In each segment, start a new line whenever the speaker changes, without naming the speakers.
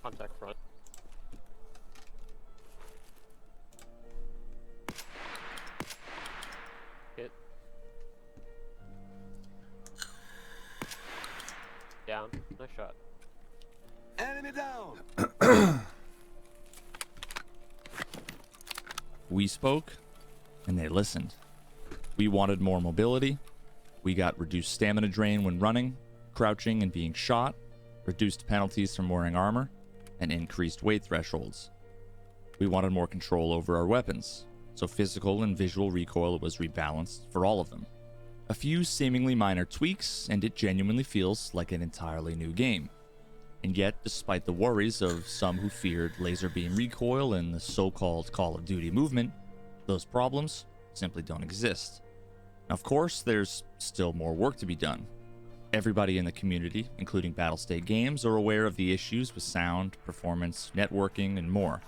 Contact front. Hit. Down. Nice shot.
Enemy down.
We spoke, and they listened. We wanted more mobility. We got reduced stamina drain when running, crouching, and being shot, reduced penalties from wearing armor, and increased weight thresholds. We wanted more control over our weapons, so physical and visual recoil was rebalanced for all of them. A few seemingly minor tweaks, and it genuinely feels like an entirely new game. And yet, despite the worries of some who feared laser beam recoil and the so-called Call of Duty movement, those problems simply don't exist. Of course, there's still more work to be done. Everybody in the community, including Battlestate Games, are aware of the issues with sound, performance, networking, and more.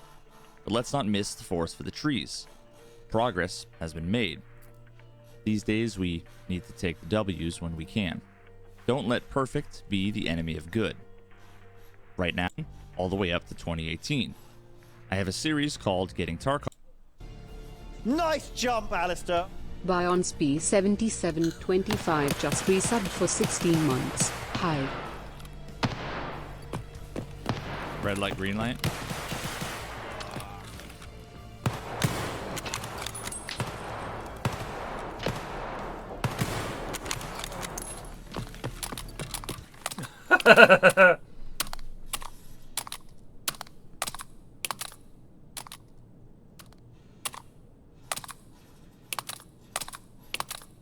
But let's not miss the forest for the trees. Progress has been made. These days, we need to take the W's when we can. Don't let perfect be the enemy of good. Right now, all the way up to 2018. I have a series called Getting Tarkov.
Nice jump, Alistair.
Bionsp7725 just resubbed for 16 months. Hi.
Red light, green light.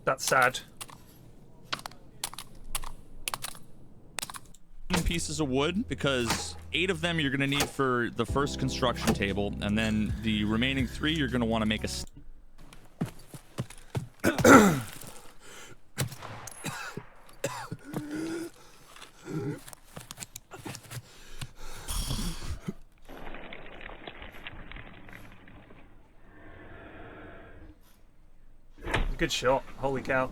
That's sad.
Pieces of wood, because 8 of them you're going to need for the first construction table, and then the remaining 3 you're going to want to make a
Good shot. Holy cow.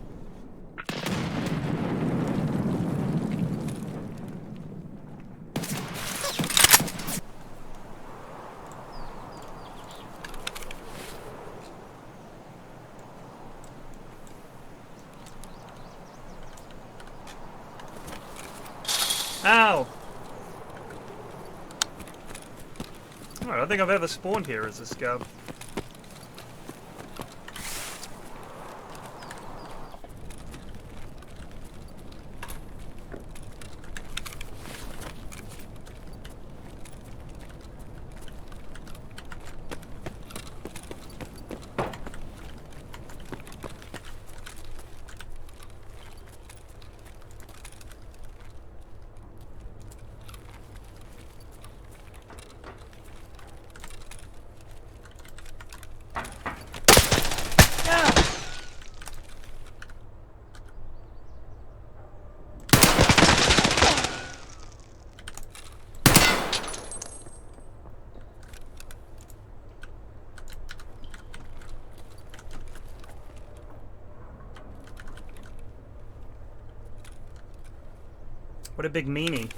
Ow! Oh, I don't think I've ever spawned here as a scab. What a big meanie.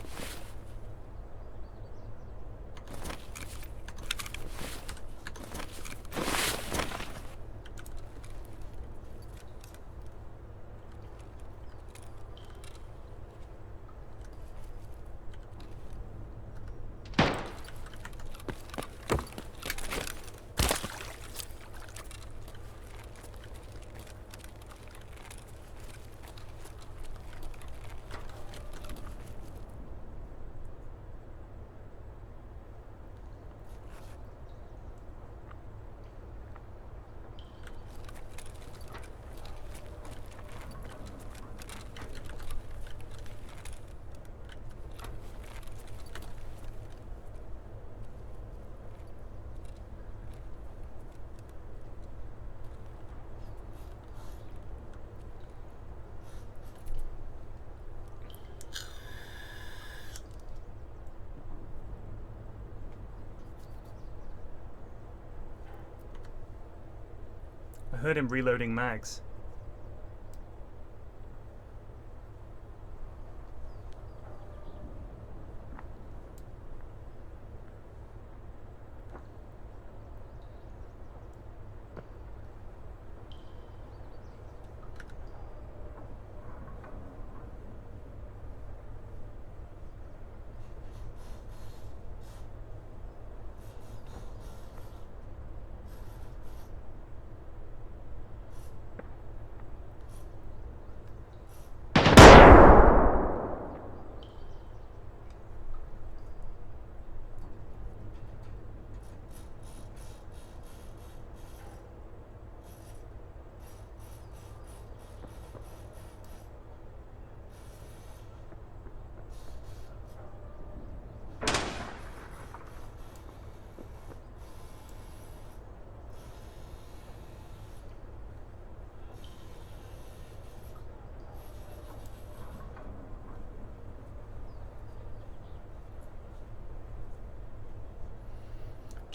I heard him reloading mags.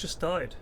just died.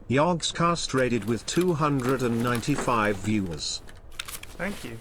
Yogscast rated with 295 viewers.
Thank you.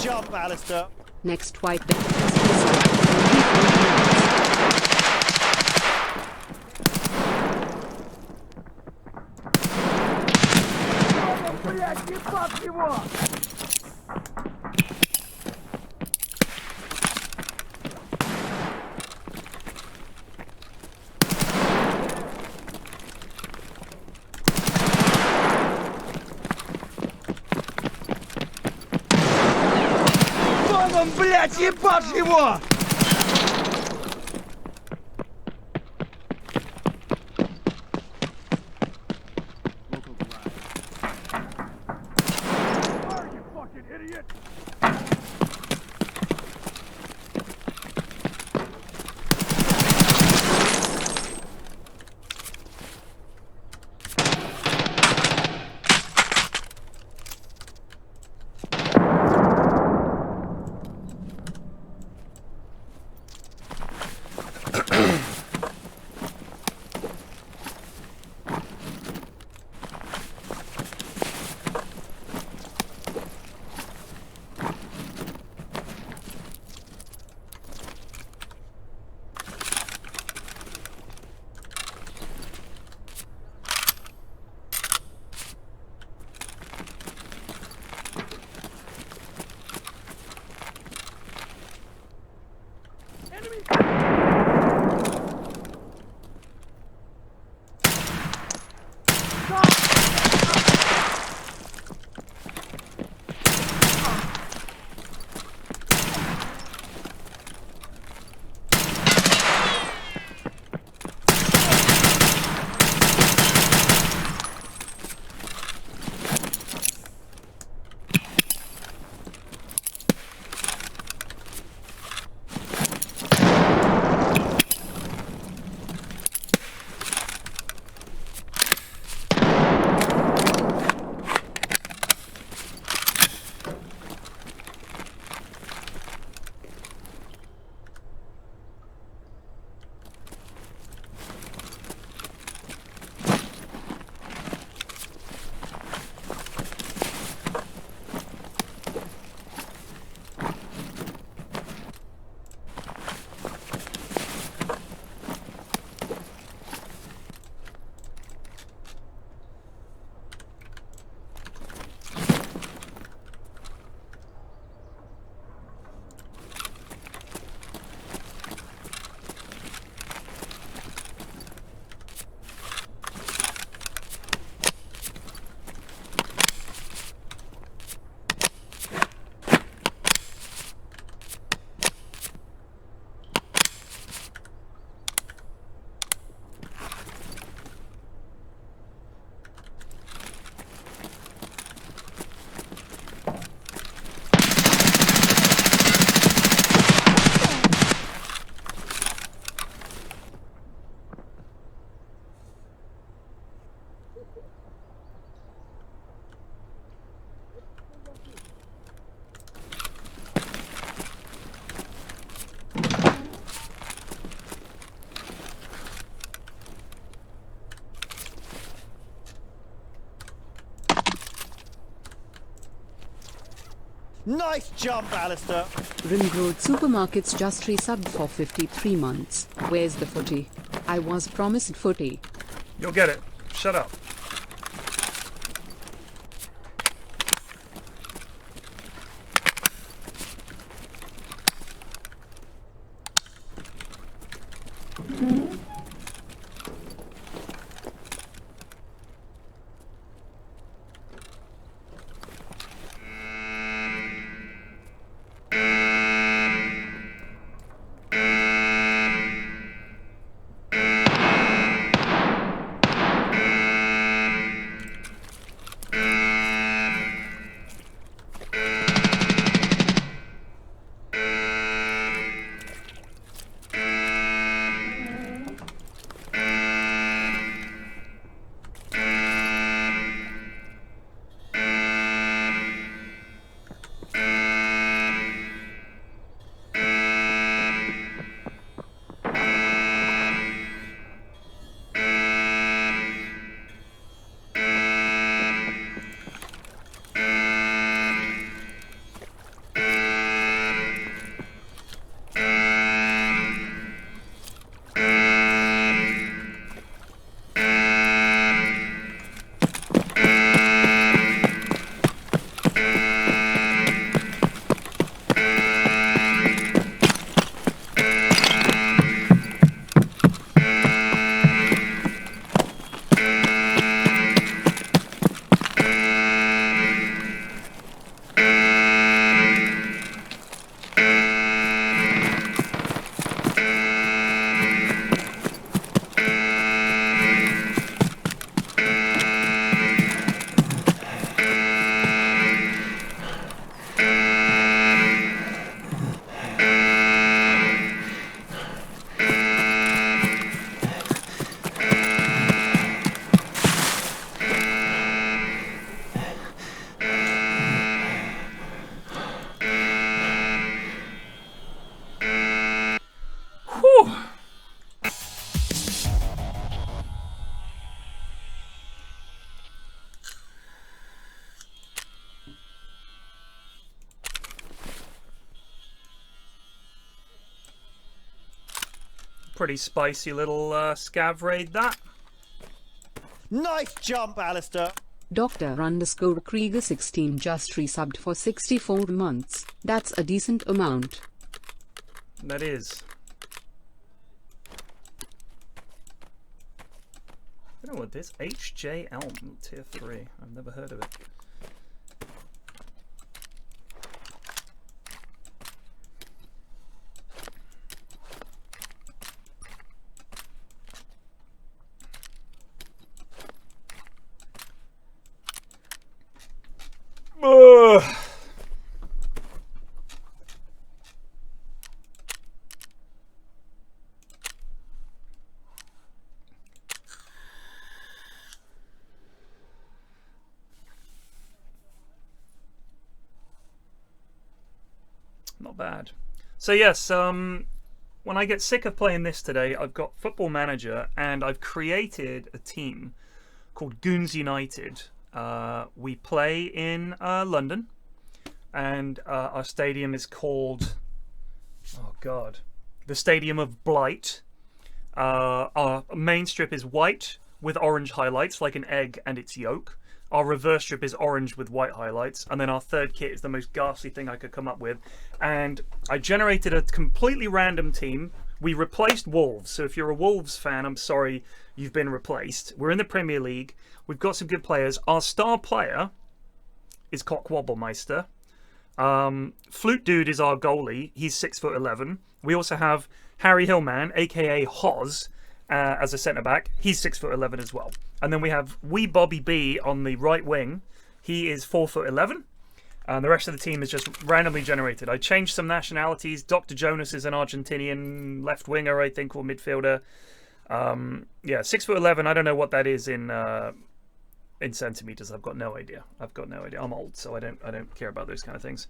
Jump, Alistair.
Next white bit has been
Блять, ебашь его!
Nice jump, Alistair.
Rimgrove Supermarkets just resubbed for 53 months. Where's the footy? I was promised footy.
You'll get it. Shut up. Pretty spicy little scav raid, that.
Nice jump, Alistair.
Dr_Krieger16 just resubbed for 64 months. That's a decent amount.
That is. don't know what this HJ Elm tier 3. I've never heard of it. Not bad. So yes, when I get sick of playing this today, I've got Football Manager, and I've created a team called Goons United. We play in London, and our stadium is called, oh god, the Stadium of Blight. Our main strip is white with orange highlights, like an egg and its yolk. Our reverse strip is orange with white highlights, and then our third kit is the most ghastly thing I could come up with. And I generated a completely random team. We replaced Wolves, so if you're a Wolves fan, I'm sorry, you've been replaced. We're in the Premier League. We've got some good players. Our star player is Cockwobblemeister. Flute Dude is our goalie. He's 6'11". We also have Harry Hillman, aka Hoz, as a centre-back. He's 6'11" as well. And then we have Wee Bobby B on the right wing. He is 4'11". And the rest of the team is just randomly generated. I changed some nationalities. Dr. Jonas is an Argentinian left winger, I think, or midfielder. Yeah, 6'11". I don't know what that is in centimeters. I've got no idea. I'm old, so I don't care about those kind of things.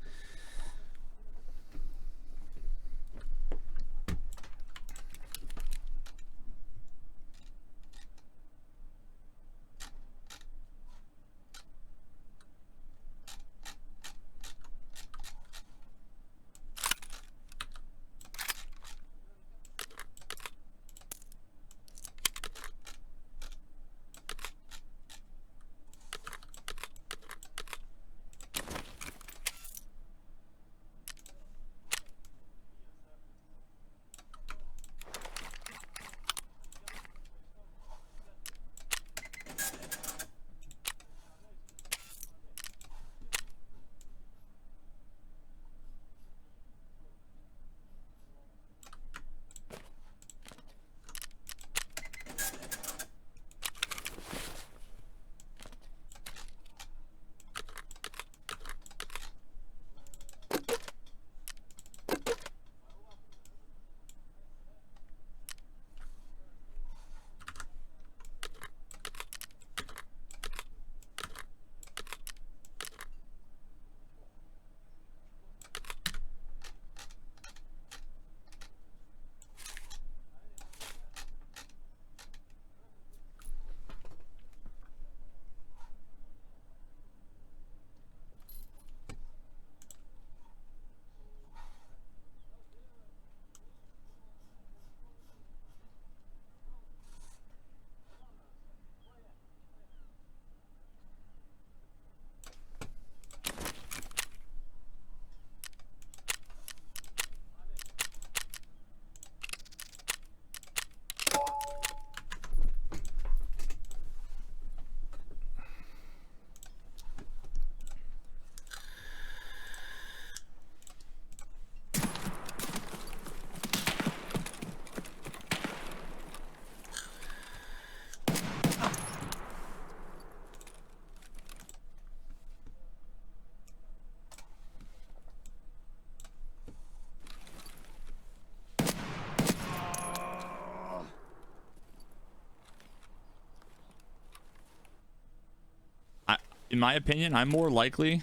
In my opinion, I'm more likely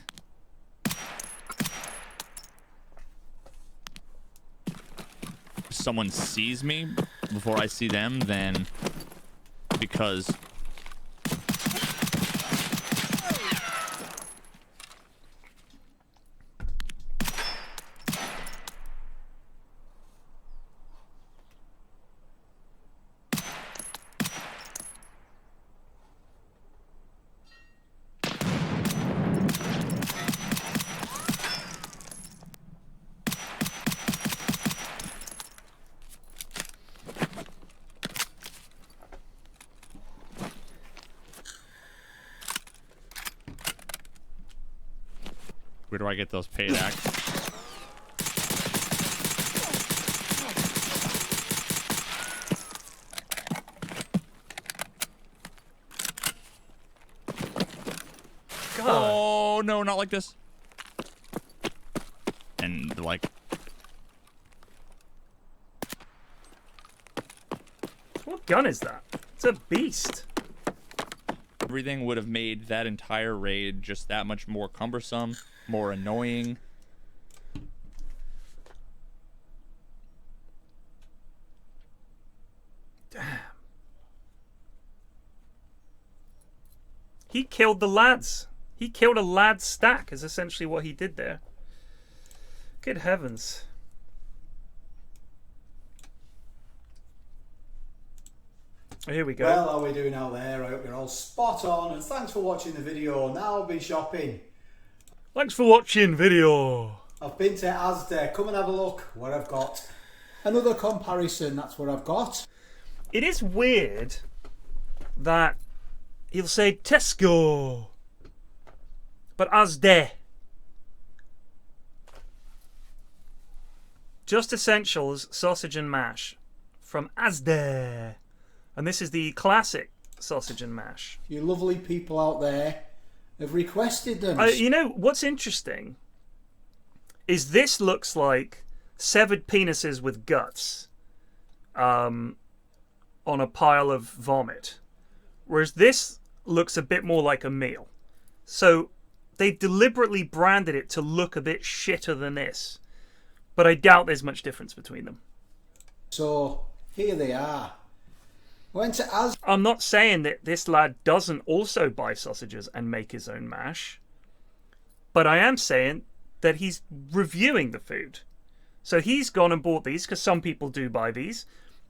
someone sees me before I see them than because Where do I get those paid acts?
God.
Oh no, not like this. And like,
What gun is that? It's a beast.
everything would have made that entire raid just that much more cumbersome, more annoying.
Damn. He killed the lads. He killed a lad's stack is essentially what he did there. Good heavens. Here we go.
Well, how are we doing out there? I hope you're all spot on, and thanks for watching the video. Now I've been shopping.
Thanks for watching video.
I've been to Asda. Come and have a look what I've got. Another comparison, that's what I've got.
It is weird that he'll say Tesco, but Asda. Just Essentials sausage and mash from Asda. And this is the classic sausage and mash.
You lovely people out there have requested them.
You know, what's interesting is this looks like severed penises with guts on a pile of vomit. Whereas this looks a bit more like a meal. So they deliberately branded it to look a bit shitter than this. But I doubt there's much difference between them.
So, here they are. Went to Asda.
I'm not saying that this lad doesn't also buy sausages and make his own mash. But I am saying that he's reviewing the food. So he's gone and bought these, because some people do buy these.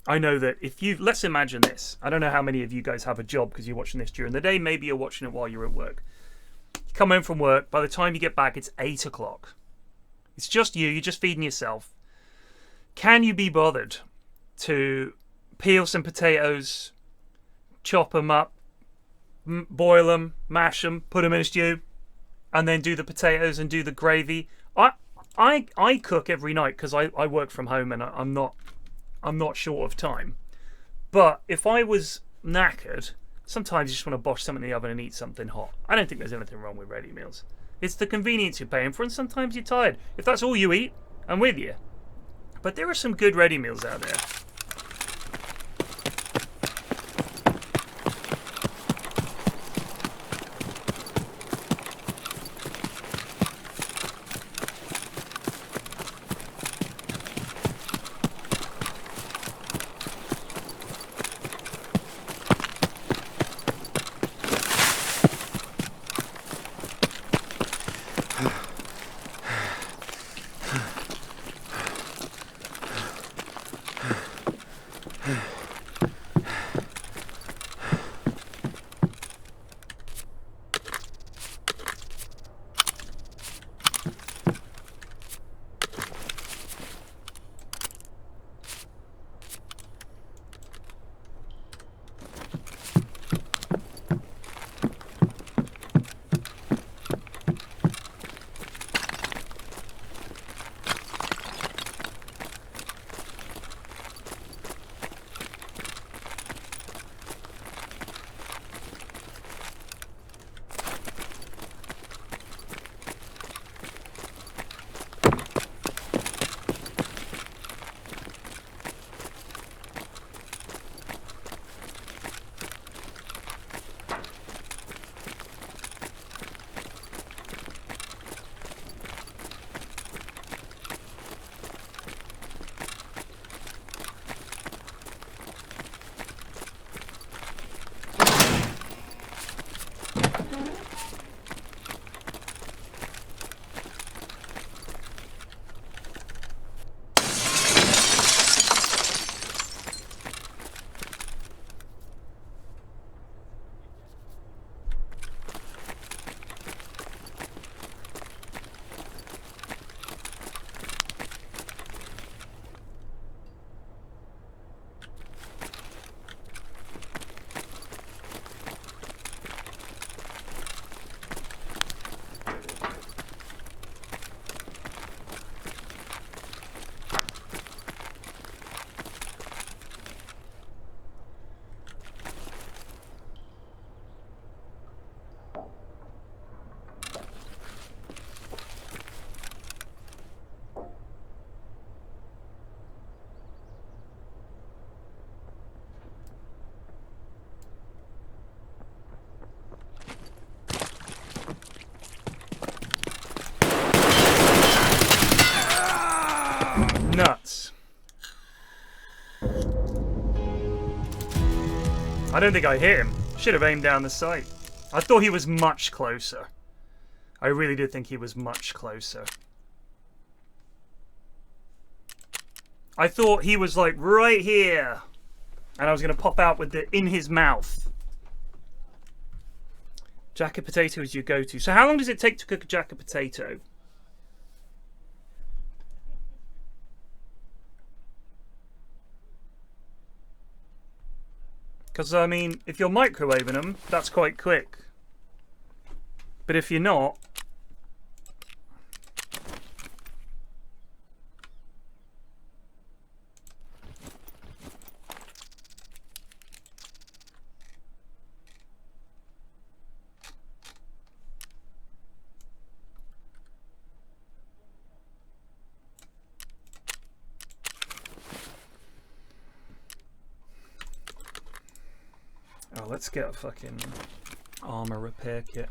I know that if you... Let's imagine this. I don't know how many of you guys have a job because you're watching this during the day. Maybe you're watching it while you're at work. You come home from work. By the time you get back, it's 8 o'clock. It's just you. You're just feeding yourself. Can you be bothered to peel some potatoes, chop them up, boil them, mash them, put them in a stew, and then do the potatoes and do the gravy? I cook every night because I work from home and I'm not short of time. But if I was knackered, sometimes you just want to bosh something in the oven and eat something hot. I don't think there's anything wrong with ready meals. It's the convenience you're paying for, and sometimes you're tired. If that's all you eat, I'm with you. But there are some good ready meals out there. I don't think I hit him. Should have aimed down the sight. I thought he was much closer. I really did think he was much closer. I thought he was like right here. And I was going to pop out with it in his mouth. Jacket potato is your go-to. So how long does it take to cook a jacket potato? Because, I mean, if you're microwaving them, that's quite quick. But if you're not... Oh, let's get a fucking armor repair kit.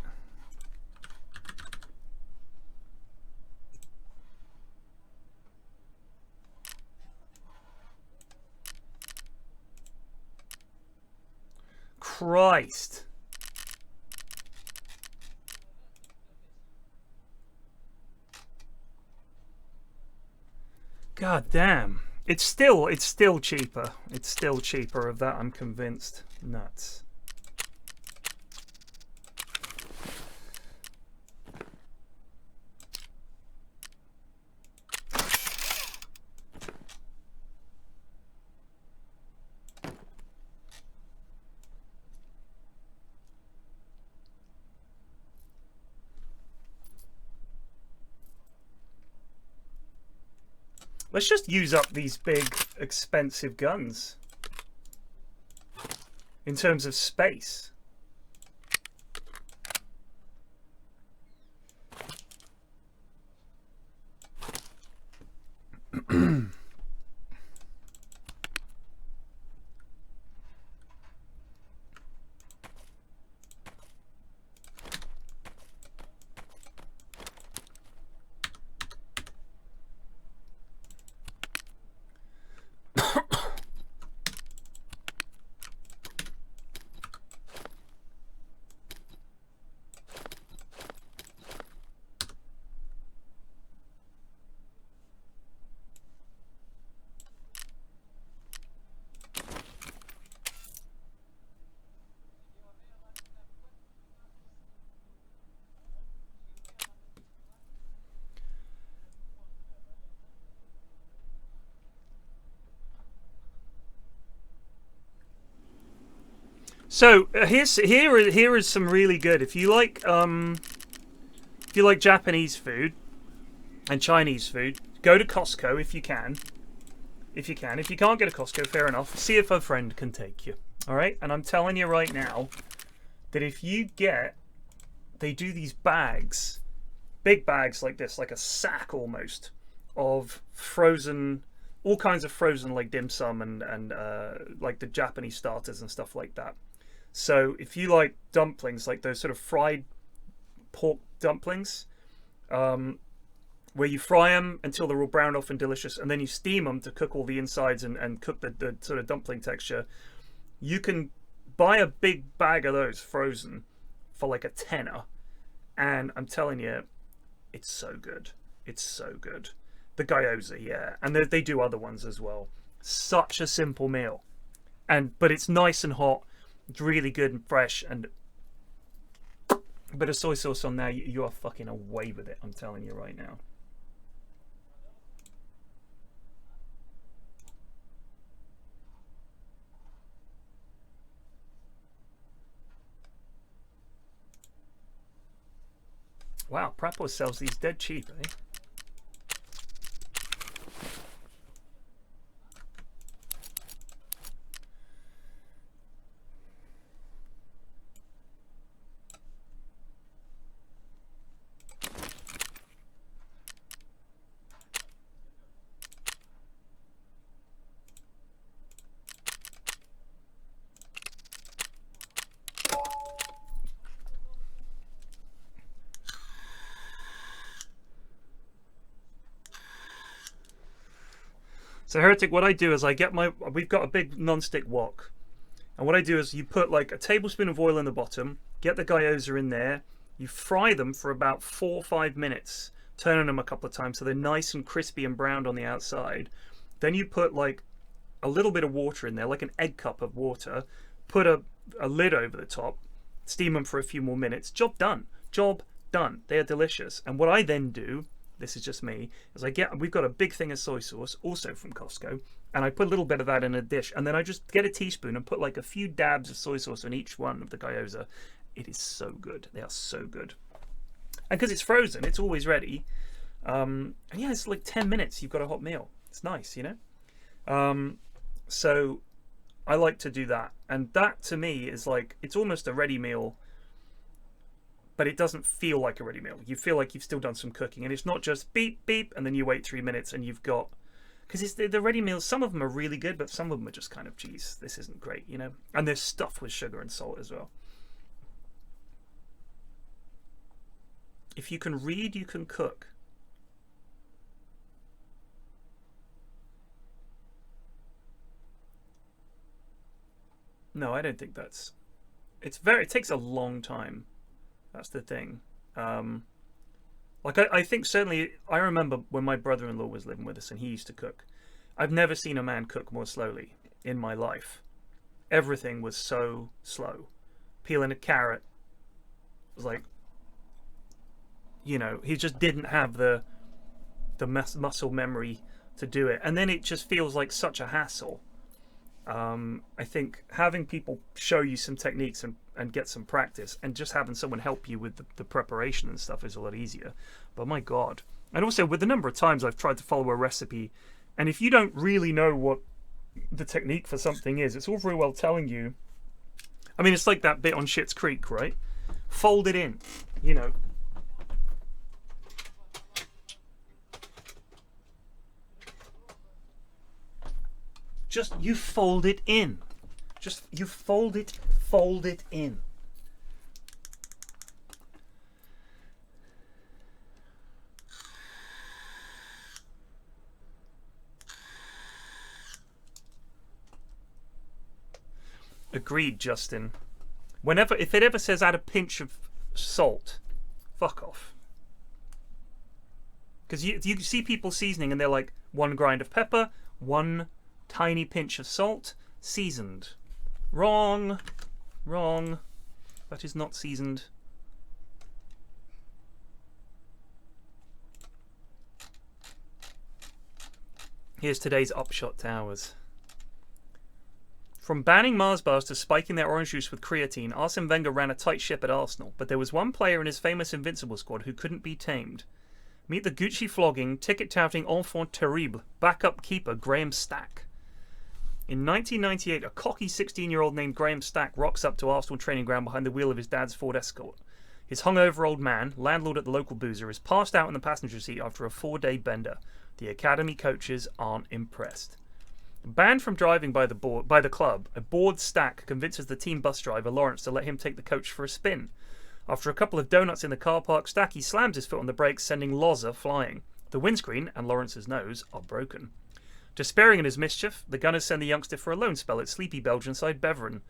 Christ. God damn. It's still cheaper. It's still cheaper, of that I'm convinced. Nuts. Let's just use up these big, expensive guns. In terms of space. So here is some really good. If you like Japanese food and Chinese food, go to Costco if you can. If you can't go to Costco, fair enough. See if a friend can take you. All right, and I'm telling you right now that if you they do these bags, big bags like this, like a sack almost, of frozen, all kinds of frozen like dim sum and like the Japanese starters and stuff like that. So if you like dumplings, like those sort of fried pork dumplings, where you fry them until they're all browned off and delicious, and then you steam them to cook all the insides and cook the sort of dumpling texture, you can buy a big bag of those frozen for like a tenner, and I'm telling you, it's so good. It's so good. The gyoza, yeah, and they do other ones as well. Such a simple meal, but it's nice and hot. It's really good and fresh, and a bit of soy sauce on there. You are fucking away with it. I'm telling you right now. Wow, Prapo sells these dead cheap, eh? So Heretic, what I do is I get we've got a big non-stick wok, And what I do is you put like a tablespoon of oil in the bottom, get the gyoza in there, you fry them for about 4 or 5 minutes, turning them a couple of times so they're nice and crispy and browned on the outside. Then you put like a little bit of water in there, like an egg cup of water, put a lid over the top, steam them for a few more minutes. Job done. Job done. They are delicious. And what I then do, this is just me, is we've got a big thing of soy sauce, also from Costco, and I put a little bit of that in a dish, and then I just get a teaspoon and put like a few dabs of soy sauce on each one of the gyoza. It is so good. They are so good. And because it's frozen, it's always ready. And yeah, it's like 10 minutes, you've got a hot meal. It's nice, you know? So I like to do that. And that to me is like, it's almost a ready meal, but it doesn't feel like a ready meal. You feel like you've still done some cooking. And it's not just beep, beep, and then you wait 3 minutes and you've got... Because it's the ready meals, some of them are really good, but some of them are just kind of, geez, this isn't great, you know? And they're stuffed with sugar and salt as well. If you can read, you can cook. No, I don't think that's... It takes a long time. That's the thing. Like, I think certainly... I remember when my brother-in-law was living with us and he used to cook. I've never seen a man cook more slowly in my life. Everything was so slow. Peeling a carrot was like... You know, he just didn't have the muscle memory to do it. And then it just feels like such a hassle. I think having people show you some techniques and get some practice, and just having someone help you with the preparation and stuff is a lot easier. But my God. And also with the number of times I've tried to follow a recipe, and if you don't really know what the technique for something is, it's all very well telling you. I mean, it's like that bit on Schitt's Creek, right? Fold it in, you know. Just, you fold it in. Just, you fold it in. Agreed, Justin. If it ever says add a pinch of salt, fuck off. Because you see people seasoning and they're like, 1 grind of pepper, 1 tiny pinch of salt, seasoned. Wrong. Wrong. That is not seasoned. Here's today's Upshot Towers. From banning Mars bars to spiking their orange juice with creatine, Arsene Wenger ran a tight ship at Arsenal, but there was one player in his famous Invincible squad who couldn't be tamed. Meet the Gucci-flogging, ticket-touting enfant terrible, backup keeper Graham Stack. In 1998, a cocky 16-year-old named Graham Stack rocks up to Arsenal training ground behind the wheel of his dad's Ford Escort. His hungover old man, landlord at the local boozer, is passed out in the passenger seat after a 4-day bender. The academy coaches aren't impressed. Banned from driving by the club, a bored Stack convinces the team bus driver, Lawrence, to let him take the coach for a spin. After a couple of donuts in the car park, Stacky slams his foot on the brakes, sending Loza flying. The windscreen and Lawrence's nose are broken. Despairing in his mischief, the Gunners send the youngster for a loan spell at sleepy Belgian side Beveren.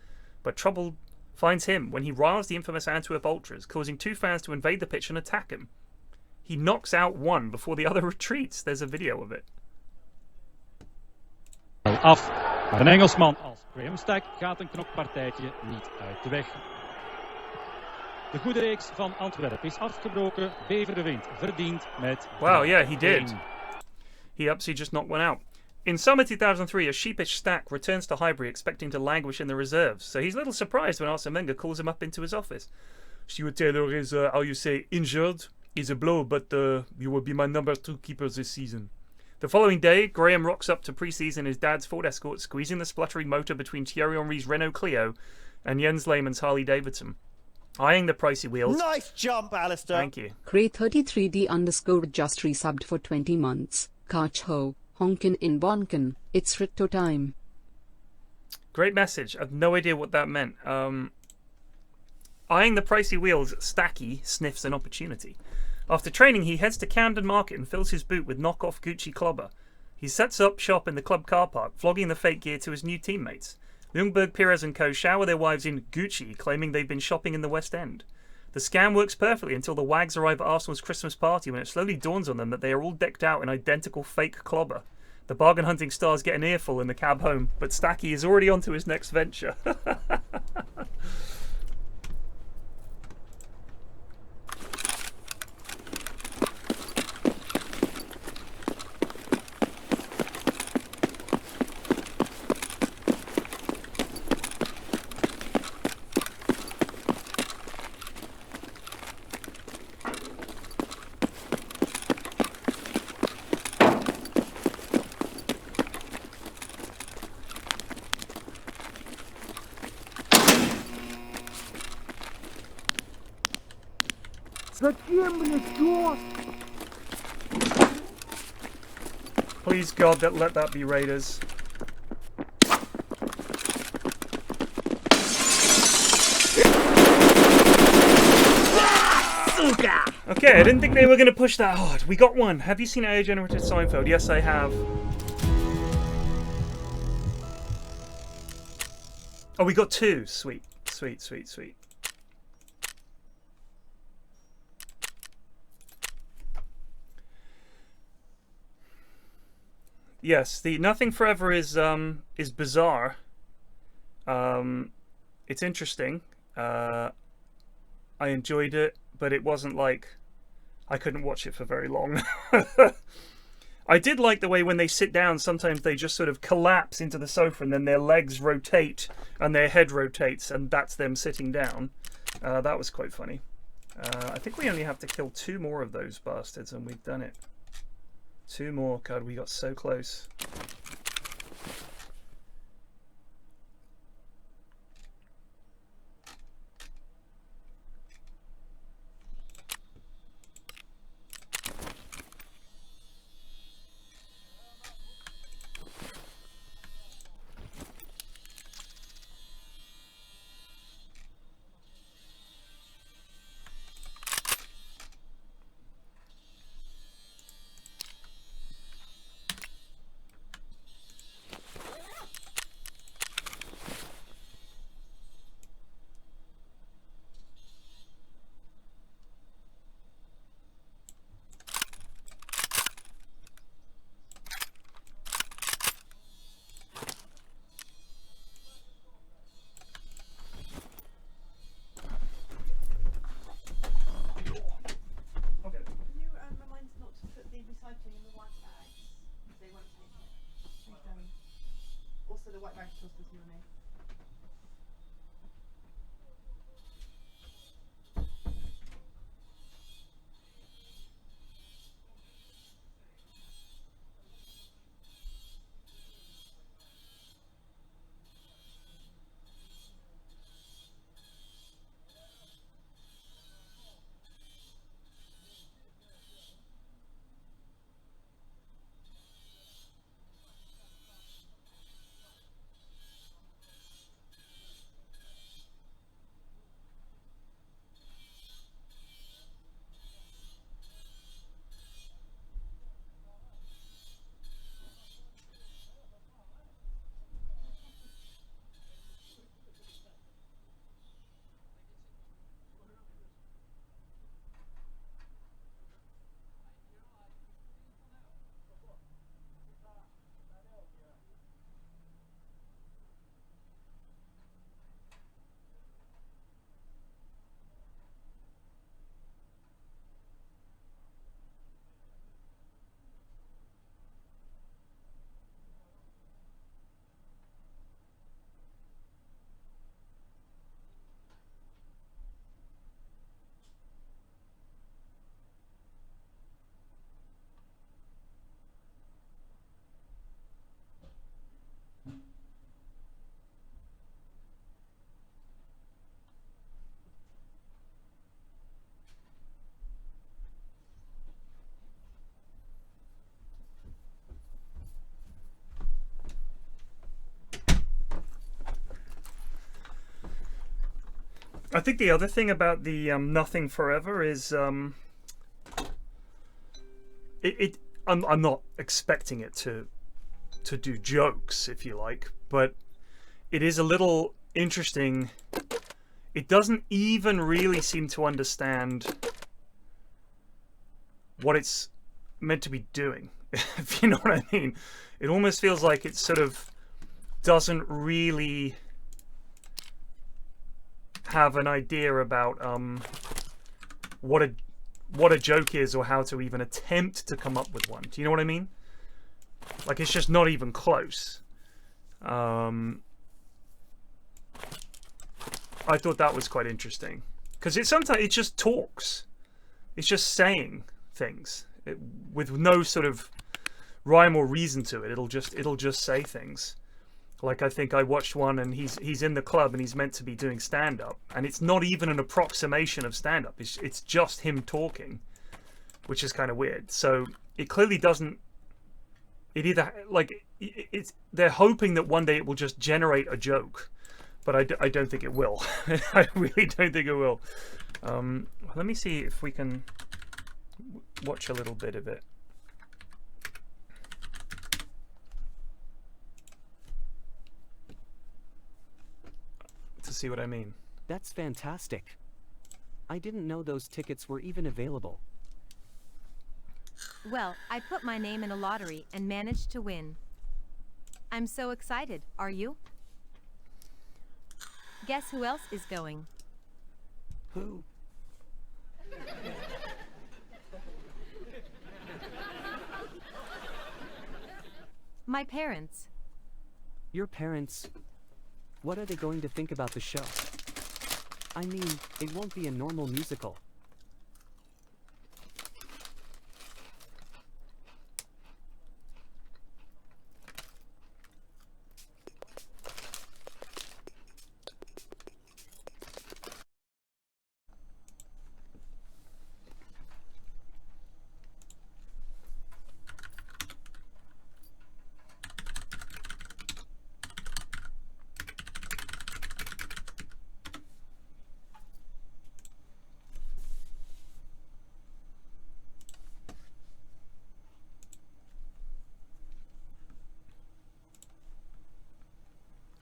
But trouble finds him when he riles the infamous Antwerp Ultras, causing 2 fans to invade the pitch and attack him. He knocks out one before the other retreats. There's a video of it.
Af, maar een Engelsman als Graham Stack gaat een knokpartijtje niet uit de weg. De goede reeks van Antwerpen is afgebroken. Beveren wint verdiend met...
Wow, yeah, he did. He just knocked one out. In summer 2003, a sheepish Stack returns to Highbury expecting to languish in the reserves, so he's a little surprised when Arsene Wenger calls him up into his office. Stuart Taylor is, injured. He's a blow, but you will be my number 2 keeper this season. The following day, Graham rocks up to pre-season in his dad's Ford Escort, squeezing the spluttering motor between Thierry Henry's Renault Clio and Jens Lehmann's Harley Davidson. Eyeing the pricey wheels.
Nice jump, Alistair.
Thank you.
Cray33D_ just resubbed for 20 months. Kach ho, honkin in bonkin. It's Ritto time.
Great message. I've no idea what that meant. Eyeing the pricey wheels, Stacky sniffs an opportunity. After training, he heads to Camden Market and fills his boot with knockoff Gucci clobber. He sets up shop in the club car park, flogging the fake gear to his new teammates. Ljungberg, Pires and co. shower their wives in Gucci, claiming they've been shopping in the West End. The scam works perfectly until the wags arrive at Arsenal's Christmas party, when it slowly dawns on them that they are all decked out in identical fake clobber. The bargain hunting stars get an earful in the cab home, but Stacky is already on to his next venture. Please God, let that be raiders. Okay, I didn't think they were going to push that hard. We got one. Have you seen AI generated Seinfeld? Yes, I have. Oh, we got two. Sweet, sweet, sweet, sweet. Yes, the Nothing Forever is bizarre. It's interesting. I enjoyed it, but it wasn't like I couldn't watch it for very long. I did like the way when they sit down, sometimes they just sort of collapse into the sofa and then their legs rotate and their head rotates, and that's them sitting down. That was quite funny. I think we only have to kill 2 more of those bastards and we've done it. 2 more. God, we got so close. I think the other thing about the Nothing Forever is I'm not expecting it to do jokes, if you like, but it is a little interesting. It doesn't even really seem to understand what it's meant to be doing, if you know what I mean. It almost feels like it sort of doesn't really have an idea about what a joke is, or how to even attempt to come up with one. Do you know what I mean? Like, it's just not even close. I thought that was quite interesting, because sometimes it just talks. It's just saying things with no sort of rhyme or reason to it. It'll just say things. Like, I think I watched one, and he's in the club, and he's meant to be doing stand-up, and it's not even an approximation of stand-up. It's just him talking, which is kind of weird. So it clearly doesn't. It either, like, they're hoping that one day it will just generate a joke, but I don't think it will. I really don't think it will. Let me see if we can watch a little bit of it. To see what I mean.
That's fantastic. I didn't know those tickets were even available.
Well, I put my name in a lottery and managed to win. I'm so excited, are you? Guess who else is going?
Who?
My parents.
Your parents? What are they going to think about the show? I mean, it won't be a normal musical.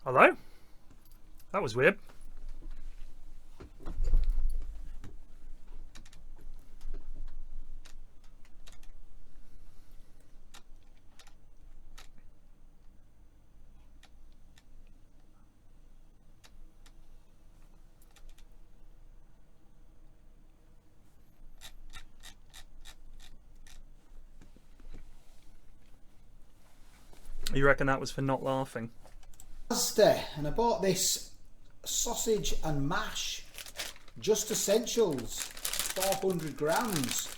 Hello? That was weird. You reckon that was for not laughing?
And I bought this sausage and mash, just essentials, 400 grams.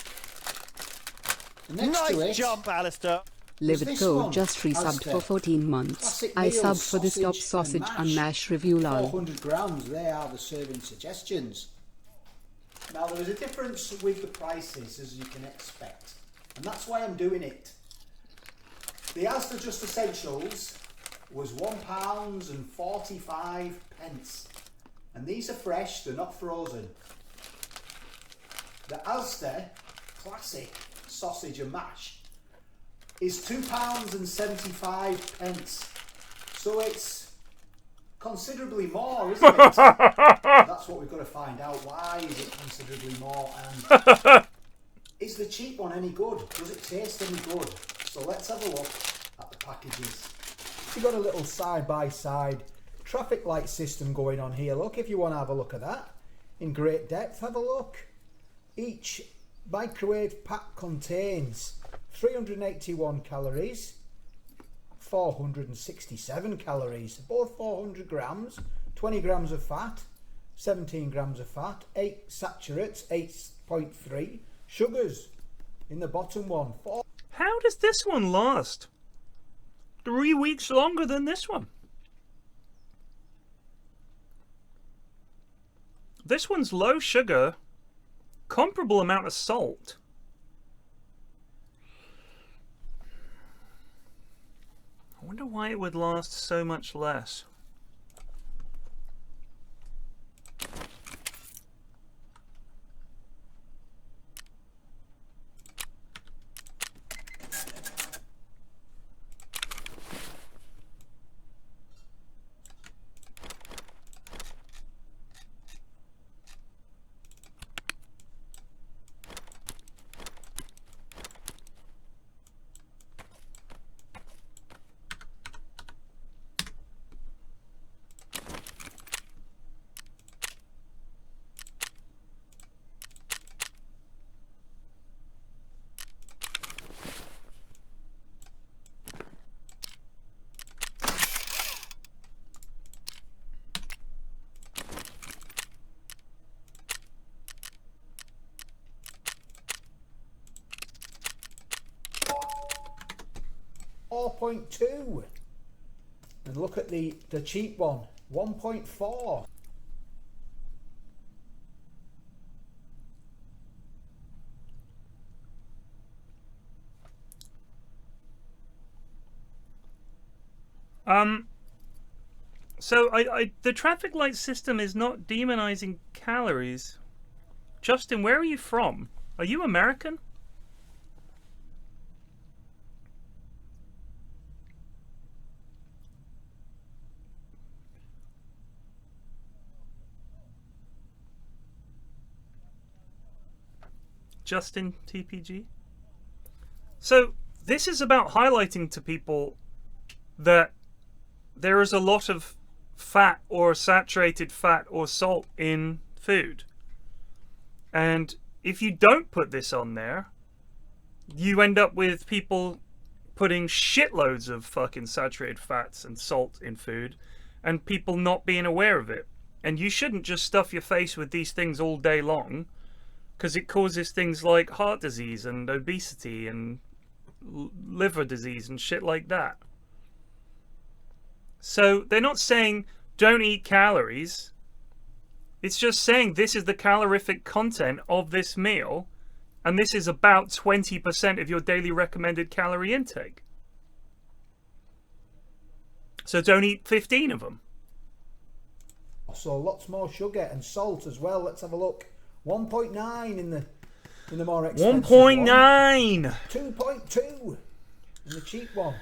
And next to
Nice
it,
jump, Alistair.
Live
was
it
this
Code
one,
just resubbed
Alistair.
for 14 months.
Classic
I
meal,
subbed for this top sausage and mash review lol.
400 grams, they are the serving suggestions. Now there is a difference with the prices, as you can expect, and that's why I'm doing it. The Asda Just Essentials was £1.45, and these are fresh, they're not frozen. The Asda Classic Sausage and Mash is £2.75, so it's considerably more, isn't it? That's what we've got to find out. Why is it considerably more, and is the cheap one any good? Does it taste any good? So let's have a look at the packages. You've got a little side-by-side traffic light system going on here. Look, if you want to have a look at that in great depth, have a look. Each microwave pack contains 381 calories, 467 calories, both 400 grams, 20 grams of fat, 17 grams of fat, 8 saturates, 8.3, sugars in the bottom one.
How does this one last 3 weeks longer than this one? This one's low sugar, comparable amount of salt. I wonder why it would last so much less.
4.2. And look at the cheap one, 1.4.
So the traffic light system is not demonizing calories. Justin, where are you from? Are you American? Justin TPG? So this is about highlighting to people that there is a lot of fat or saturated fat or salt in food. And if you don't put this on there, you end up with people putting shitloads of fucking saturated fats and salt in food and people not being aware of it. And you shouldn't just stuff your face with these things all day long, because it causes things like heart disease and obesity and liver disease and shit like that. So they're not saying don't eat calories. It's just saying this is the calorific content of this meal, and this is about 20% of your daily recommended calorie intake. So don't eat 15 of them.
So lots more sugar and salt as well. Let's have a look. 1.9 in the more expensive
1.9.
2.2 in the cheap one.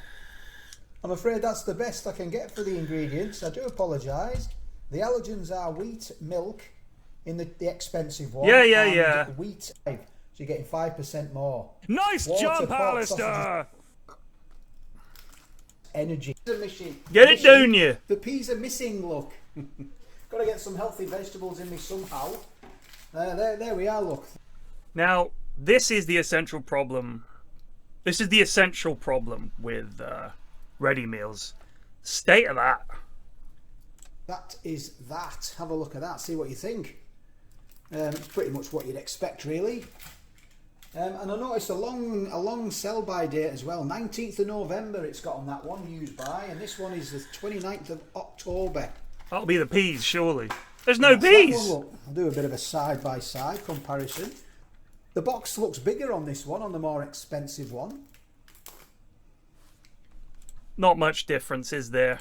I'm afraid that's the best I can get for the ingredients. I do apologise. The allergens are wheat, milk in the expensive one.
Yeah.
Wheat, so you're getting 5% more.
Nice
Water,
jump,
pork,
Alistair!
Energy.
Get it down, you!
The peas are missing, look. Got to get some healthy vegetables in me somehow. There we are, look.
Now, this is the essential problem. This is the essential problem with ready meals. State of that.
That is that. Have a look at that. See what you think. It's pretty much what you'd expect, really. And I noticed a long sell-by date as well. 19th of November it's got on that one, used by. And this one is the 29th of October.
That'll be the peas, surely. There's no peas!
I'll do a bit of a side-by-side comparison. The box looks bigger on this one, on the more expensive one.
Not much difference, is there?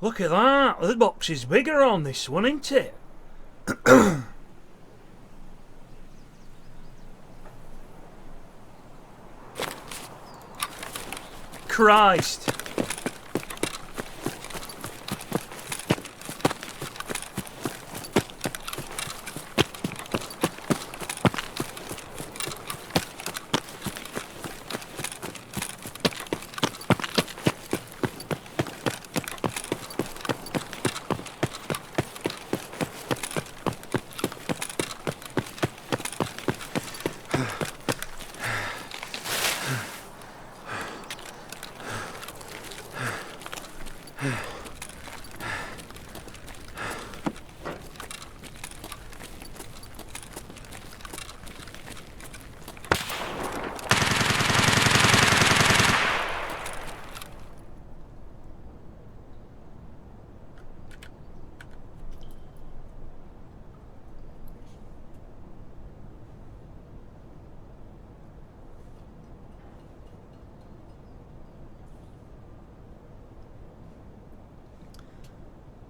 Look at that! The box is bigger on this one, isn't it? Christ!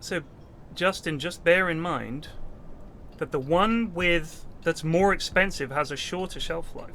So, Justin, just bear in mind that the one that's more expensive has a shorter shelf life.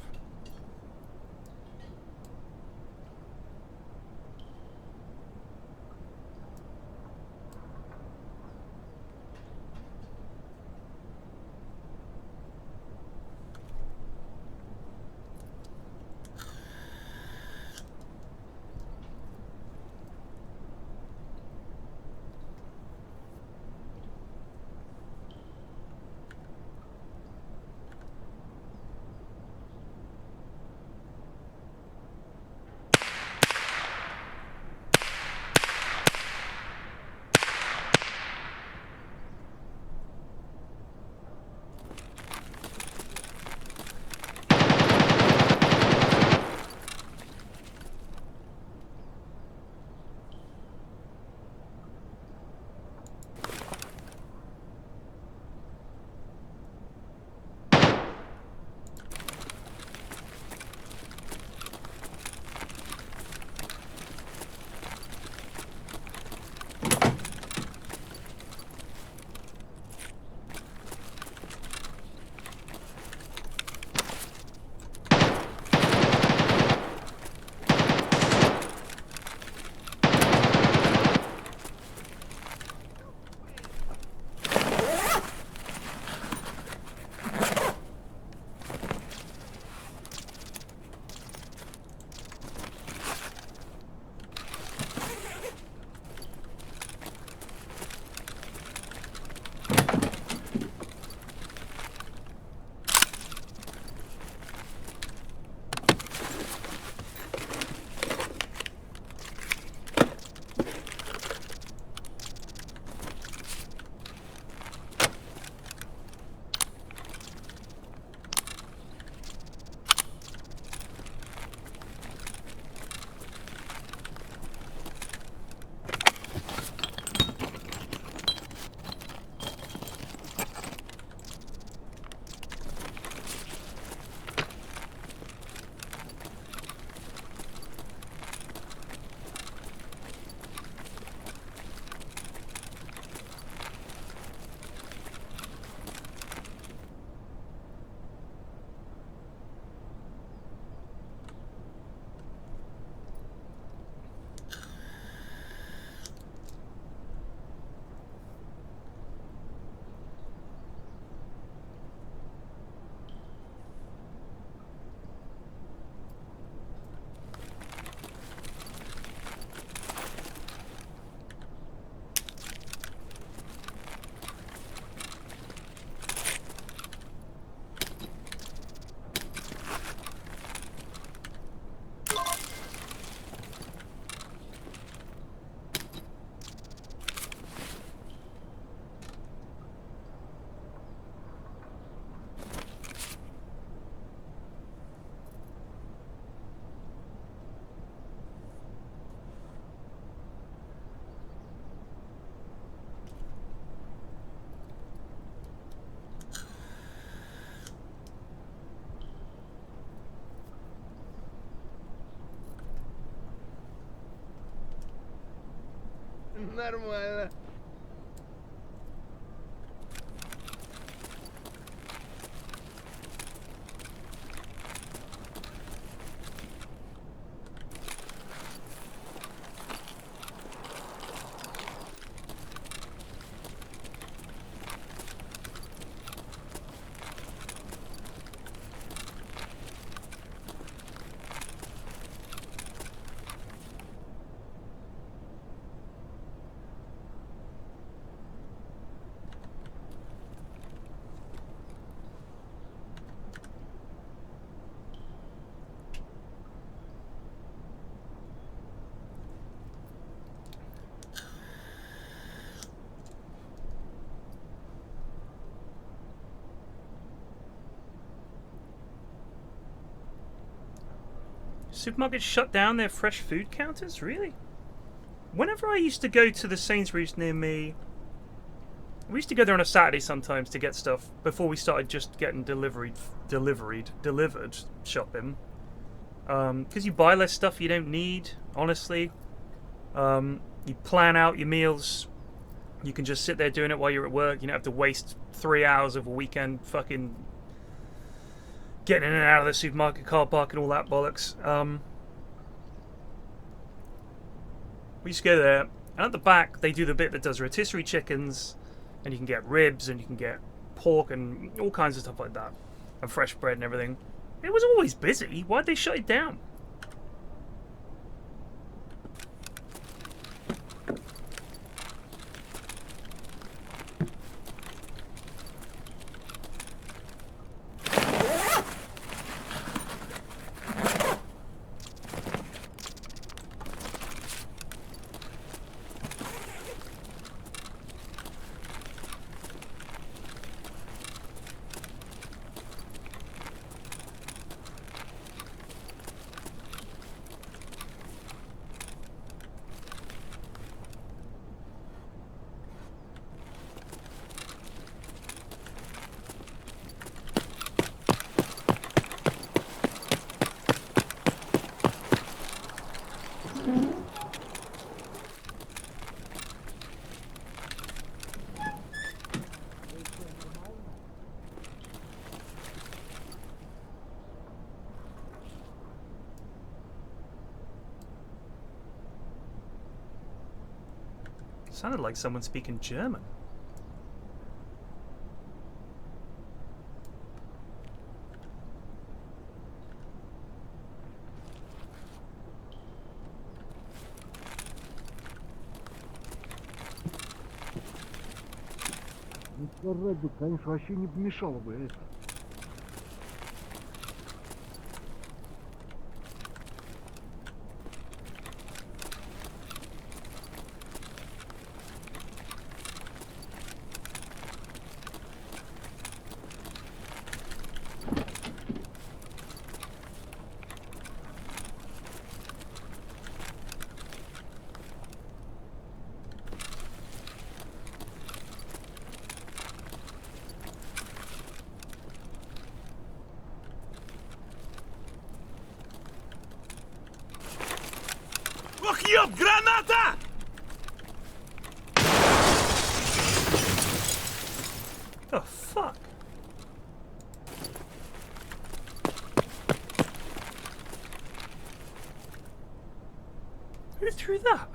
нормально.
Supermarkets shut down their fresh food counters? Really? Whenever I used to go to the Sainsbury's near me, we used to go there on a Saturday sometimes to get stuff before we started just getting delivered shopping. Because you buy less stuff you don't need, honestly. You plan out your meals. You can just sit there doing it while you're at work. You don't have to waste 3 hours of a weekend fucking getting in and out of the supermarket car park and all that bollocks. We used to go there, and at the back they do the bit that does rotisserie chickens, and you can get ribs and you can get pork and all kinds of stuff like that, and fresh bread and everything. It was always busy. Why'd they shut it down? Sounded like someone speaking German.
Конечно, вообще не помешало бы это. Ох, ёб, граната!
Oh, fuck. Who threw that?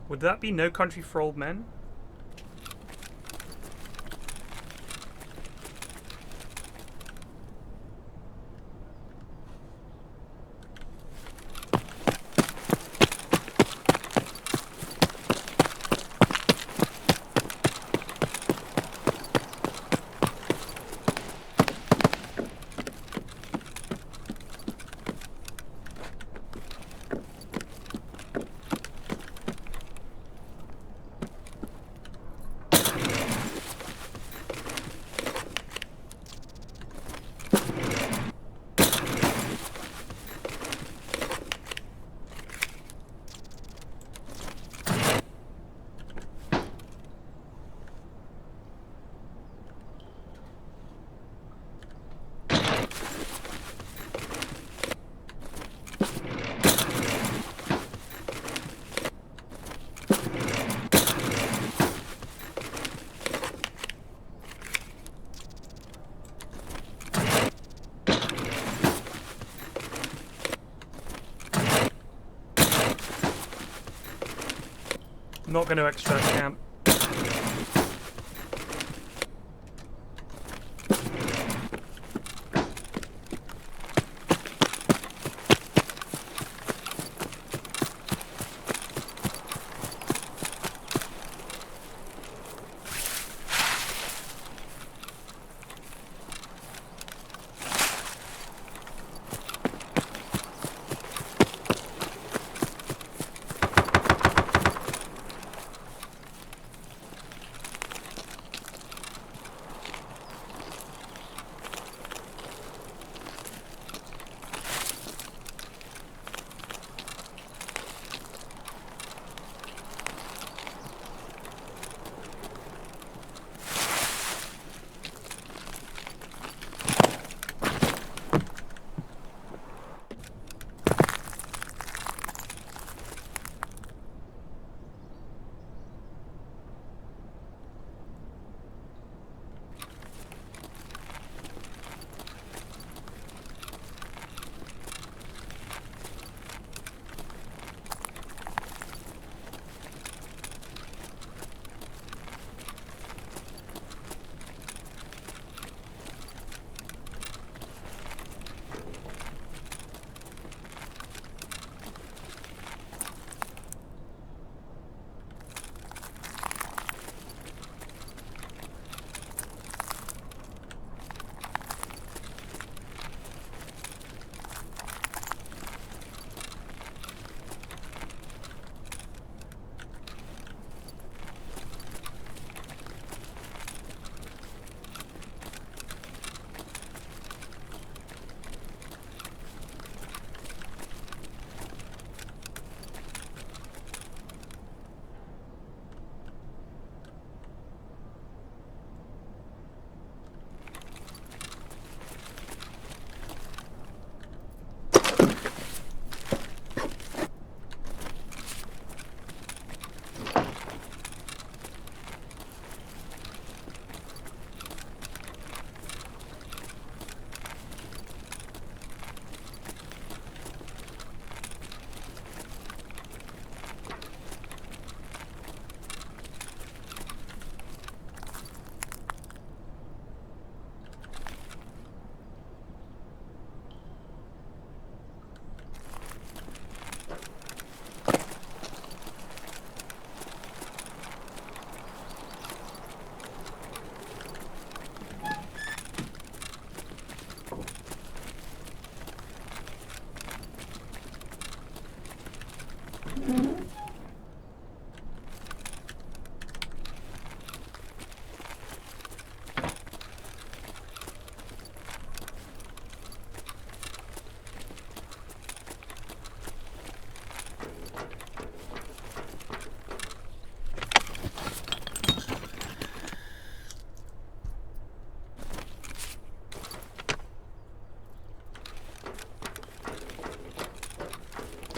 Would that be No Country for Old Men? I'm not going to extract camp.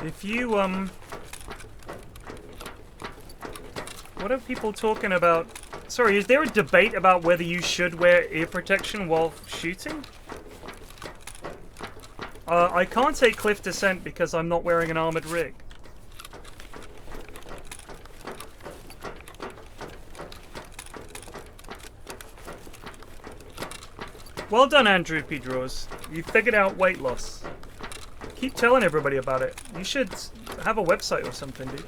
If you, what are people talking about? Sorry, is there a debate about whether you should wear ear protection while shooting? I can't take cliff descent because I'm not wearing an armored rig. Well done, Andrew P. Draws. You figured out weight loss. Keep telling everybody about it. You should have a website or something, dude.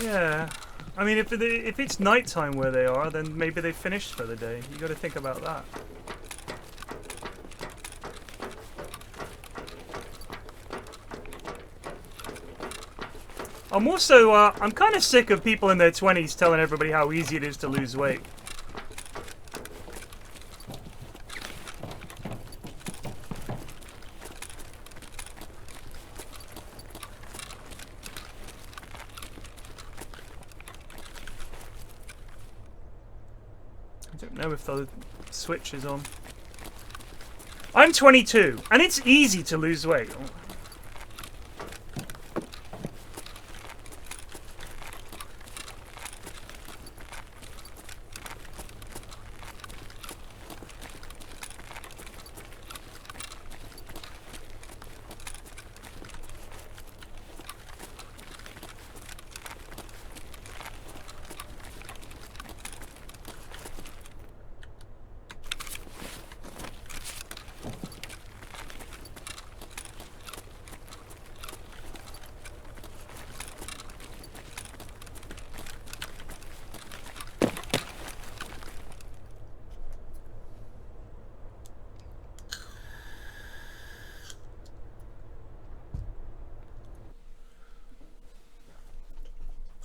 Yeah, I mean, if it's nighttime where they are, then maybe they finished for the day. You got to think about that. I'm also, I'm kind of sick of people in their 20s telling everybody how easy it is to lose weight. I don't know if the switch is on. I'm 22, and it's easy to lose weight.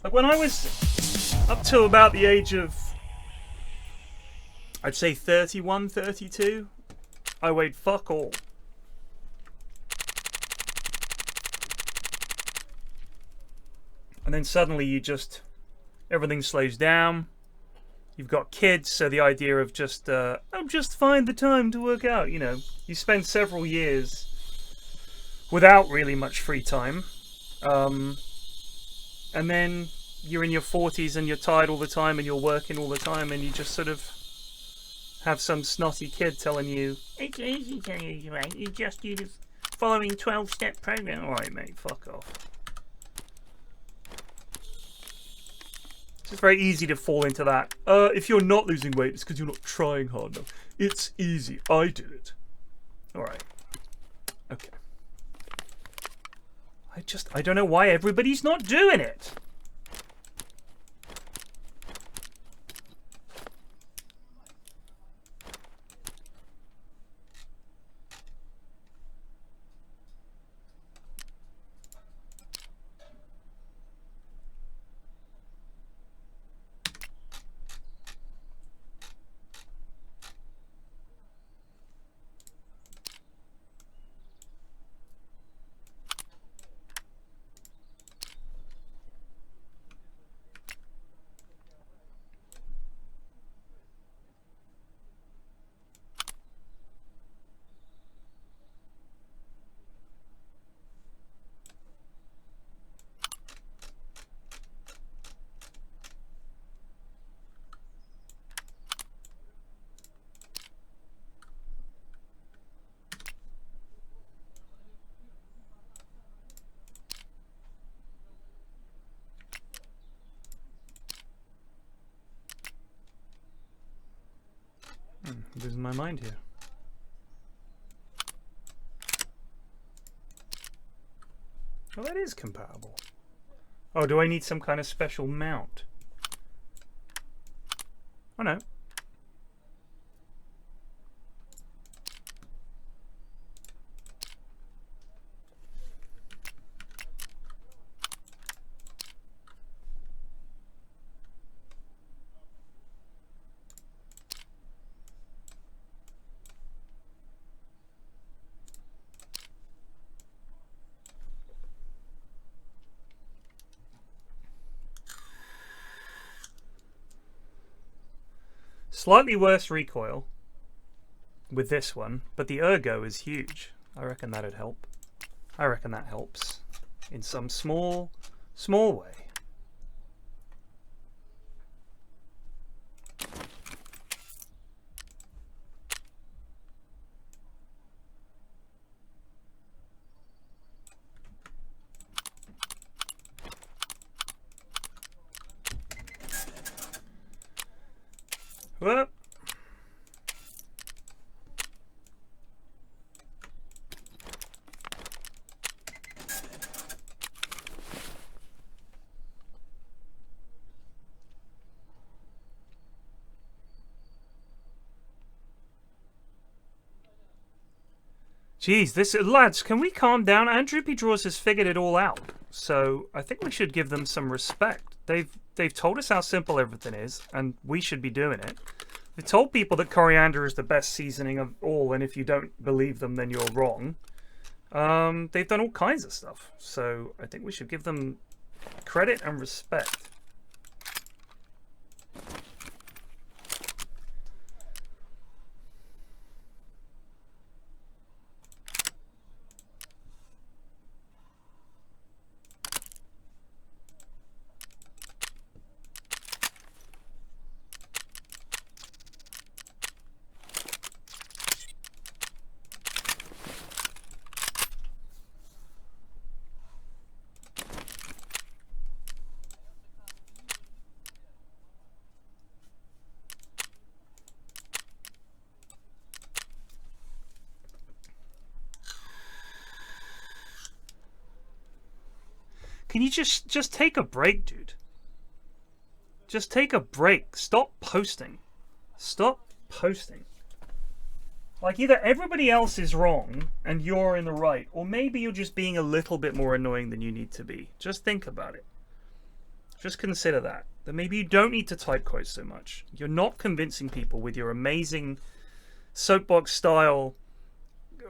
Like when I was up to about the age of, I'd say 31, 32, I weighed fuck all. And then suddenly you just, everything slows down. You've got kids, so the idea of just, I'll just find the time to work out, you know. You spend several years without really much free time. And then you're in your 40s and you're tired all the time and you're working all the time and you just sort of have some snotty kid telling you, it's easy to lose weight, you just do the following 12-step program. Alright mate, fuck off. It's just very easy to fall into that. If you're not losing weight, it's because you're not trying hard enough. It's easy, I did it. Alright. Okay. I don't know why everybody's not doing it. losing my mind here. Oh, that is compatible. Oh, do I need some kind of special mount? Oh, no. Slightly worse recoil with this one, but the ergo is huge. I reckon that'd help. I reckon that helps in some small way. Well, geez, lads, can we calm down? Andrew P. Draws has figured it all out, so I think we should give them some respect. They've told us how simple everything is, and we should be doing it. They've told people that coriander is the best seasoning of all, and if you don't believe them, then you're wrong. They've done all kinds of stuff, so I think we should give them credit and respect. Can you just take a break, dude? Just take a break. Stop posting. Stop posting. Like, either everybody else is wrong and you're in the right, or maybe you're just being a little bit more annoying than you need to be. Just think about it. Just consider that. That maybe you don't need to type quotes so much. You're not convincing people with your amazing soapbox style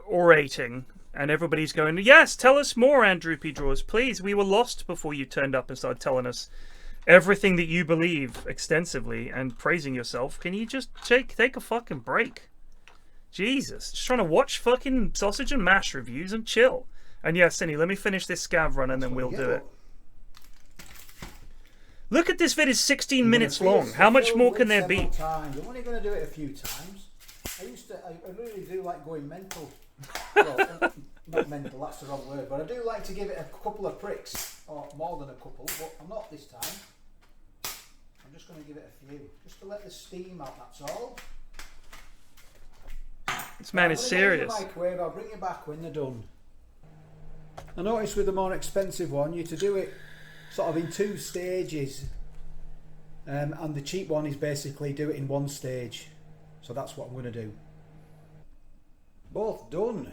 orating. And everybody's going, yes, tell us more, Andrew P. Draws, please. We were lost before you turned up and started telling us everything that you believe extensively and praising yourself. Can you just take a fucking break? Jesus. Just trying to watch fucking sausage and mash reviews and chill. And yeah, Cynni, let me finish this scav run and then we'll do it. Look at this vid, is 16 minutes long. How much more can there be?
I'm only going to do it a few times. I really do like going mental. Well, not mental, that's the wrong word, but I do like to give it a couple of pricks, or more than a couple, but I'm not this time. I'm just going to give it a few, just to let the steam out, that's all.
This man is serious.
I'll bring you back when they're done. I noticed with the more expensive one, you to do it sort of in 2 stages, and the cheap one is basically do it in 1 stage. So that's what I'm going to do. Both done.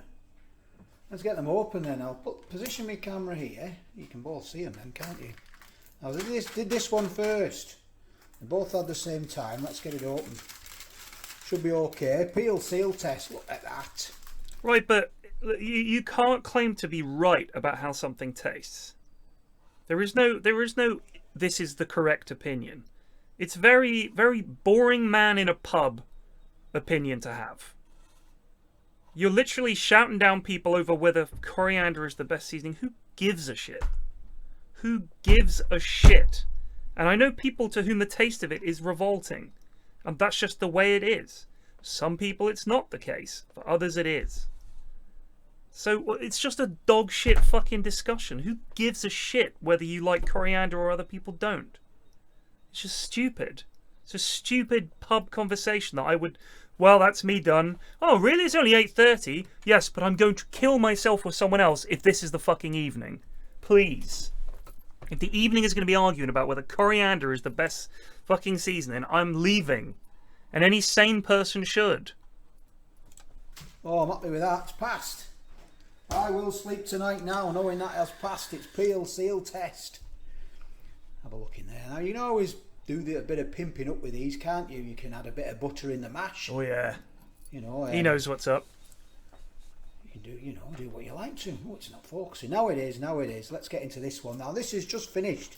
Let's get them open then. I'll position my camera here. You can both see them then, can't you? Now did this one first. They both had the same time. Let's get it open. Should be okay. Peel seal test. Look at that.
Right, but you can't claim to be right about how something tastes. There is no this is the correct opinion. It's very, very boring man in a pub opinion to have. You're literally shouting down people over whether coriander is the best seasoning. Who gives a shit? Who gives a shit? And I know people to whom the taste of it is revolting. And that's just the way it is. Some people it's not the case. For others it is. So it's just a dog shit fucking discussion. Who gives a shit whether you like coriander or other people don't? It's just stupid. It's a stupid pub conversation that I would Well, that's me done. Oh, really? It's only 8:30? Yes, but I'm going to kill myself with someone else if this is the fucking evening. Please. If the evening is going to be arguing about whether coriander is the best fucking seasoning, I'm leaving. And any sane person should.
Oh, I'm happy with that. It's passed. I will sleep tonight now, knowing that has passed its peel seal test. Have a look in there. Now, you can always do a bit of pimping up with these, can't you? You can add a bit of butter in the mash.
Oh, yeah.
You know.
He knows what's up.
You can do, you know, do what you like to. Oh, it's not focusing. Now it is, now it is. Let's get into this one. Now, this is just finished.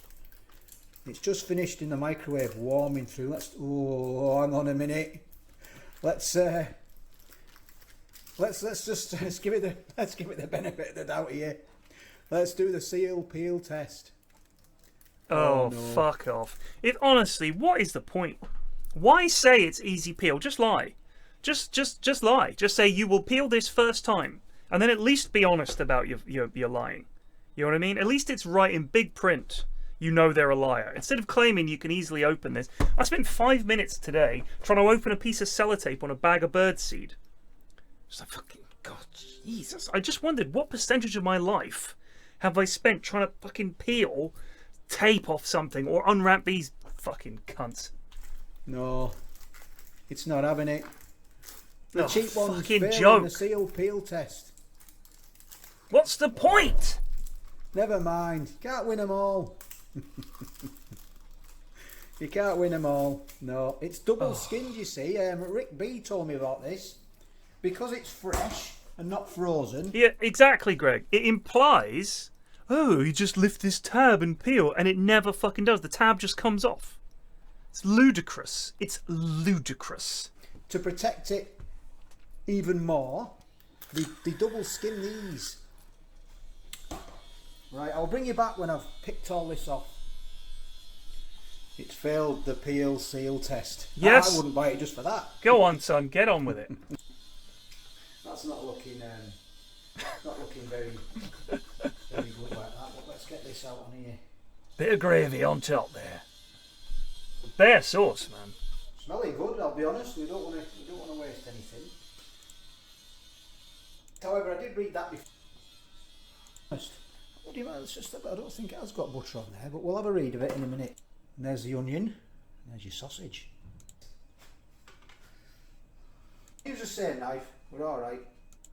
It's just finished in the microwave, warming through. Oh, hang on a minute. Let's give it the benefit of the doubt here. Let's do the seal peel test.
Oh,
no.
fuck off. Honestly, what is the point? Why say it's easy peel? Just lie. Just lie. Just say you will peel this first time. And then at least be honest about your lying. You know what I mean? At least it's right in big print. You know they're a liar. Instead of claiming you can easily open this. I spent 5 minutes today trying to open a piece of sellotape on a bag of birdseed. Just like, fucking God, Jesus. I just wondered what percentage of my life have I spent trying to fucking peel tape off something or unwrap these fucking cunts.
No, it's not having it. The
Oh,
cheap one's
fucking
failing
joke.
the seal peel test.
What's the point?
Never mind. Can't win them all. You can't win them all. No, it's double skinned, you see. Rick B told me about this. Because it's fresh and not frozen.
Yeah, exactly, Greg. It implies, oh, you just lift this tab and peel, and it never fucking does. The tab just comes off. It's ludicrous. It's ludicrous.
To protect it even more, they double skin these. Right, I'll bring you back when I've picked all this off. It's failed the peel seal test.
Yes.
I wouldn't buy it just for that.
Go on, son. Get on with it.
That's not looking very good like that. But let's get this out on here.
Bit of gravy on top there. Bear sauce, man.
Smelling good, I'll be honest. We don't want to waste anything. However, I did read that before. What do you mean? It's just I don't think it has got butter on there, but we'll have a read of it in a minute. And there's the onion. And there's your sausage. Use a same knife. We're all right.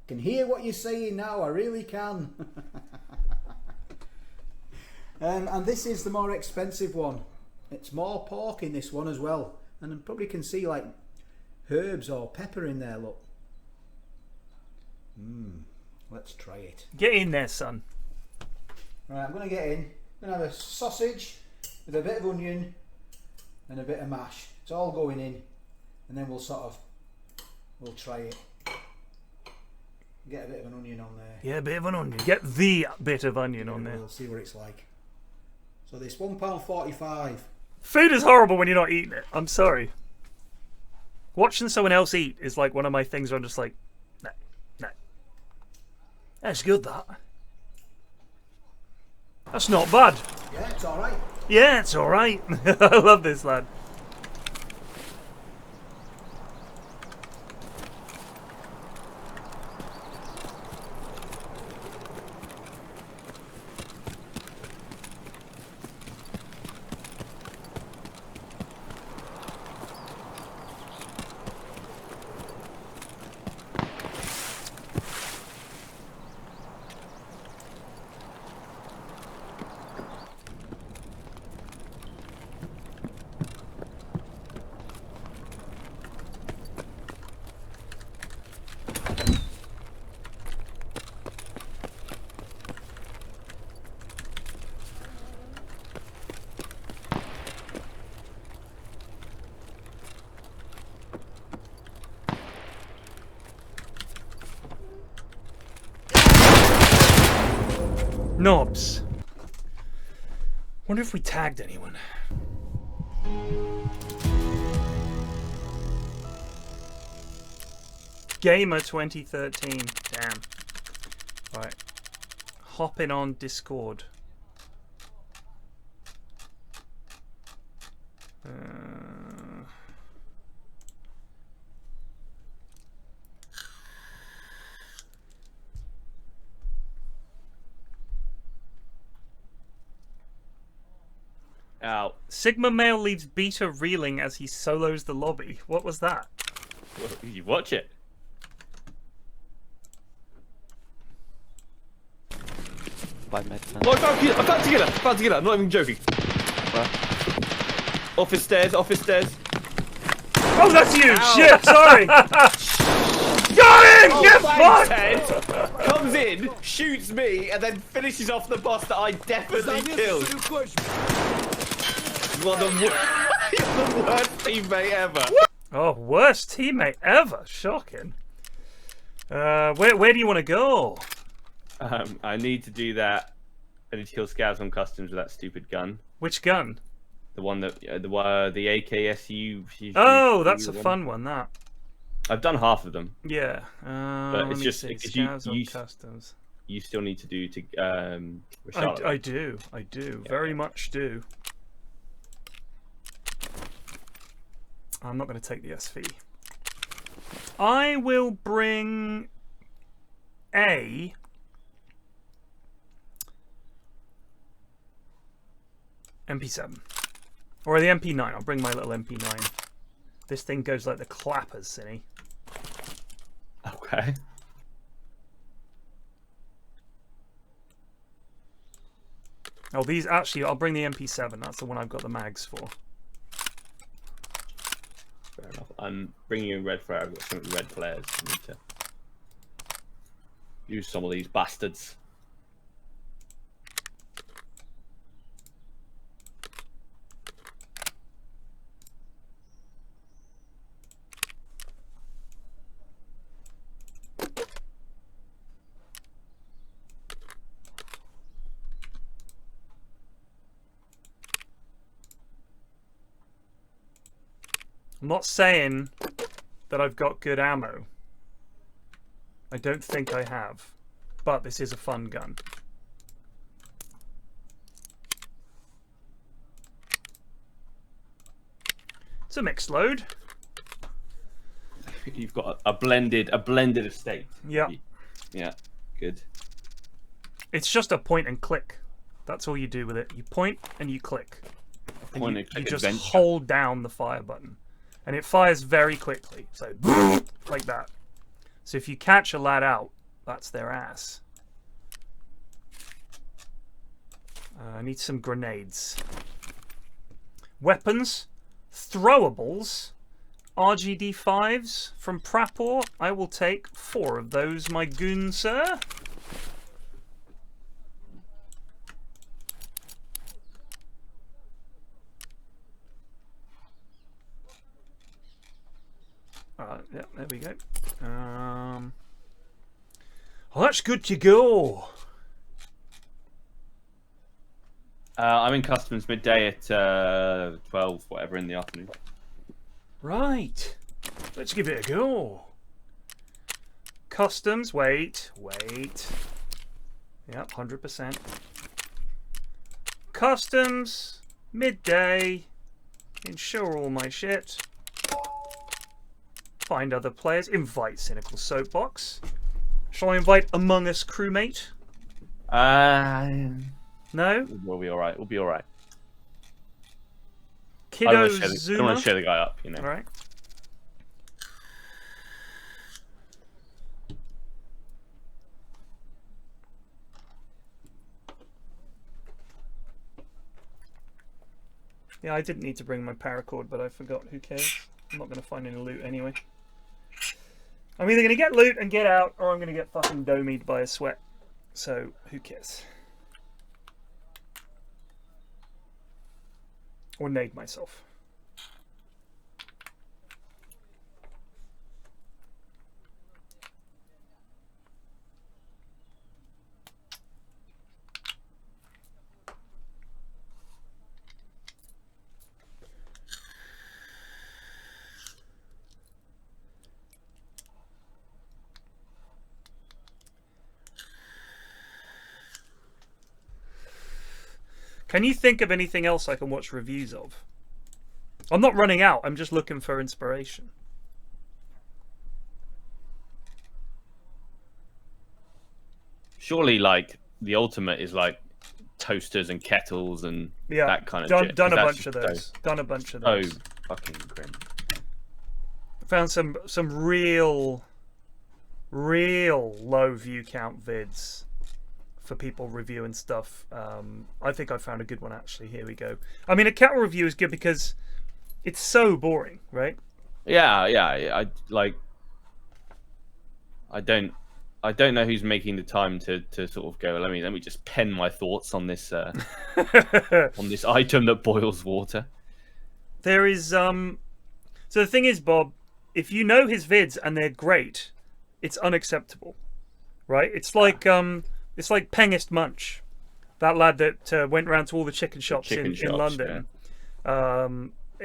Can hear what you're saying now. I really can. And this is the more expensive one. It's more pork in this one as well, and I probably can see like herbs or pepper in there. Look. Let's try it.
Get in there, son.
Right, I'm going to get in. I'm going to have a sausage with a bit of onion and a bit of mash. It's all going in, and then we'll try it. Get a bit of an onion on there.
Yeah, a bit of an onion. Get the bit of onion on there.
We'll see what it's like. So this £1.45.
Food is horrible when you're not eating it. I'm sorry. Watching someone else eat is like one of my things where I'm just like, no. That's good, that. That's not bad.
Yeah, it's alright.
Yeah, it's alright. I love this lad. Knobs. Wonder if we tagged anyone. Gamer 2013. Damn. Right. Hopping on Discord.
Out.
Sigma male leaves beta reeling as he solos the lobby. What was that?
Well, you watch it.
By med.
Oh, I found together. I'm not even joking. Office stairs.
Oh, that's you!
Ow.
Shit, sorry! Got him! Get fucked!
Ted comes in, shoots me, and then finishes off the boss that I definitely killed. You're the worst teammate ever.
Oh, worst teammate ever. Shocking. Where do you want to go?
I need to do that. I need to kill scavs on customs with that stupid gun.
Which gun?
The one that the AKSU.
Oh, that's a fun one. That.
I've done half of them.
Yeah.
But it's just because you
customs.
You still need to do to.
I do. Yeah. Very much do. I'm not going to take the SV. I will bring a MP7 or the MP9. I'll bring my little MP9. This thing goes like the clappers, Cynni.
Okay.
Oh, these actually. I'll bring the MP7. That's the one I've got the mags for.
Fair enough. I'm bringing you in red flare. I've got some red flares. I need to use some of these bastards.
I'm not saying that I've got good ammo. I don't think I have. But this is a fun gun. It's a mixed load.
You've got a blended estate.
Yeah.
Yeah. Good.
It's just a point and click. That's all you do with it. You point and you click. And you just hold down the fire button. And it fires very quickly. So, like that. So if you catch a lad out, that's their ass. I need some grenades. Weapons. Throwables. RGD5s from Prapor. I will take 4 of those, my goon, sir. Yeah, there we go. Oh, that's good to go.
I'm in customs midday at 12, whatever, in the afternoon.
Right. Let's give it a go. Customs. Wait. Yep, 100%. Customs. Midday. Insure all my shit. Find other players. Invite Cynical Soapbox. Shall I invite Among Us crewmate? No?
We'll be alright. We'll be alright.
Kiddo
I
Zuma.
don't want to share the guy up, you know.
Alright. Yeah, I didn't need to bring my paracord, but I forgot. Who cares? I'm not going to find any loot anyway. I'm either going to get loot and get out, or I'm going to get fucking domied by a sweat. So, who cares? Or nade myself. Can you think of anything else I can watch reviews of? I'm not running out. I'm just looking for inspiration.
Surely, like, the ultimate is, like, toasters and kettles and
Yeah,
that kind of shit.
done a
'cause
bunch of
that's
those. Done a bunch of
so
those.
fucking grim.
Found some real low view count vids for people reviewing stuff. I think I found a good one actually. Here we go. I mean, a cattle review is good because it's so boring, right?
Yeah. I don't know who's making the time to sort of go. Let me just pen my thoughts on this on this item that boils water.
There is so the thing is, Bob, if you know his vids and they're great, it's unacceptable, right? It's like Pengist Munch, that lad that went around to all the chicken shops in London. Yeah.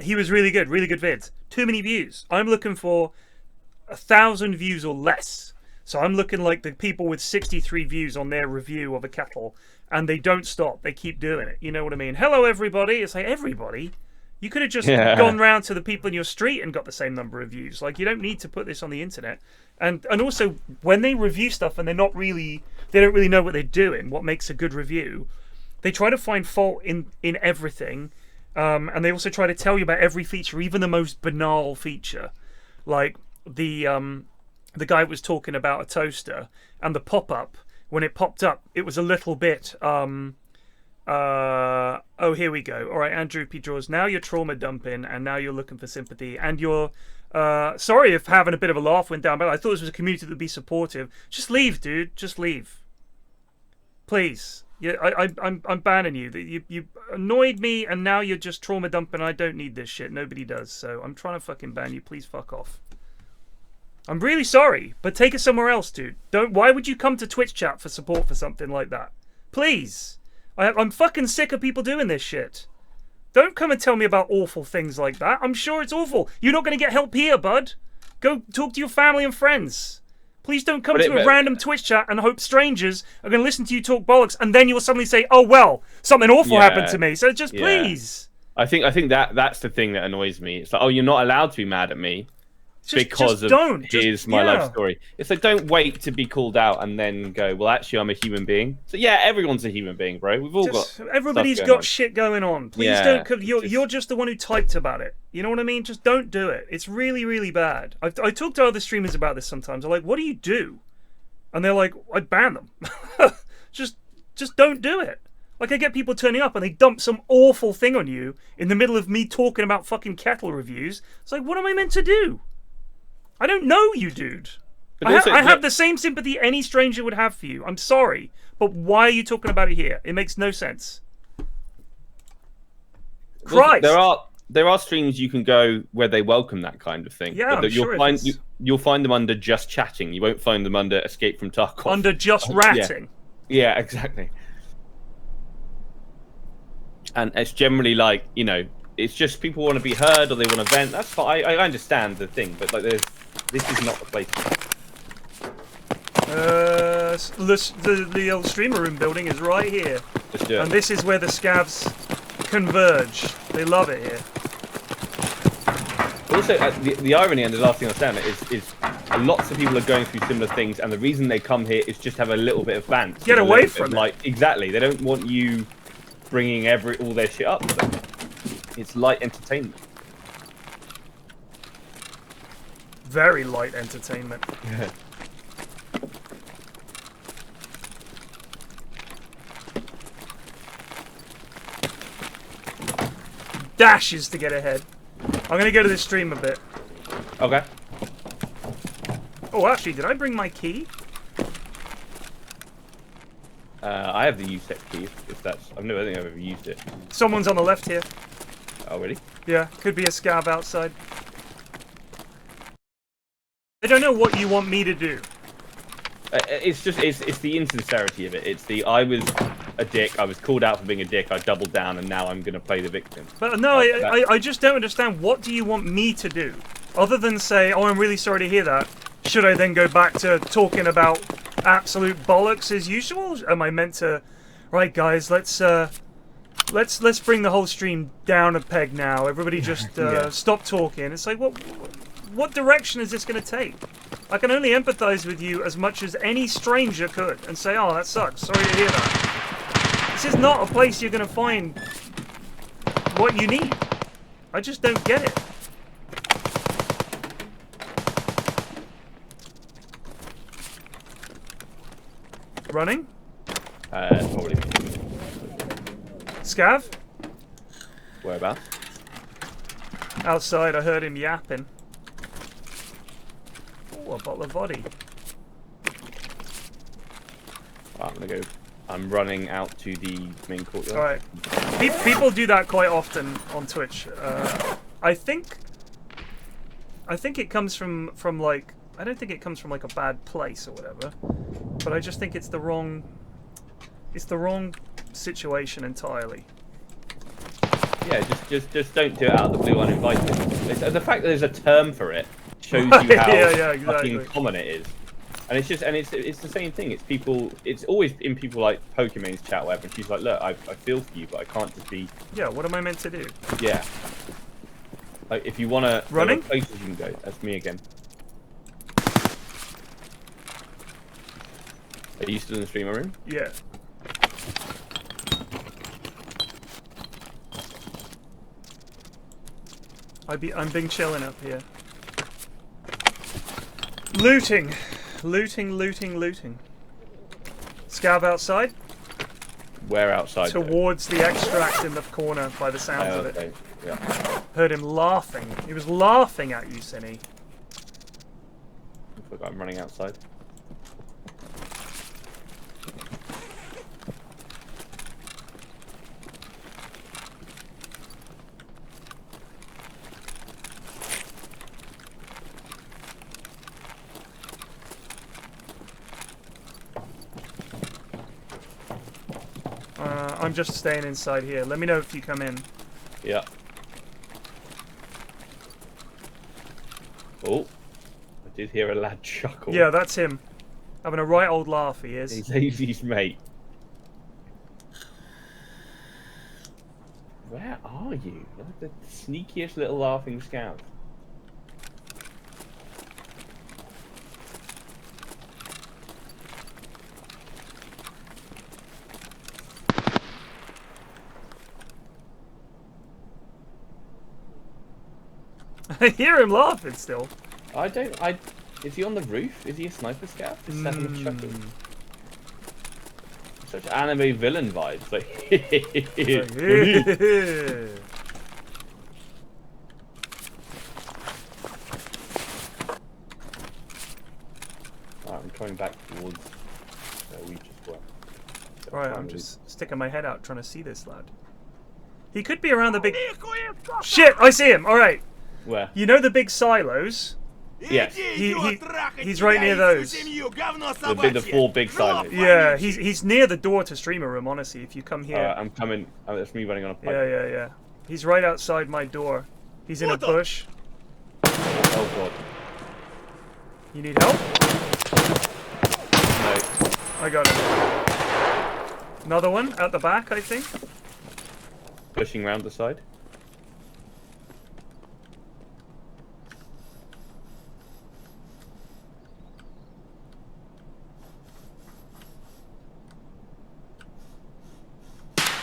He was really good vids. Too many views. I'm looking for 1,000 views or less. So I'm looking like the people with 63 views on their review of a kettle, and they don't stop. They keep doing it. You know what I mean? Hello, everybody. It's like, everybody? You could have just gone round to the people in your street and got the same number of views. Like, you don't need to put this on the internet. And also, when they review stuff and they don't really know what they're doing, what makes a good review, they try to find fault in everything. And they also try to tell you about every feature, even the most banal feature. Like, the guy was talking about a toaster, and the pop-up, when it popped up, it was a little bit oh, here we go. All right, Andrew P. Draws. Now you're trauma dumping, and now you're looking for sympathy, and you're sorry if having a bit of a laugh went down, but I thought this was a community that would be supportive. Just leave, dude. Just leave, please. Yeah, I'm banning you. You annoyed me, and now you're just trauma dumping. I don't need this shit. Nobody does. So I'm trying to fucking ban you. Please fuck off. I'm really sorry, but take it somewhere else, dude. Don't. Why would you come to Twitch chat for support for something like that? Please. I'm fucking sick of people doing this shit. Don't come and tell me about awful things like that. I'm sure it's awful. You're not going to get help here, bud. Go talk to your family and friends. Please don't come to a random Twitch chat and hope strangers are going to listen to you talk bollocks, and then you'll suddenly say, "Oh well, something awful happened to me." So just please.
I think that's the thing that annoys me. It's like, oh, you're not allowed to be mad at me. Because here's my life story. It's like, don't wait to be called out and then go, well, actually, I'm a human being. So yeah, everyone's a human being, bro. We've all got.
Everybody's got shit going on. Please don't. Cause you're just the one who typed about it. You know what I mean? Just don't do it. It's really, really bad. I talk to other streamers about this sometimes. I'm like, what do you do? And they're like, I ban them. just don't do it. Like, I get people turning up and they dump some awful thing on you in the middle of me talking about fucking kettle reviews. It's like, what am I meant to do? I don't know you, dude. I have the same sympathy any stranger would have for you. I'm sorry, but why are you talking about it here? It makes no sense. Christ!
There are streams you can go where they welcome that kind of thing.
Yeah,
but you'll find them under just chatting. You won't find them under Escape from Tarkov.
Under just ratting.
Yeah, exactly. And it's generally like, you know, it's just people want to be heard or they want to vent. That's fine. I understand the thing, but like, this is not the place.
The old streamer room building is right here,
Let's do it.
and this is where the scavs converge. They love it here.
Also, the irony and the last thing I'll say on it is lots of people are going through similar things, and the reason they come here is just have a little bit of bant.
Get away from it.
Like, exactly. They don't want you bringing all their shit up. It's light entertainment.
Very light entertainment.
Yeah.
Dashes to get ahead. I'm going to go to this stream a bit.
Okay.
Oh, actually, did I bring my key?
I have the USEC key, if that's... I don't think I've ever used it.
Someone's on the left here.
Oh, really?
Yeah, could be a scav outside. I don't know what you want me to do.
It's the insincerity of it. It's the, I was a dick, I was called out for being a dick, I doubled down, and now I'm going to play the victim.
But no, I just don't understand. What do you want me to do? Other than say, oh, I'm really sorry to hear that. Should I then go back to talking about absolute bollocks as usual? Am I meant to... Right, guys, let's bring the whole stream down a peg now. Everybody just stop talking. It's like, what direction is this going to take? I can only empathize with you as much as any stranger could and say, oh, that sucks. Sorry to hear that. This is not a place you're gonna find what you need. I just don't get it. Running?
Probably.
Scav?
Whereabouts?
Outside, I heard him yapping. Oh, a bottle of body.
I'm gonna go. I'm running out to the main courtyard.
Alright. People do that quite often on Twitch. I think it comes from like, I don't think it comes from like a bad place or whatever, but I just think it's the wrong situation entirely.
Yeah, just don't do it out of the blue uninvited. The fact that there's a term for it shows you how
exactly.
fucking common it is. And it's the same thing. It's people. It's always in people like Pokemon's chat, or whatever. And she's like, "Look, I feel for you, but I can't just be."
Yeah. What am I meant to do?
Yeah. Like if you want to
running
places you can go. That's me again. Are you still in the streamer room?
Yeah. I'm being chilling up here. Looting. Looting. Scav outside?
Where outside?
Towards the extract in the corner by the sounds of
okay.
it.
Yeah.
Heard him laughing. He was laughing at you, Cynni.
I forgot I'm running outside.
I'm just staying inside here. Let me know if you come in.
Yeah. Oh, I did hear a lad chuckle.
Yeah, that's him. Having a right old laugh, he is.
He's Hazy's mate. Where are you? Like the sneakiest little laughing scout.
I hear him laughing still.
Is he on the roof? Is he a sniper scout? Just having a chuckle. Such anime villain vibes. Like, Alright, I'm coming back towards where we just were.
Right, I'm just sticking my head out trying to see this lad. He could be around the big... Shit, I see him! Alright.
Where?
You know the big silos?
Yes.
He's right near those.
The 4 big silos.
Yeah, he's near the door to streamer room, honestly, if you come here.
I'm coming. Oh, that's me running on a pipe.
Yeah. He's right outside my door. He's in a bush.
Oh god.
You need help?
No.
I got him. Another one at the back, I think.
Pushing round the side.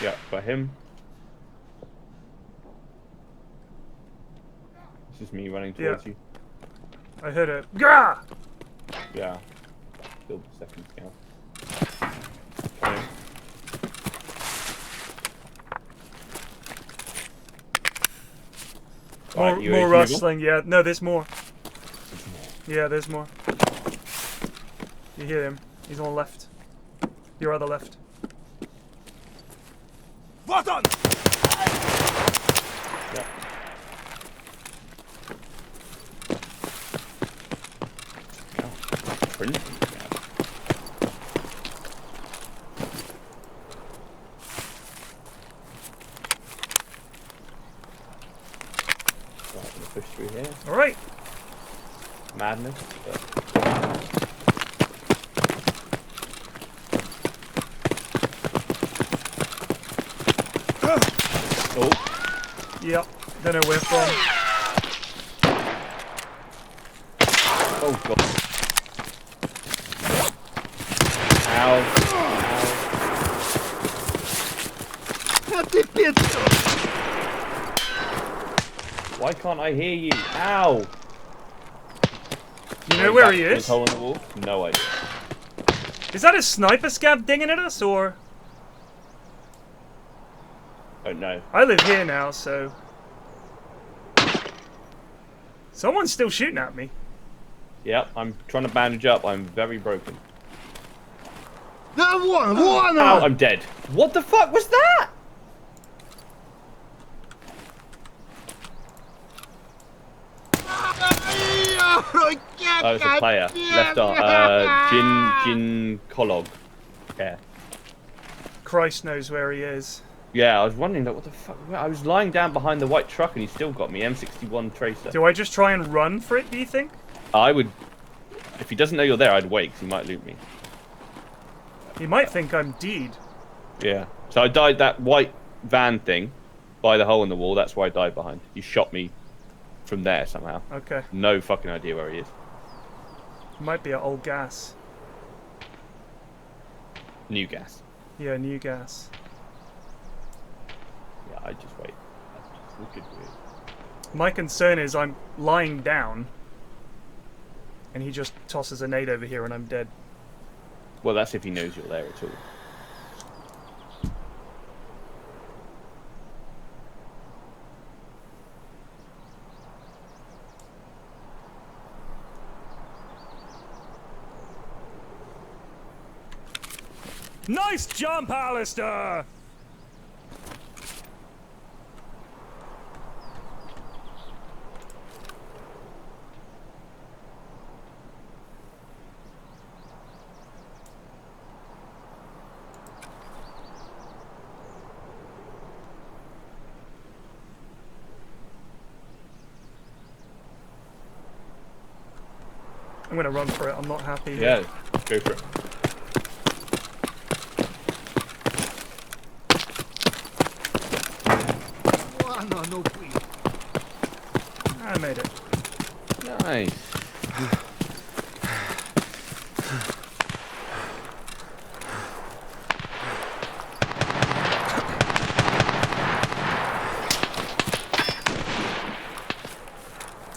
Yeah, got him. This is me running towards you.
I heard it. Gah!
Yeah. Killed the second scout. Coming.
More rustling, yeah. No, there's more. Yeah, there's more. You hear him. He's on the left. Your other left.
Вот он!
Yeah. Prince. Right, I'm gonna push through here.
Alright.
Madness, but... Oh.
Yep. Don't know where from.
Oh god. Ow. Why can't I hear you? Ow!
You know where he is?
Hole in the wall? No idea.
Is that a sniper scab dinging at us, or?
Don't know.
I live here now, so... Someone's still shooting at me.
Yep, I'm trying to bandage up. I'm very broken.
Ow,
I'm dead. What the fuck was that? Oh, it's a player. Left arm. Jin Kolog. Yeah.
Christ knows where he is.
Yeah, I was wondering, like, what the fuck? I was lying down behind the white truck and he still got me. M61 Tracer.
Do I just try and run for it, do you think?
I would... If he doesn't know you're there, I'd wait, because he might loot me.
He might think I'm deed.
Yeah. So I died that white van thing by the hole in the wall. That's where I died behind. He shot me from there somehow.
Okay.
No fucking idea where he is.
Might be at old gas.
New gas.
Yeah, new gas.
Yeah, I just wait. That's just weird.
My concern is I'm lying down and he just tosses a nade over here and I'm dead.
Well, that's if he knows you're there at all.
Nice jump, Alistair! I'm gonna run for it, I'm not happy.
Yeah, go for it.
I made it.
Nice.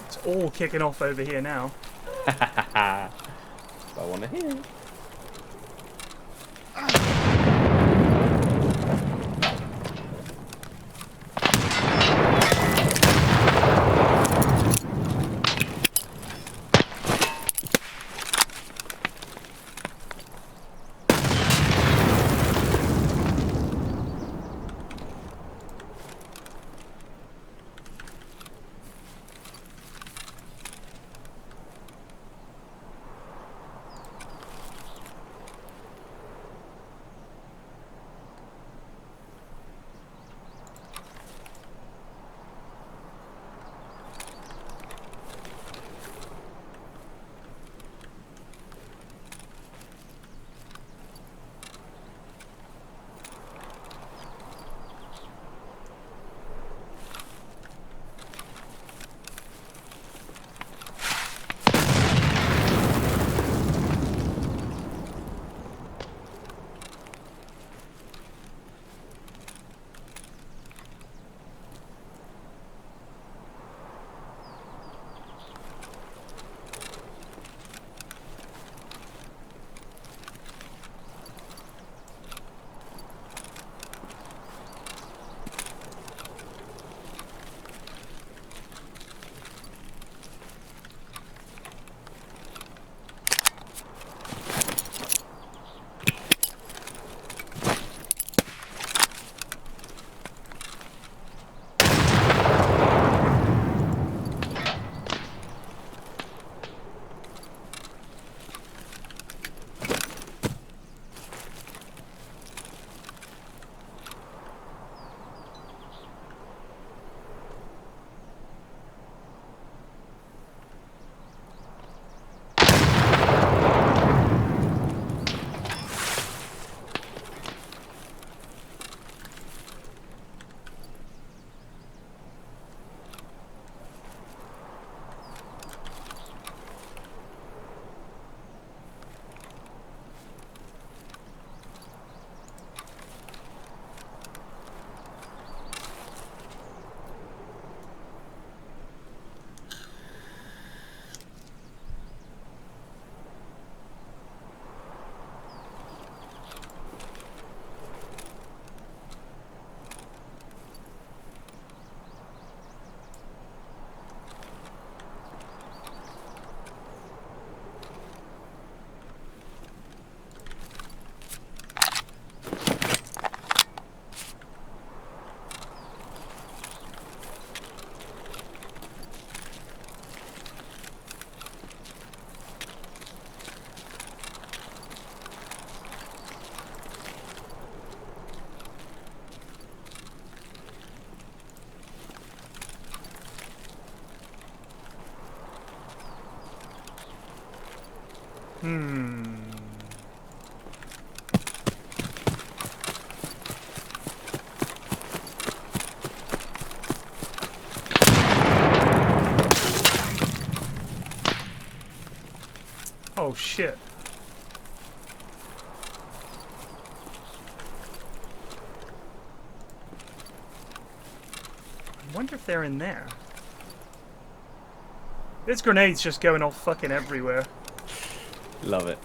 It's all kicking off over here now.
I want to hear it.
Oh shit. I wonder if they're in there. This grenade's just going off fucking everywhere.
Love it.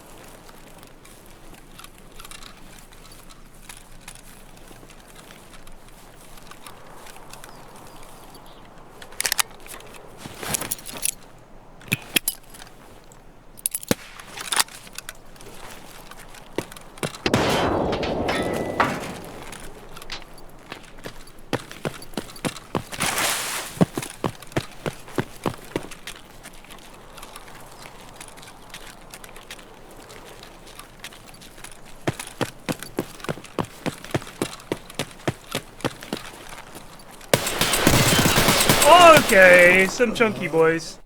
Okay, some chunky boys.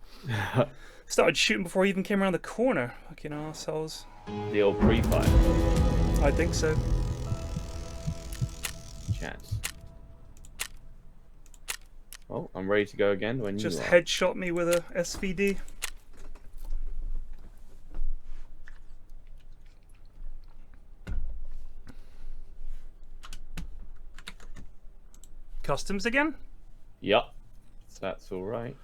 Started shooting before he even came around the corner. Fucking assholes.
The old pre-fire.
I think so.
Chance. Oh, I'm ready to go again when
Just
you are.
headshot me with a SVD. Customs again?
Yup. That's all right.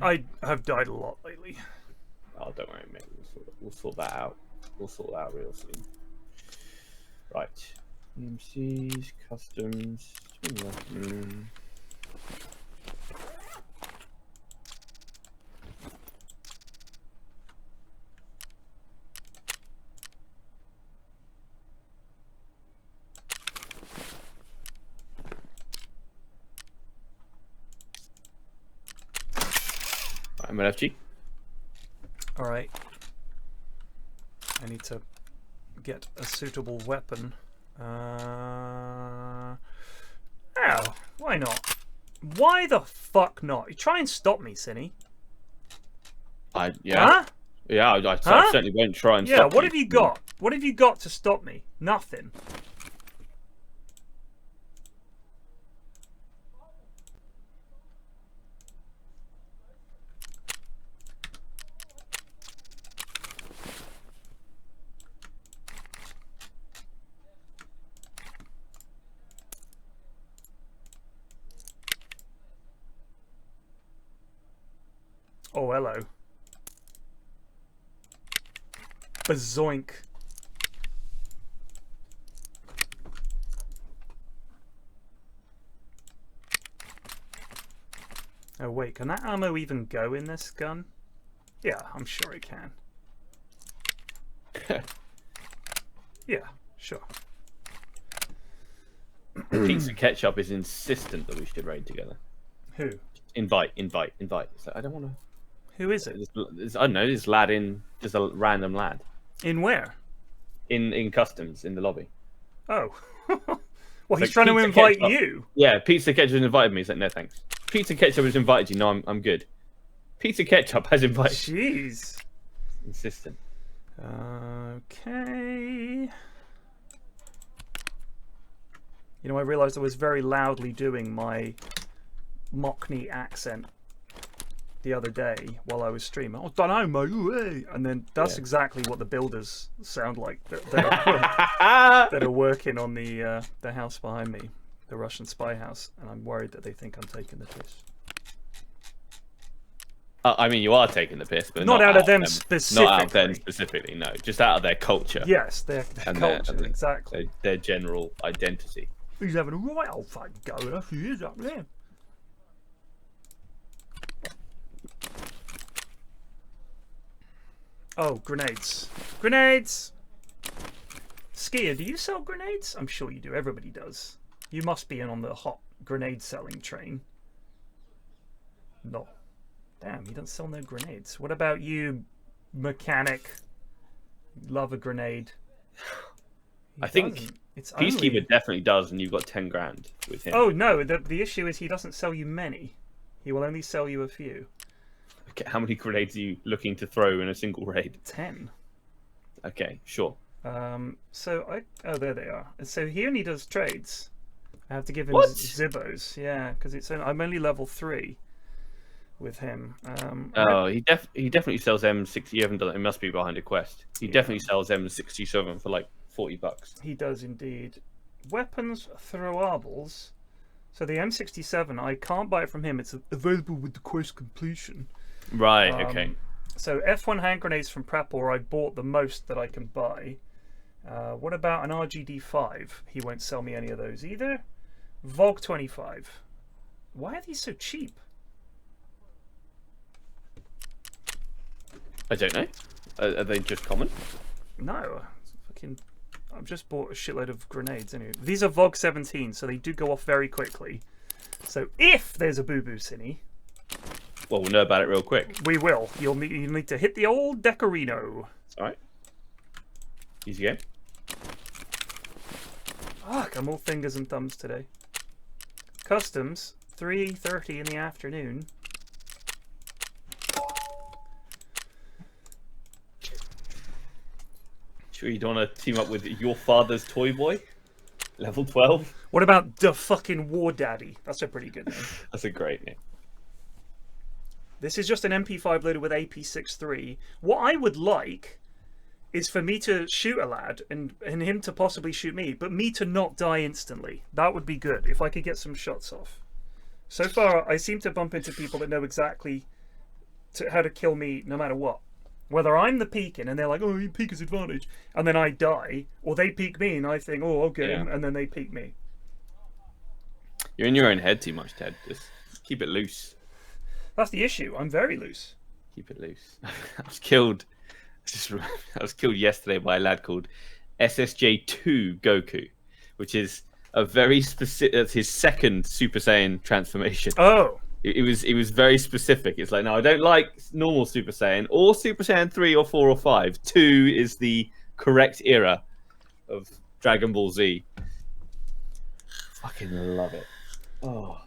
I have died a lot lately.
Oh, don't worry, mate. We'll sort that out. We'll sort that out real soon. Right. EMCs, customs. I'm LFG.
Alright. I need to get a suitable weapon. Oh, why not? Why the fuck not? You try and stop me, Cynni.
Yeah.
Huh?
Yeah, I certainly won't try and stop you.
Yeah, what have you got? What have you got to stop me? Nothing. Oh, hello. Bazoink. Oh wait, can that ammo even go in this gun? Yeah, I'm sure it can. Yeah, sure.
Pizza Ketchup is insistent that we should raid together.
Who?
Invite. So I don't want to.
Who is it?
I don't know. This lad in, just a random lad.
In where?
In customs in the lobby.
Oh. Well, he's
So
trying to
Pizza
invite
Ketchup-
you.
Yeah, Pizza Ketchup has invited me. He's like, no thanks. Pizza Ketchup has invited you. No, I'm good. Pizza Ketchup has invited.
Jeez.
Insistent.
Okay. You know, I realised I was very loudly doing my Mockney accent the other day while I was streaming. Oh, don't know, mate. And then that's exactly what the builders sound like that are working on the house behind me, the Russian spy house. And I'm worried that they think I'm taking the piss.
I mean, you are taking the piss, but
not out of them specifically.
Not out of them specifically, no. Just out of their culture.
Yes, their culture, exactly.
Their general identity.
He's having a right old fucking go. He is up there. Oh, grenades. Grenades! Skier, do you sell grenades? I'm sure you do. Everybody does. You must be in on the hot grenade selling train. No. Damn, he doesn't sell no grenades. What about you, mechanic? Love a grenade.
I think
it's
Peacekeeper
only...
definitely does, and you've got 10 grand with him.
Oh, no. The issue is he doesn't sell you many. He will only sell you a few.
Okay, how many grenades are you looking to throw in a single raid?
10.
Okay, sure.
Oh, there they are. So he only does trades. I have to give him Zibbos. Yeah, because I'm only level 3 with him.
He definitely sells M60. You haven't done it. It must be behind a quest. He definitely sells M67 for like $40.
He does indeed. Weapons throwables. So the M67, I can't buy it from him. It's available with the quest completion.
Right. Okay.
So F1 hand grenades from Prepor, I bought the most that I can buy. What about an RGD5? He won't sell me any of those either. Volk 25. Why are these so cheap?
I don't know. Are they just common?
No. I've just bought a shitload of grenades anyway. These are VOG 17, so they do go off very quickly. So if there's a boo-boo, Cynni...
Well, we'll know about it real quick.
We will. You'll need to hit the old Decorino.
Alright. Easy game.
Fuck, I'm all fingers and thumbs today. Customs, 3:30 in the afternoon.
Sure you don't want to team up with your father's toy boy? Level 12?
What about the fucking War Daddy? That's a pretty good name.
That's a great name.
This is just an MP5 loaded with AP63. What I would like is for me to shoot a lad and him to possibly shoot me, but me to not die instantly. That would be good if I could get some shots off. So far, I seem to bump into people that know exactly how to kill me no matter what. Whether I'm the peeking and they're like, oh, you peek his advantage, and then I die, or they peek me and I think, oh, I'll get him, and then they peek me.
You're in your own head too much, Ted. Just keep it loose.
That's the issue. I'm very loose.
Keep it loose. I was killed. I was killed yesterday by a lad called SSJ2 Goku, which is a very specific. That's his second Super Saiyan transformation.
Oh.
It was very specific. It's like, no, I don't like normal Super Saiyan or Super Saiyan 3 or 4 or 5. 2 is the correct era of Dragon Ball Z. Fucking love it. Oh.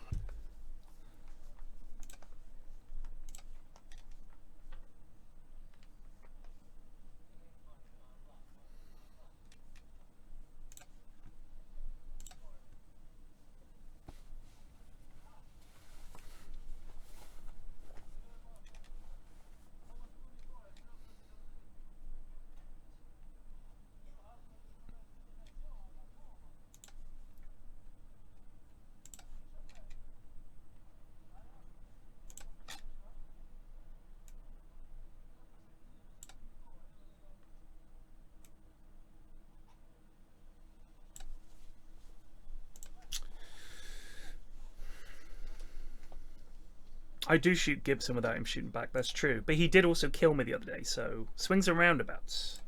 I do shoot Gibson without him shooting back, that's true. But he did also kill me the other day, so swings and roundabouts.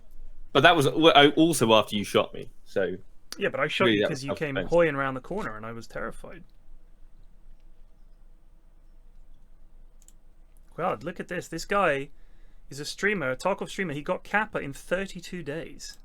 But that was also after you shot me, so...
Yeah, but I shot you because you came hoying around the corner and I was terrified. God, look at this. This guy is a streamer, a Tarkov streamer. He got Kappa in 32 days.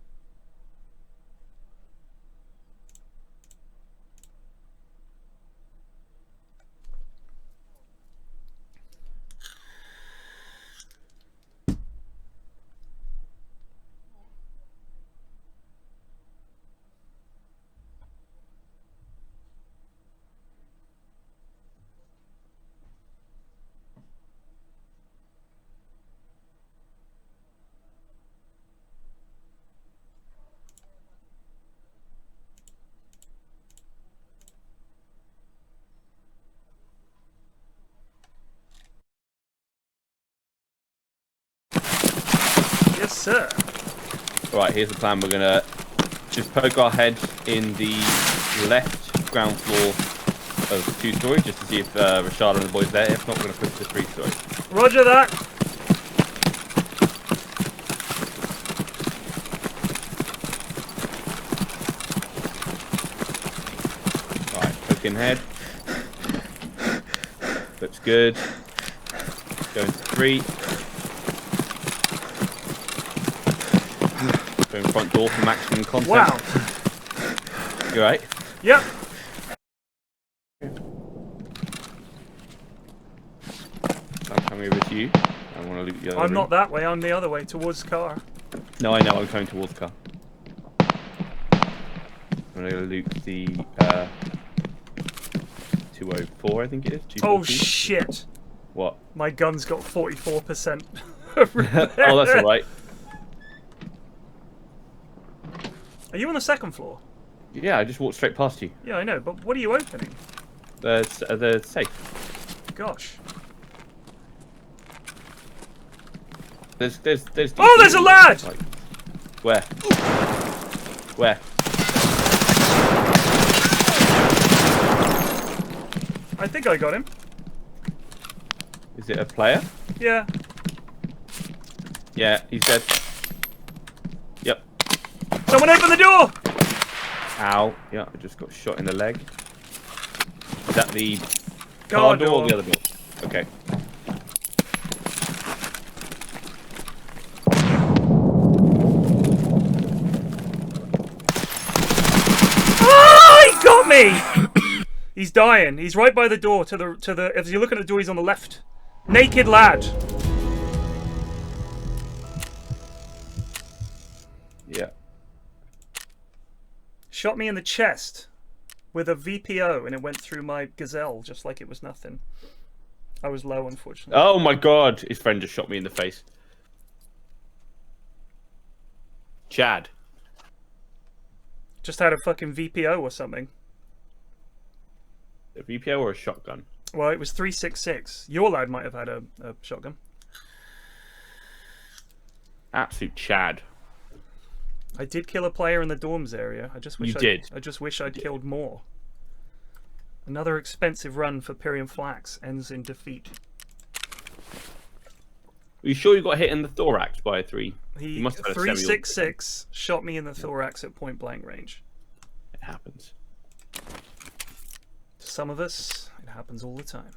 Yes, sir.
Right, here's the plan. We're gonna just poke our head in the left ground floor of 2-story just to see if Rashad and the boys there. If not, we're gonna push to 3-story.
Roger that.
Pumpkin head. Looks good. Going to 3. Going front door for maximum content.
Wow.
You alright?
Yep.
I'm coming over to you. I want to loot the other
I'm
room.
not that way. I'm the other way towards the car.
No, I know. I'm coming towards the car. I'm going to loot the 204, I think it is. 242.
Oh shit!
What?
My gun's got 44%.
Oh, that's alright.
Are you on the second floor?
Yeah, I just walked straight past you.
Yeah, I know, but what are you opening?
The safe.
Gosh.
There's
Oh, there's a lad!
Like, where? Where?
I think I got him.
Is it a player?
Yeah.
Yeah, he's dead. Yep.
Someone open the door!
Ow. Yeah, I just got shot in the leg. Is that the
Car
car door or
door.
the other door? Okay.
Oh, he got me! He's dying. He's right by the door to the if you look at the door, he's on the left. Naked lad.
Yeah.
Shot me in the chest with a VPO and it went through my gazelle just like it was nothing. I was low, unfortunately.
Oh my god, his friend just shot me in the face. Chad.
Just had a fucking VPO or something.
A VPO or a shotgun?
Well, it was 366. Your lad might have had a shotgun.
Absolute Chad.
I did kill a player in the dorms area. I just wish
You did.
I just wish I'd killed more. Another expensive run for PFlax ends in defeat.
Are you sure you got hit in the thorax by a 3?
He
must have had a
366 shot me in the thorax at point blank range.
It happens.
To some of us, it happens all the time.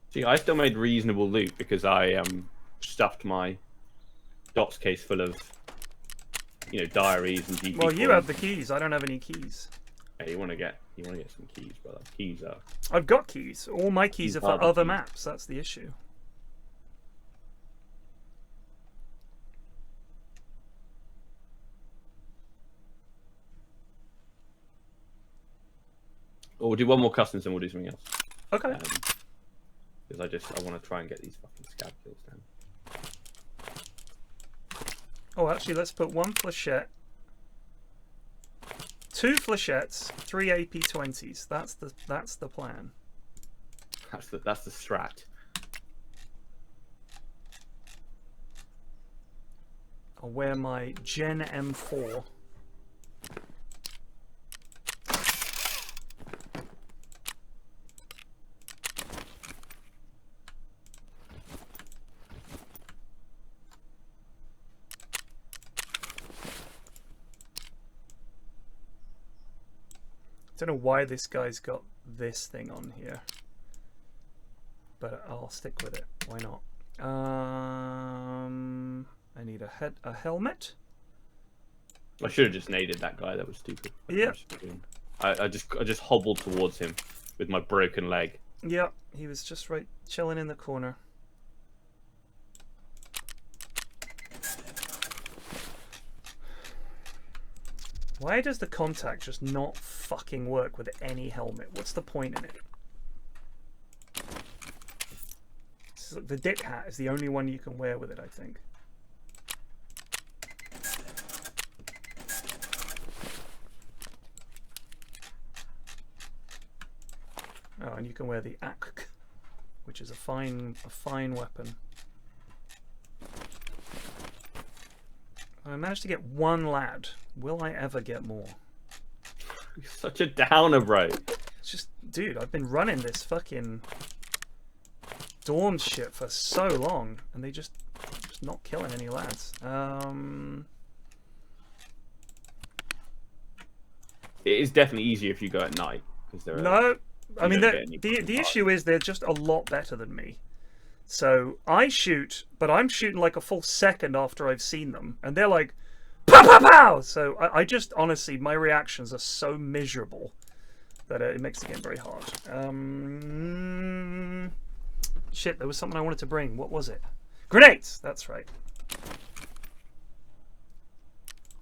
See, I still made reasonable loot because I stuffed my docs case full of, you know, diaries and GP.
Well, you have the keys. I don't have any keys.
Hey, you want to get some keys, brother. Keys are.
I've got keys. All my keys are for
the
other
keys.
maps. That's the issue.
Or we'll do one more customs and we'll do something else.
Okay.
Because I want to try and get these fucking scab kills down.
Oh, actually, let's put 1 flechette, 2 flechettes, 3 AP20s. That's the plan.
That's the strat.
I'll wear my Gen M4. Don't know why this guy's got this thing on here, but I'll stick with it. Why not? I need a helmet.
I should have just naded that guy. That was stupid.
Yeah.
I just hobbled towards him with my broken leg.
Yeah, he was just right chilling in the corner. Why does the contact just not fucking work with any helmet? What's the point in it? The dick hat is the only one you can wear with it, I think. Oh, and you can wear the AK, which is a fine weapon. I managed to get 1 lad. Will I ever get more?
You're such a downer, bro.
It's just, dude, I've been running this fucking dorm shit for so long, and they just not killing any lads.
It is definitely easier if you go at night because there are.
No, I mean
the
issue is they're just a lot better than me. So I shoot, but I'm shooting like a full second after I've seen them, and they're like, pow pow pow. So I just honestly, my reactions are so miserable that it makes the game very hard. Shit, there was something I wanted to bring. What was it? Grenades. That's right.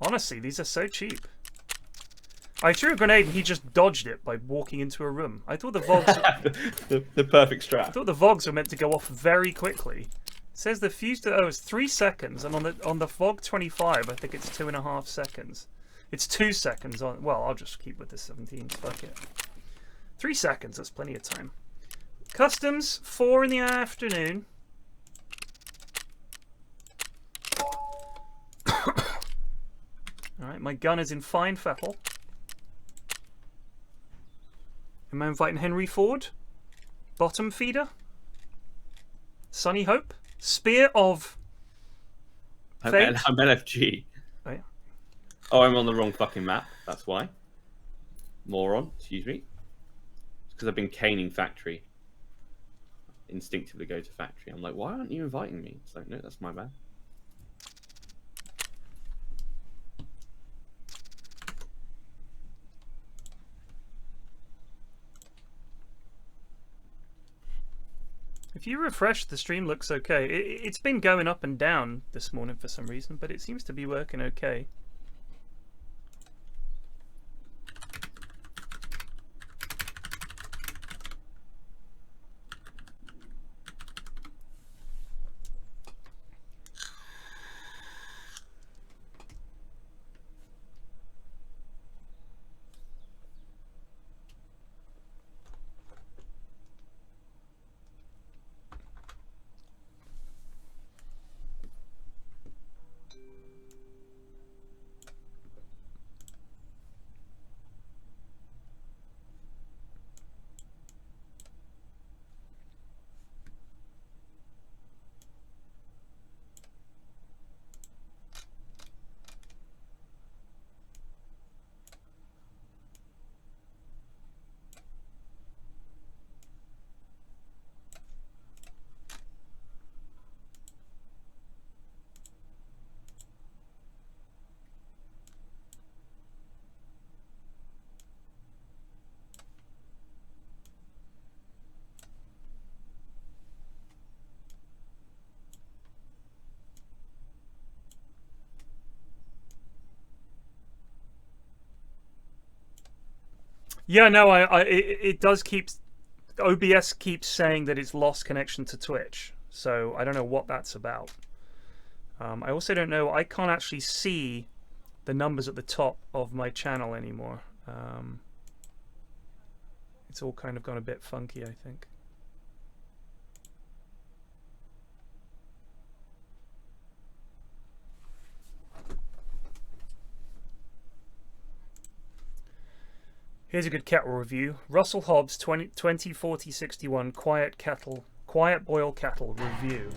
Honestly, these are so cheap. I threw a grenade and he just dodged it by walking into a room. I thought the VOGs...
the perfect strat.
I thought the VOGs were meant to go off very quickly. It says the fuse to... Oh, it's 3 seconds. And on the VOG 25, I think it's 2.5 seconds. It's 2 seconds on... Well, I'll just keep with the 17. Fuck it. 3 seconds. That's plenty of time. Customs, 4 in the afternoon. Alright, my gun is in fine fettle. Am I inviting Henry Ford? Bottom feeder? Sunny Hope? Spear of Fate?
I'm LFG.
Oh, yeah.
Oh, I'm on the wrong fucking map. That's why. Moron. Excuse me. It's because I've been caning factory. Instinctively go to factory. I'm like, why aren't you inviting me? It's like, no, that's my bad.
If you refresh, the stream looks okay. It's been going up and down this morning for some reason, but it seems to be working okay. Yeah, no, it does keep... OBS keeps saying that it's lost connection to Twitch. So I don't know what that's about. I also don't know... I can't actually see the numbers at the top of my channel anymore. It's all kind of gone a bit funky, I think. Here's a good cattle review. Russell Hobbs 204061 Quiet Boil Cattle review.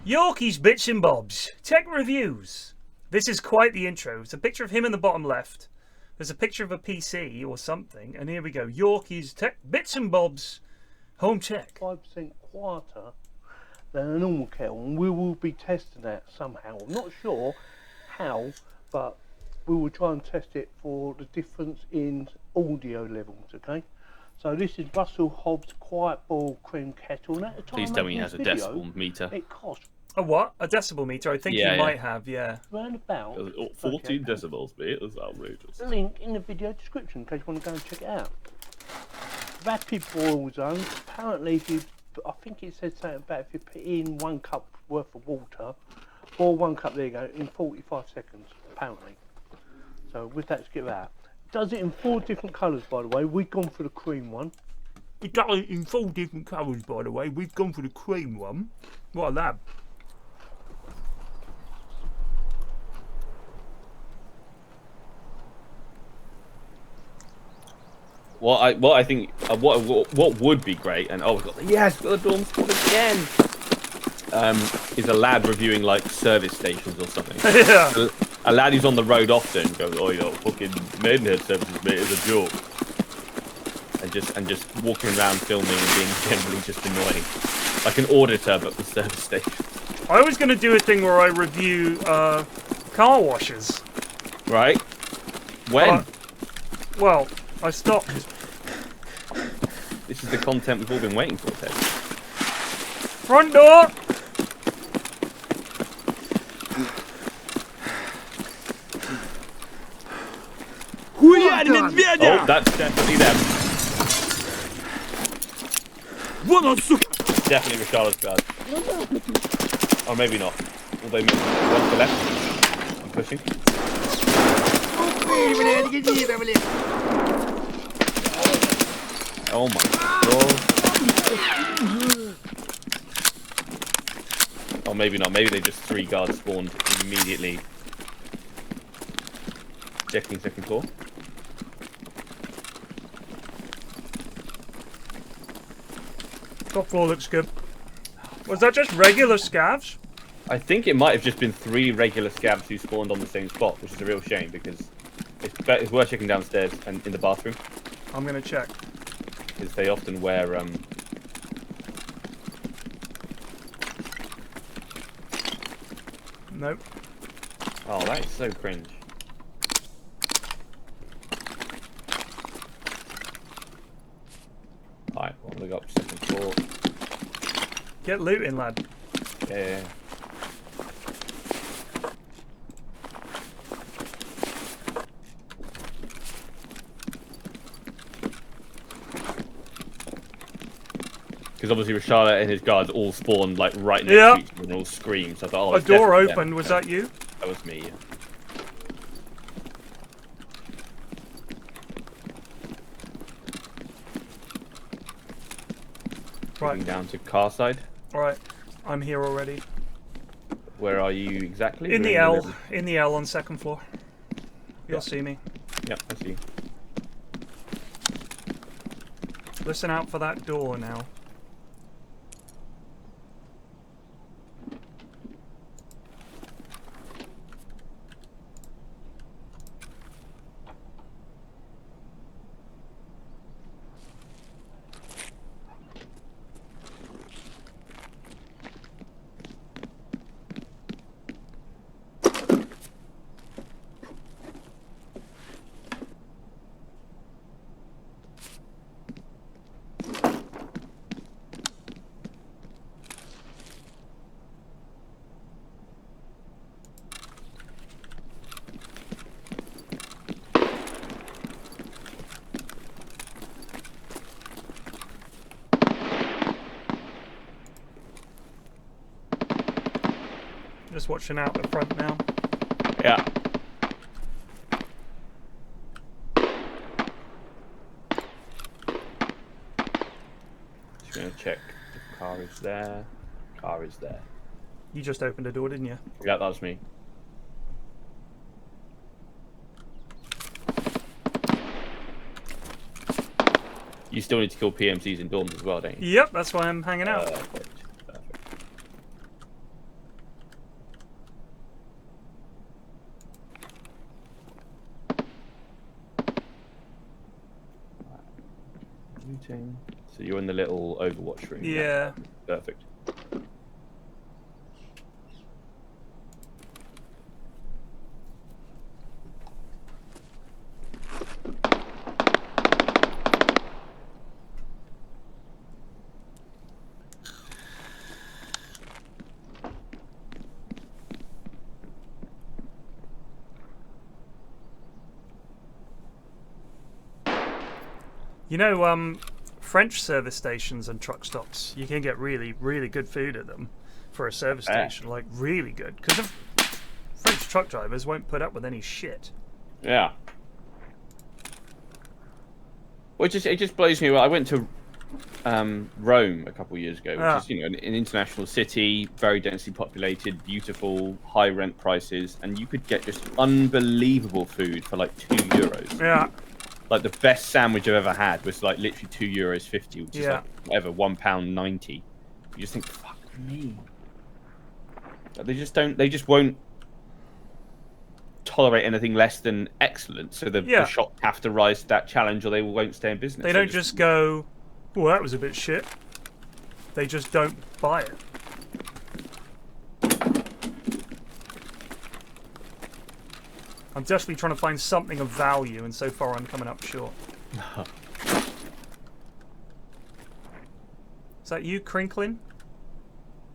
Yorkies, bits and bobs. Tech reviews. This is quite the intro. It's a picture of him in the bottom left. There's a picture of a PC or something. And here we go. Yorkies, tech, bits and bobs. Home tech.
5% quieter than a normal kettle. And we will be testing that somehow. I'm not sure how, but we will try and test it for the difference in audio levels, okay? So this is Russell Hobbs Quiet Boil Cream Kettle. And at the time
Please tell me he has a decibel meter.
It cost...
A what? A decibel meter? I think you might have, yeah.
Round about...
14 decibels, mate. That's outrageous.
Link in the video description in case you want to go and check it out. Rapid boil zone. Apparently, if you... I think it said something about if you put in 1 cup worth of water, boil 1 cup, there you go, in 45 seconds. Apparently. So with that, let's get that. Does it in 4 different colours, by the way. We've gone for the cream one.
It does it in 4 different colours, by the way. We've gone for the cream one. What a lab.
what I think what would be great, and we've got the dorm squad again. Is a lad reviewing like service stations or something.
Yeah.
A lad who's on the road often goes, "Oh, you know, fucking Maidenhead services, mate, is a joke." And just walking around filming and being generally just annoying, like an auditor but for service station.
I was going to do a thing where I review car washes.
Right. When?
Well, I stopped.
This is the content we've all been waiting for, Ted.
Front door!
Oh, that's definitely them. Definitely Richardo's guard. Or maybe not. Although one to the left. I'm pushing. Oh my god. Oh, maybe not. Maybe they just 3 guards spawned immediately. Checking second floor.
Top floor looks good. Was that just regular scavs?
I think it might have just been 3 regular scabs who spawned on the same spot, which is a real shame because it's worth checking downstairs and in the bathroom.
I'm gonna check.
Because they often wear
Nope.
Oh, that is so cringe. Alright, well, we got second floor.
Get looting, lad.
Yeah. Because obviously Richardo and his guards all spawned like right next to each other and all screamed. So I thought, oh,
a door opened. Was that you?
That was me. Yeah.
Right.
Moving down to car side.
Alright, I'm here already.
Where are you exactly?
In the L. In the L on second floor. You'll see me.
Yep, I see.
Listen out for that door now. Just watching out the front now.
Yeah. Just gonna check if car is there. Car is there.
You just opened a door, didn't you?
Yeah, that was me. You still need to kill PMCs in dorms as well, don't you?
Yep, that's why I'm hanging out.
Perfect. So you're in the little Overwatch room.
Yeah.
Perfect.
You know, French service stations and truck stops, you can get really, really good food at them for a service station. Like, really good. Because the French truck drivers won't put up with any shit.
Yeah. Well, it just blows me away. I went to Rome a couple of years ago, which is, you know, an international city, very densely populated, beautiful, high rent prices, and you could get just unbelievable food for like €2.
Yeah.
Like the best sandwich I've ever had was like literally €2.50, which is
Yeah.
like whatever, £1.90. You just think, fuck me. Like, they just won't tolerate anything less than excellent. So the shop have to rise to that challenge, or they won't stay in business.
They don't just go, "Oh, that was a bit shit." They just don't buy it. I'm desperately trying to find something of value, and so far I'm coming up short. Is that you, Crinkling?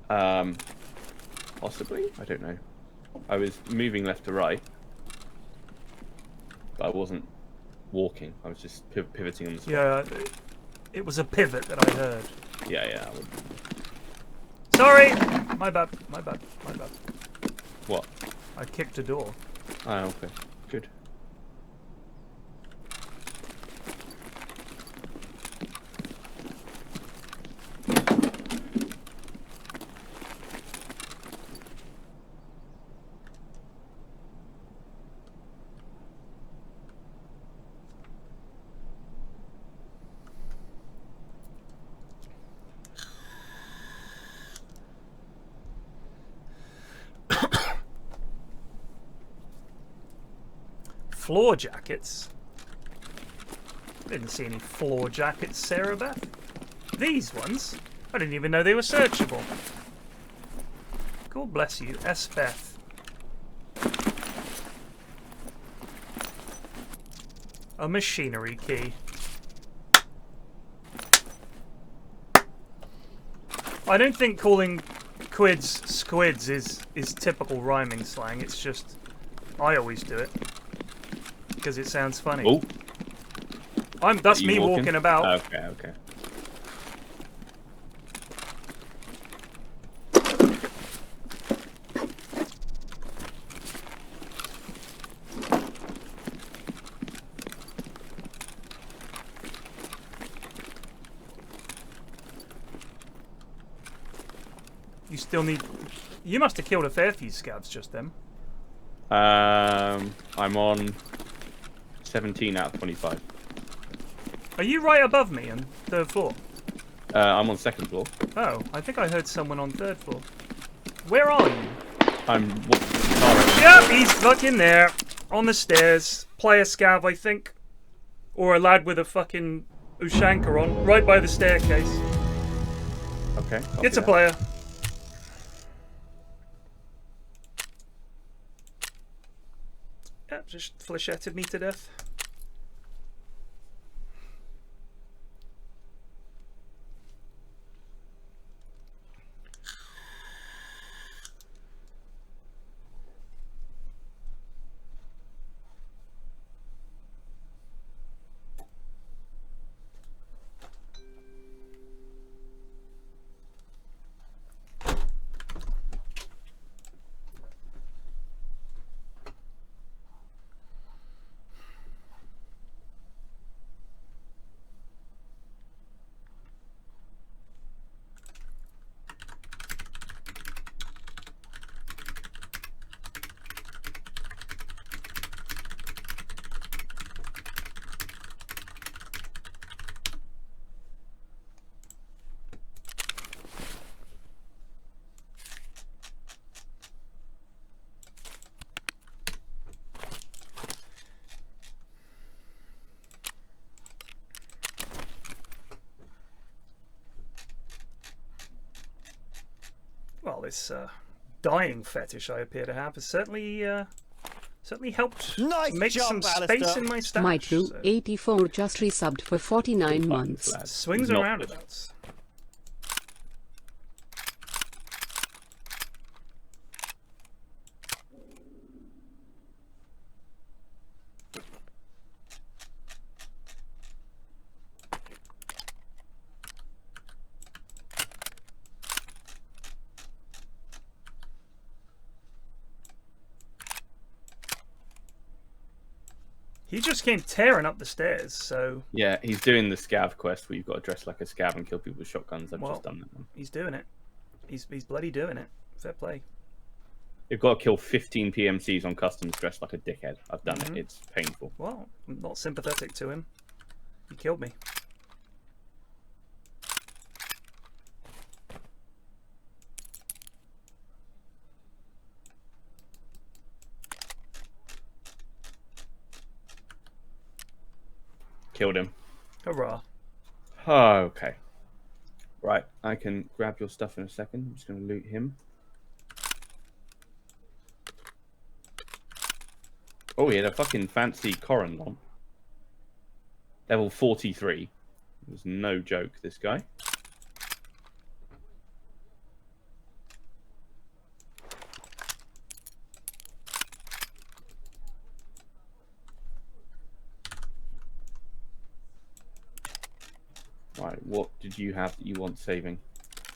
Possibly? I don't know. I was moving left to right, but I wasn't walking. I was just pivoting on the spot.
Yeah, it was a pivot that I heard.
Yeah.
Sorry! My bad.
What?
I kicked a door.
Oh, okay. Good.
Floor jackets? Didn't see any floor jackets, Sarah Beth. These ones? I didn't even know they were searchable. God bless you, S. Beth. A machinery key. I don't think calling quids squids is typical rhyming slang. It's just I always do it because it sounds funny.
Oh,
that's me walking about.
Okay.
You still need. You must have killed a fair few scavs just then.
I'm on 17 out of 25.
Are you right above me on 3rd floor?
I'm on 2nd floor.
Oh, I think I heard someone on 3rd floor. Where are you?
I'm.
Yep, he's fucking there. On the stairs. Player scav, I think. Or a lad with a fucking Ushanka on, right by the staircase.
Okay.
It's a player. Yep, just flechetted me to death. Well, this dying fetish I appear to have has certainly helped make some space in my stash.
Micro84 just resubbed for 49 months.
Swings and roundabouts. He just came tearing up the stairs, so...
Yeah, he's doing the scav quest where you've got to dress like a scav and kill people with shotguns. I've just done that one.
He's doing it. He's bloody doing it. Fair play.
You've got to kill 15 PMCs on customs dressed like a dickhead. I've done it. It's painful.
Well, I'm not sympathetic to him. He killed me.
Killed him.
Hurrah.
Oh, okay. Right, I can grab your stuff in a second. I'm just going to loot him. Oh, he had a fucking fancy Corendon. Level 43. It was no joke, this guy. Right, what did you have that you want saving?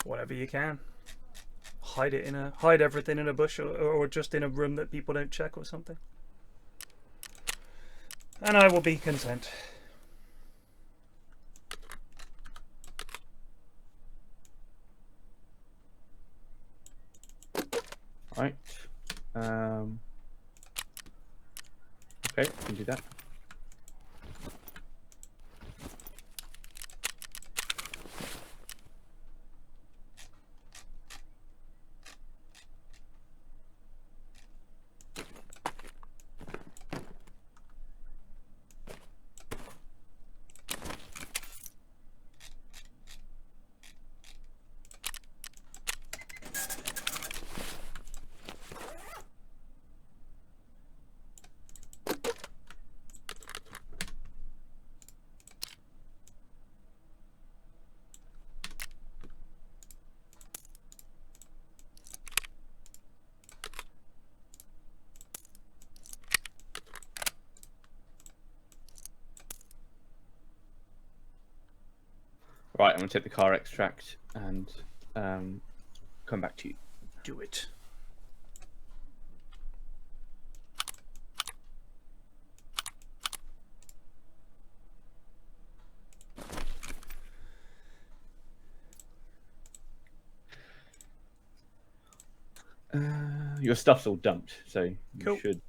Whatever you can. Hide everything in a bush or just in a room that people don't check or something. And I will be content.
Right. Okay, I can do that. Right, I'm going to take the car extract and come back to you.
Do it.
Your stuff's all dumped, so you should.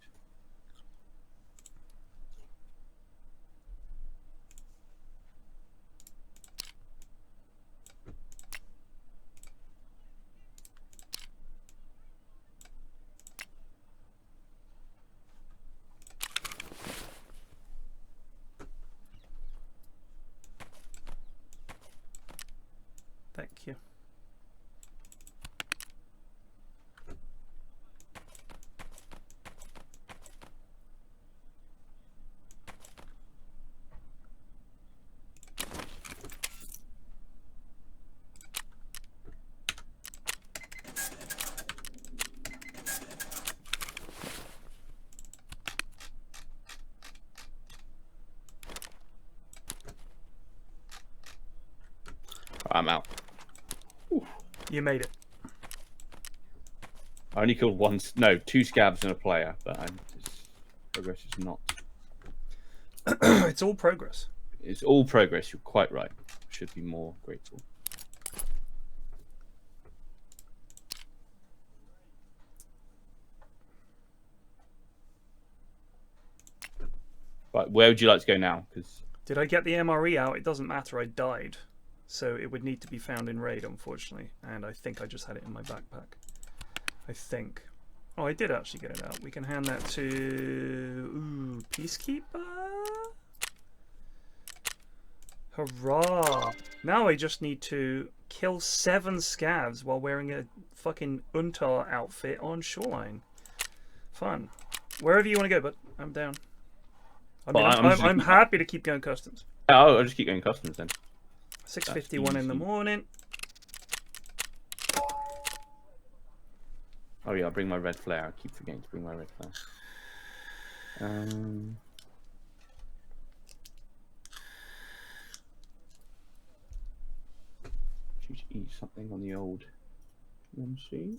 Thank you.
I'm out.
You made it.
I only killed two scabs and a player, but progress is not.
It's all progress.
It's all progress. You're quite right. Should be more grateful. Right, where would you like to go now? Because
did I get the MRE out? It doesn't matter. I died. So it would need to be found in raid, unfortunately. And I think I just had it in my backpack. I think. Oh, I did actually get it out. We can hand that to... Peacekeeper? Hurrah! Now I just need to kill 7 scavs while wearing a fucking Untar outfit on Shoreline. Fun. Wherever you want to go, but I'm down. I mean, I'm happy to keep going customs.
Yeah, I'll just keep going customs then.
6:51 in the morning.
Oh yeah, I'll bring my red flare. I keep forgetting to bring my red flare. Choose eat something on the old MC.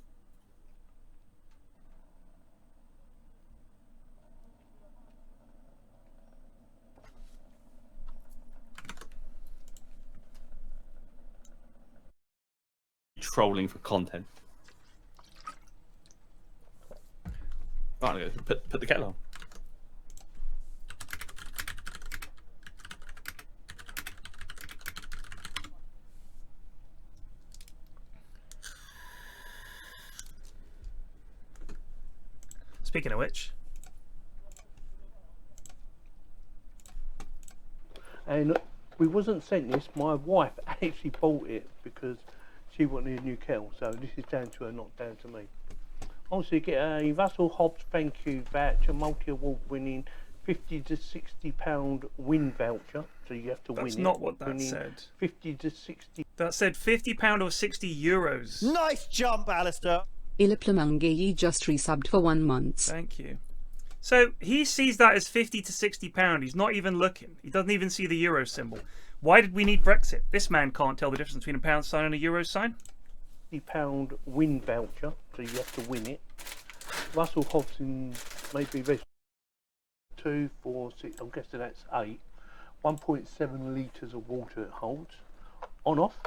Trolling for content. put the kettle on.
Speaking of which,
and we wasn't sent this. My wife actually bought it because she wanted a new kettle. So this is down to her, not down to me. Also, you get a Russell Hobbs thank you voucher, multi-award winning £50 to £60 win voucher. So you have to win it.
that's not what that said.
50 to 60.
That said £50 or 60 euros.
Nice jump, Alistair.
Ilaplamangeyi just resubbed for 1 month.
Thank you. So he sees that as £50 to £60. He's not even looking. He doesn't even see the euro symbol. Why did we need Brexit? This man can't tell the difference between a pound sign and a euro sign.
£50 win voucher, so you have to win it. Russell Hobbs in maybe 2, 4, 6. I'm guessing that's 8. 1.7 litres of water it holds. On off.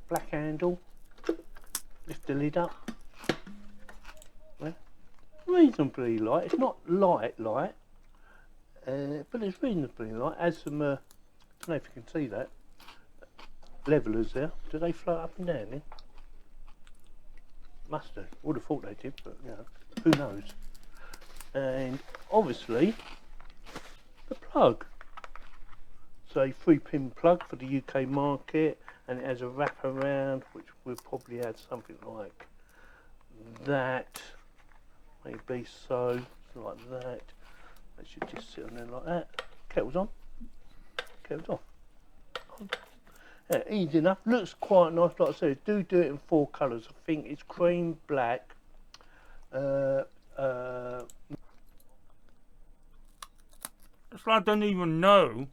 Black handle. Lift the lid up. Reasonably light. It's not light, but it's reasonably light. As some, I don't know if you can see that. Levelers there. Do they float up and down then? Must have. Would have thought they did, but you know, who knows? And obviously, the plug. So a 3-pin plug for the UK market, and it has a wraparound, which will probably add something like that. Maybe so, like that. They should just sit on there like that. Kettle's on. Kettle's off. Yeah, easy enough. Looks quite nice. Like I said, do it in 4 colours. I think it's cream, black.
That's why I don't even know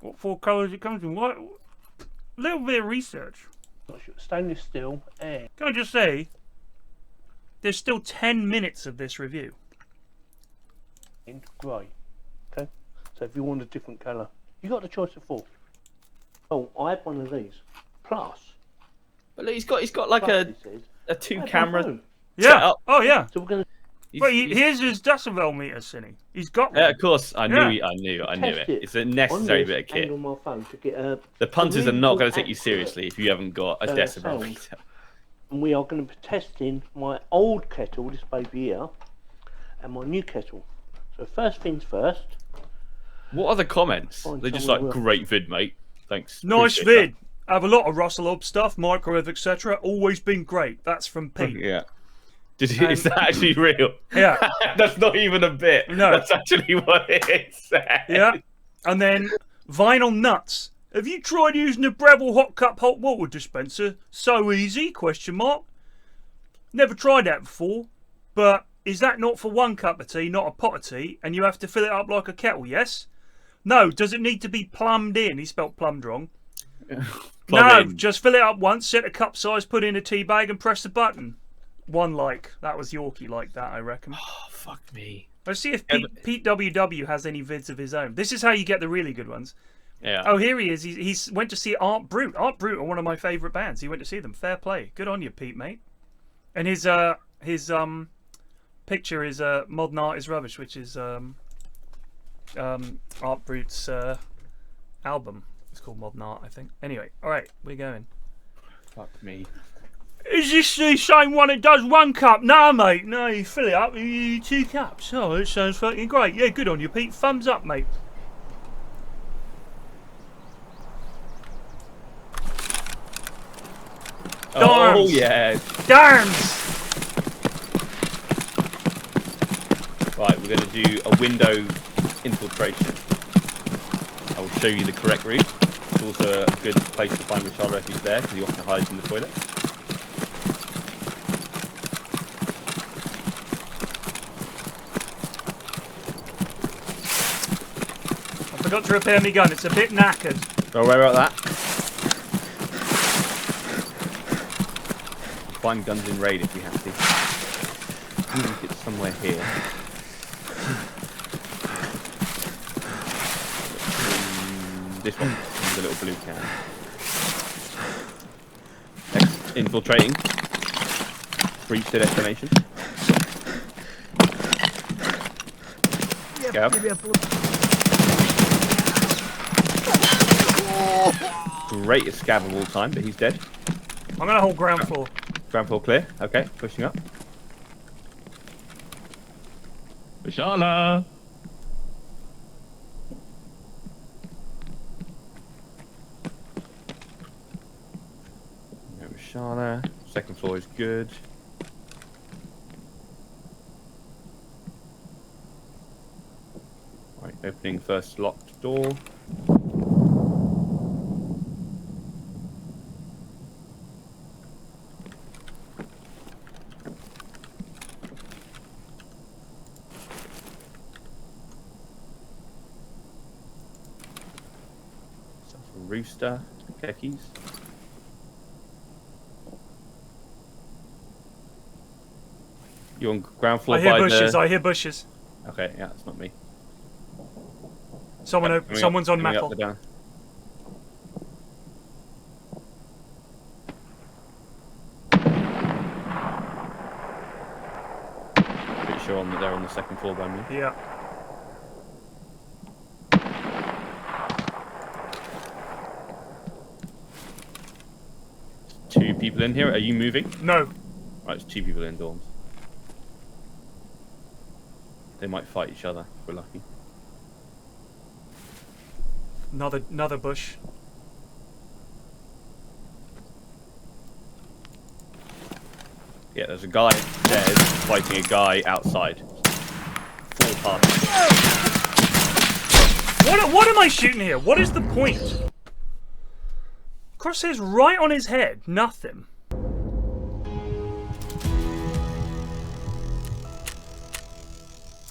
what 4 colours it comes in. What? A little bit of research.
Stainless steel and.
Can I just say, there's still 10 minutes of this review.
In grey. Okay. So if you want a different colour, you got the choice of 4. Oh, I had one of these. Plus.
But look, he's got like a 2-camera.
Yeah. Oh yeah.
So we're gonna.
But here's his decibel meter, Cynni. He's got one.
Yeah, of course. I knew it. It's a necessary bit of kit.
On my phone to get
the punters are not going to take you seriously if you haven't got a decibel
sound.
meter.
And we are going to be testing my old kettle, this baby here, and my new kettle. So first things first.
What are the comments? They're just like, great vid, mate. Thanks.
Nice
Appreciate
vid. Have a lot of Russell Hobbs stuff, microwave, etc. Always been great. That's from Pete.
Yeah. Is that actually real?
Yeah.
That's not even a bit.
No.
That's actually what it said.
Yeah. And then Vinyl Nuts. Have you tried using a Breville hot cup hot water dispenser? So easy? Question mark. Never tried that before. But is that not for 1 cup of tea, not a pot of tea, and you have to fill it up like a kettle, yes? No, does it need to be plumbed in? He spelt plumbed wrong. Just fill it up once, set a cup size, put in a tea bag and press the button. 1 like. That was Yorkie like that, I reckon.
Oh, fuck me.
Let's see if Pete WW has any vids of his own. This is how you get the really good ones.
Yeah.
Oh, here he is. He went to see Art Brut. Art Brut are one of my favourite bands. He went to see them. Fair play. Good on you, Pete, mate. And his picture is Modern Art is Rubbish, which is Art Brut's album. It's called Modern Art, I think. Anyway, alright, we're going.
Fuck me.
Is this the same one that does 1 cup? No, mate. No, you fill it up, you 2 cups. Oh, it sounds fucking great. Yeah, good on you, Pete. Thumbs up, mate.
Oh,
Darms.
yeah.
Darms.
Right, we're going to do a window infiltration. I will show you the correct route. It's also a good place to find the child refuge there, because he often hides in the toilet.
I forgot to repair my gun. It's a bit knackered.
Don't worry about that. Find guns in raid if we have to. I think it's somewhere here. This one, the little blue can. Next, infiltrating. Breach to destination. Scav. Greatest Scav of all time, but he's dead.
I'm gonna hold ground floor.
Ground floor clear. Okay, pushing up.
Vishala!
No Vishala. Second floor is good. Right, opening first locked door. Rooster, khakis. You on ground floor?
I hear
by
bushes.
the...
I hear bushes.
Okay, yeah, that's not me.
Someone's on metal.
Down. Pretty sure they're on the second floor by me.
Yeah.
Two people in here. Are you moving?
No.
Right, it's two people in dorms. They might fight each other if we're lucky.
Another bush.
Yeah, there's a guy upstairs fighting a guy outside. Full party.
What am I shooting here? What is the point? Crosshairs right on his head. Nothing.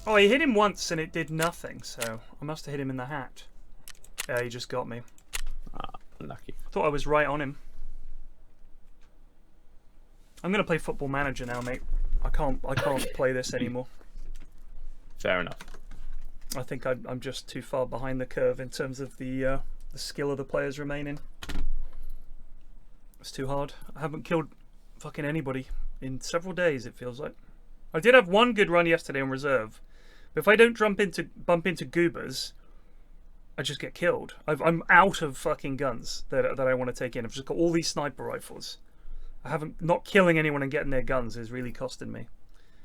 Oh, he hit him once and it did nothing, so I must have hit him in the hat. Yeah, he just got me.
Ah, lucky.
Thought I was right on him. I'm gonna play Football Manager now, mate. I can't play this anymore.
Fair enough.
I think I'm just too far behind the curve in terms of the skill of the players remaining. It's too hard. I haven't killed fucking anybody in several days, it feels like. I did have one good run yesterday on reserve, but if I don't bump into goobers, I just get killed. I'm out of fucking guns that I want to take in. I've just got all these sniper rifles. Not killing anyone and getting their guns is really costing me.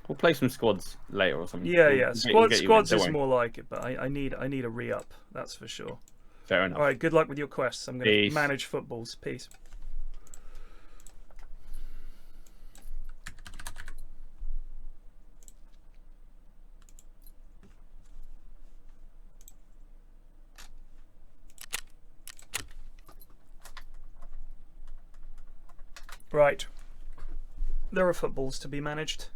We'll play some squads later or something.
Yeah. Squads is
worry.
more like it, but I need a re-up, that's for sure.
Fair enough.
Alright, good luck with your quests. I'm going to manage footballs. Peace. Right. There are footballs to be managed.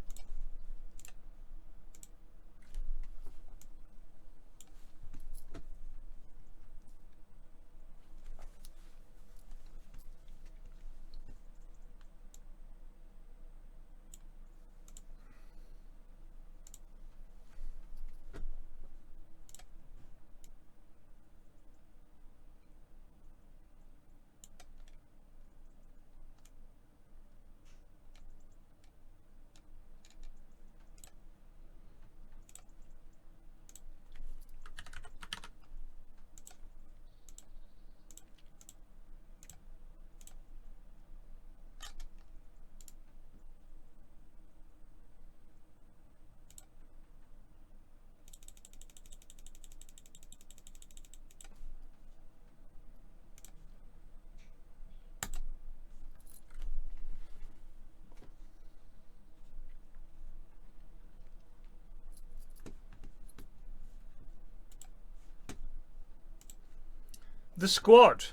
The squad.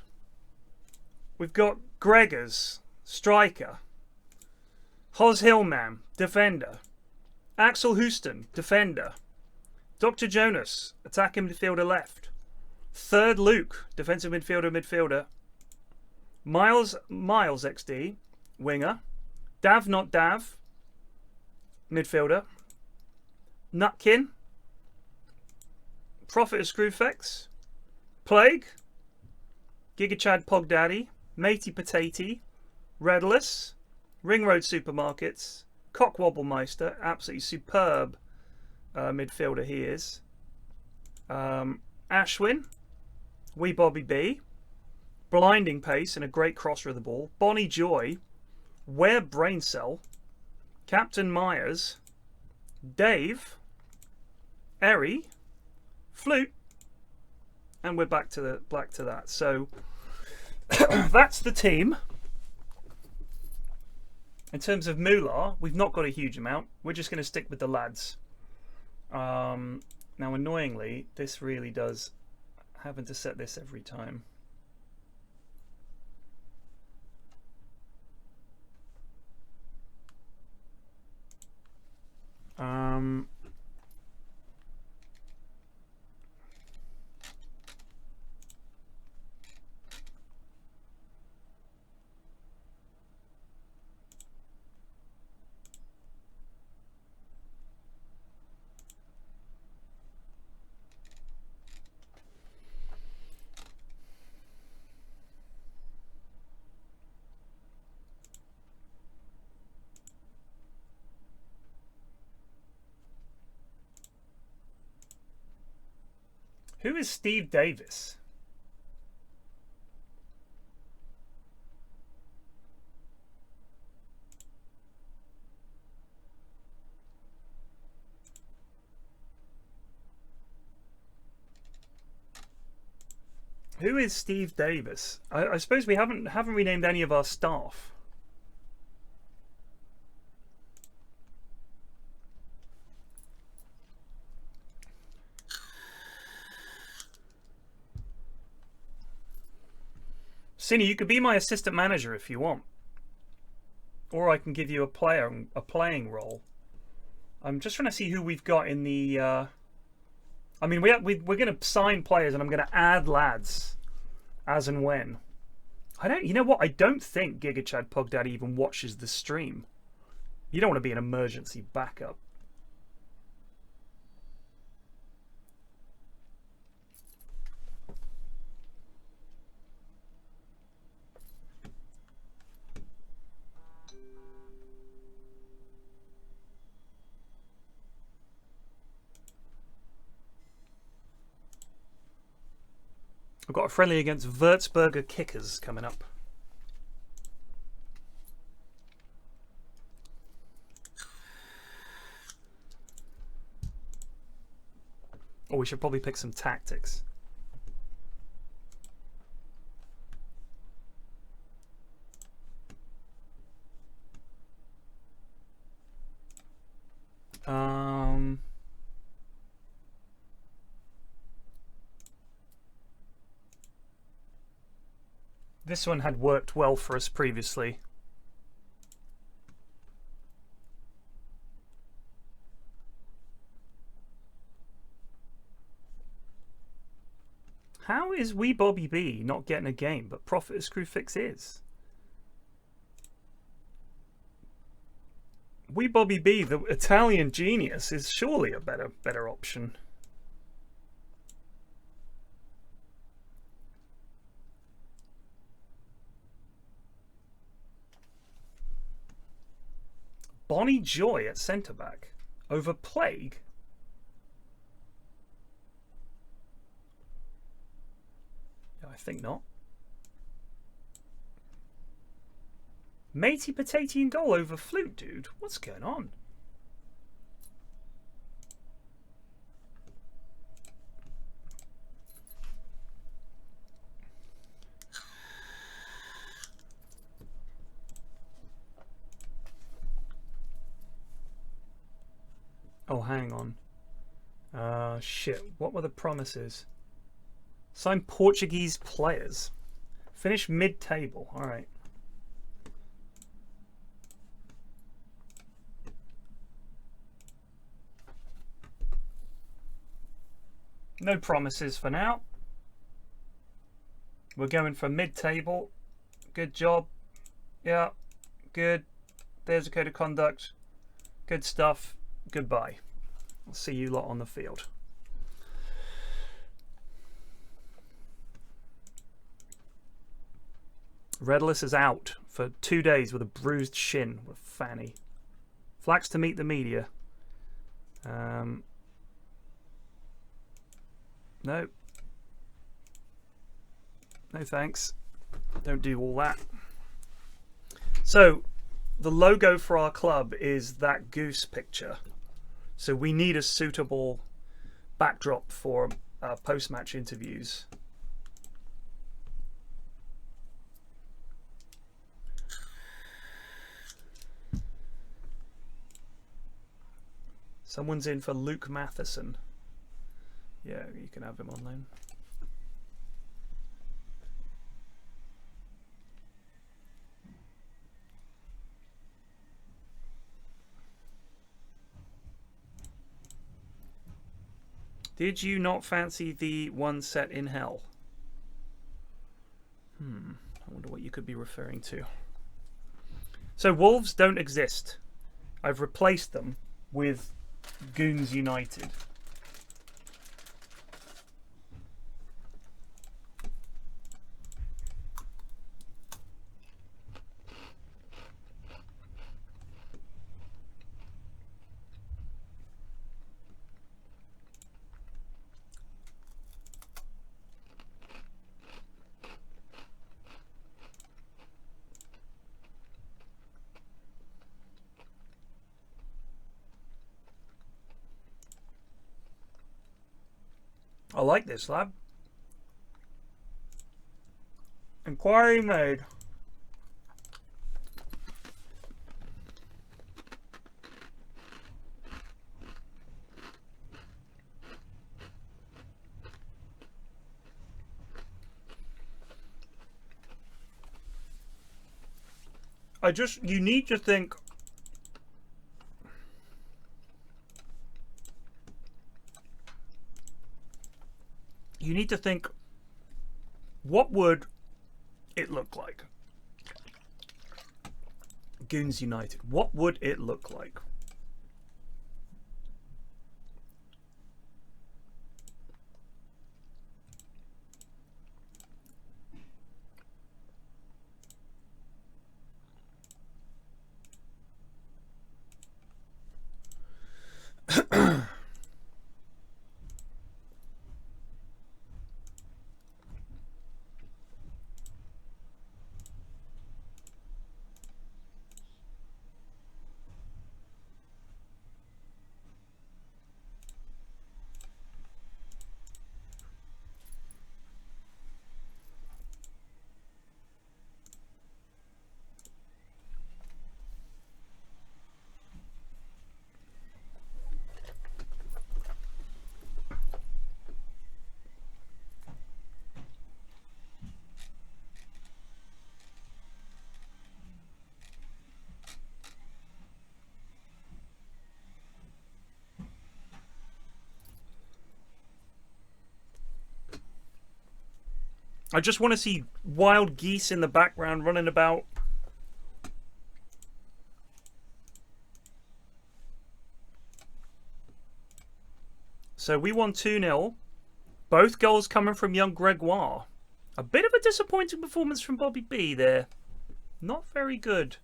We've got Gregors, striker. Hoz Hillman, defender. Axel Houston, defender. Dr. Jonas, attacking midfielder left. Third Luke, defensive midfielder. Miles XD, winger. Dav not Dav, midfielder. Nutkin, Prophet of Screwfex. Plague, Gigachad Pogdaddy, Matey Patati, Redless, Ring Road Supermarkets, Cockwobblemeister, absolutely superb midfielder he is. Ashwin, Wee Bobby B, Blinding Pace and a great crosser of the ball, Bonnie Joy, Ware Braincell, Captain Myers, Dave, Eri, Flute, and we're back to that. So that's the team. In terms of moolah, we've not got a huge amount. We're just going to stick with the lads. Now, annoyingly, this really does having to set this every time. Who is Steve Davis? Who is Steve Davis? I suppose we haven't renamed any of our staff. Cynni, you could be my assistant manager if you want, or I can give you a playing role. I'm just trying to see who we've got in the. I mean, we're going to sign players, and I'm going to add lads as and when. You know what? I don't think GigaChad Pugdaddy even watches the stream. You don't want to be an emergency backup. I've got a friendly against Würzburger Kickers coming up. Or we should probably pick some tactics. This one had worked well for us previously. How is Wee Bobby B not getting a game, but Profit as Screwfix is? Wee Bobby B, the Italian genius, is surely a better option. Bonnie Joy at centre-back over Plague? Yeah, I think not. Matey Potato in goal over Flute, dude. What's going on? Oh, hang on. Shit. What were the promises? Sign Portuguese players. Finish mid-table. All right. No promises for now. We're going for mid-table. Good job. Yeah. Good. There's a code of conduct. Good stuff. Goodbye. I'll see you lot on the field. Redless is out for 2 days with a bruised shin with Fanny. Flax to meet the media. No. No thanks. Don't do all that. So, the logo for our club is that goose picture. So we need a suitable backdrop for post-match interviews. Someone's in for Luke Matheson. Yeah, you can have him on loan. Did you not fancy the one set in hell? I wonder what you could be referring to. So wolves don't exist. I've replaced them with Goons United. I like this, lad. Inquiry made. You need to think. You need to think, what would it look like? Goons United. What would it look like? I just want to see wild geese in the background running about. So we won 2-0. Both goals coming from young Gregoire. A bit of a disappointing performance from Bobby B there. Not very good.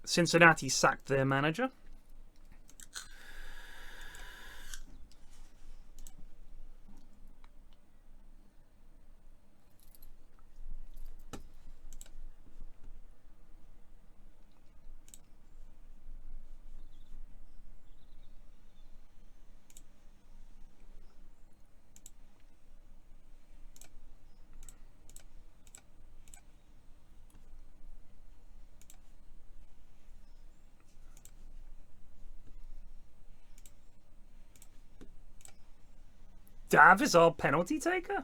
Cincinnati sacked their manager. Dav is our penalty taker?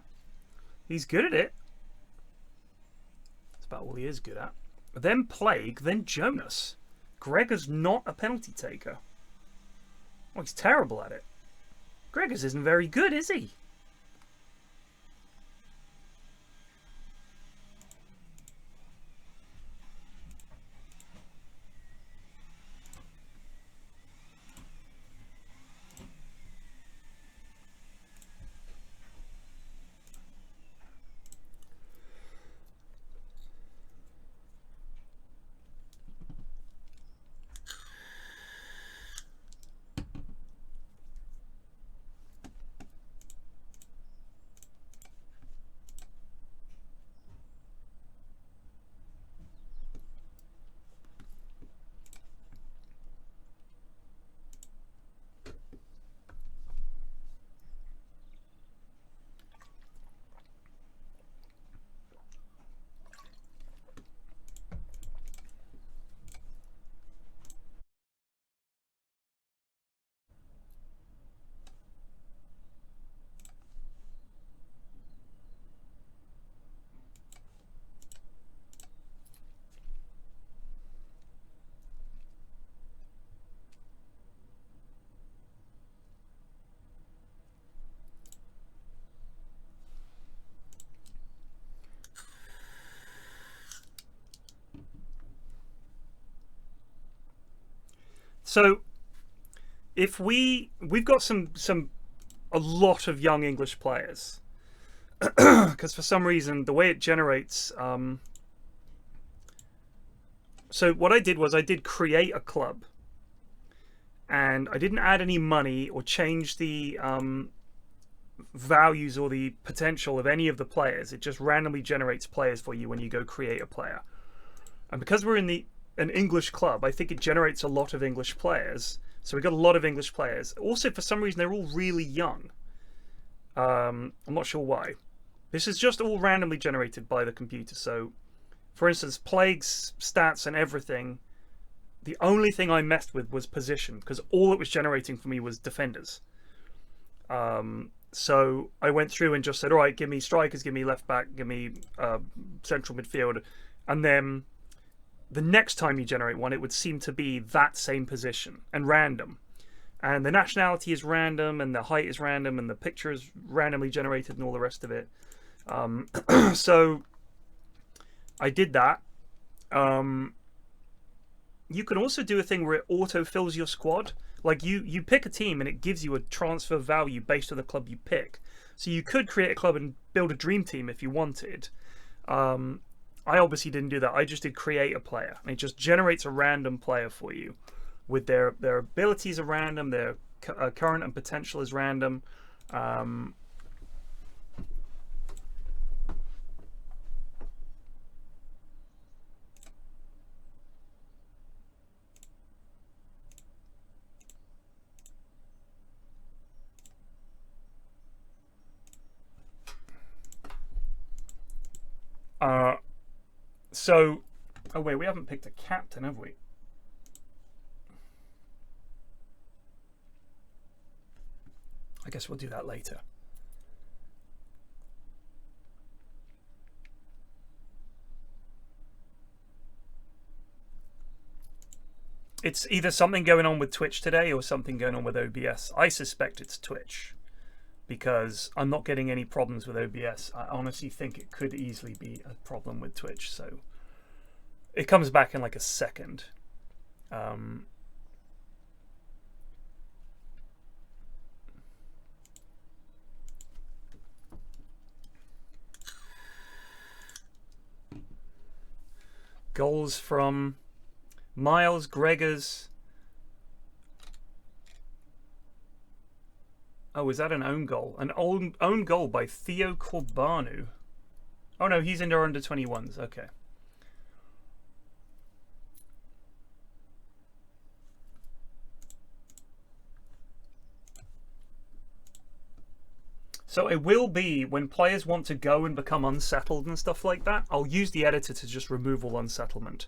He's good at it. That's about all he is good at. Then Plague, then Jonas. Gregor's not a penalty taker. Oh, he's terrible at it. Gregor's isn't very good, is he? So if we've got a lot of young English players, because for some reason the way it generates. So what I did was I did create a club, and I didn't add any money or change the values or the potential of any of the players. It just randomly generates players for you when you go create a player. And because we're in an English club, I think it generates a lot of English players. So we got a lot of English players. Also, for some reason, they're all really young. I'm not sure why. This is just all randomly generated by the computer. So, for instance, plagues, stats, and everything. The only thing I messed with was position, because all it was generating for me was defenders. So I went through and just said, all right, give me strikers, give me left back, give me central midfield. And then the next time you generate one, it would seem to be that same position and random. And the nationality is random, and the height is random, and the picture is randomly generated, and all the rest of it. So I did that. You can also do a thing where it auto-fills your squad. Like you pick a team and it gives you a transfer value based on the club you pick. So you could create a club and build a dream team if you wanted. I obviously didn't do that. I just did create a player. And it just generates a random player for you. With their abilities are random, their current and potential is random. So, oh wait, we haven't picked a captain, have we? I guess we'll do that later. It's either something going on with Twitch today or something going on with OBS. I suspect it's Twitch, because I'm not getting any problems with OBS. I honestly think it could easily be a problem with Twitch. So it comes back in like a second. Goals from Miles Gregors. Oh, is that an own goal? An own goal by Theo Corbanu. Oh no, he's in our under 21s. Okay. So it will be when players want to go and become unsettled and stuff like that. I'll use the editor to just remove all unsettlement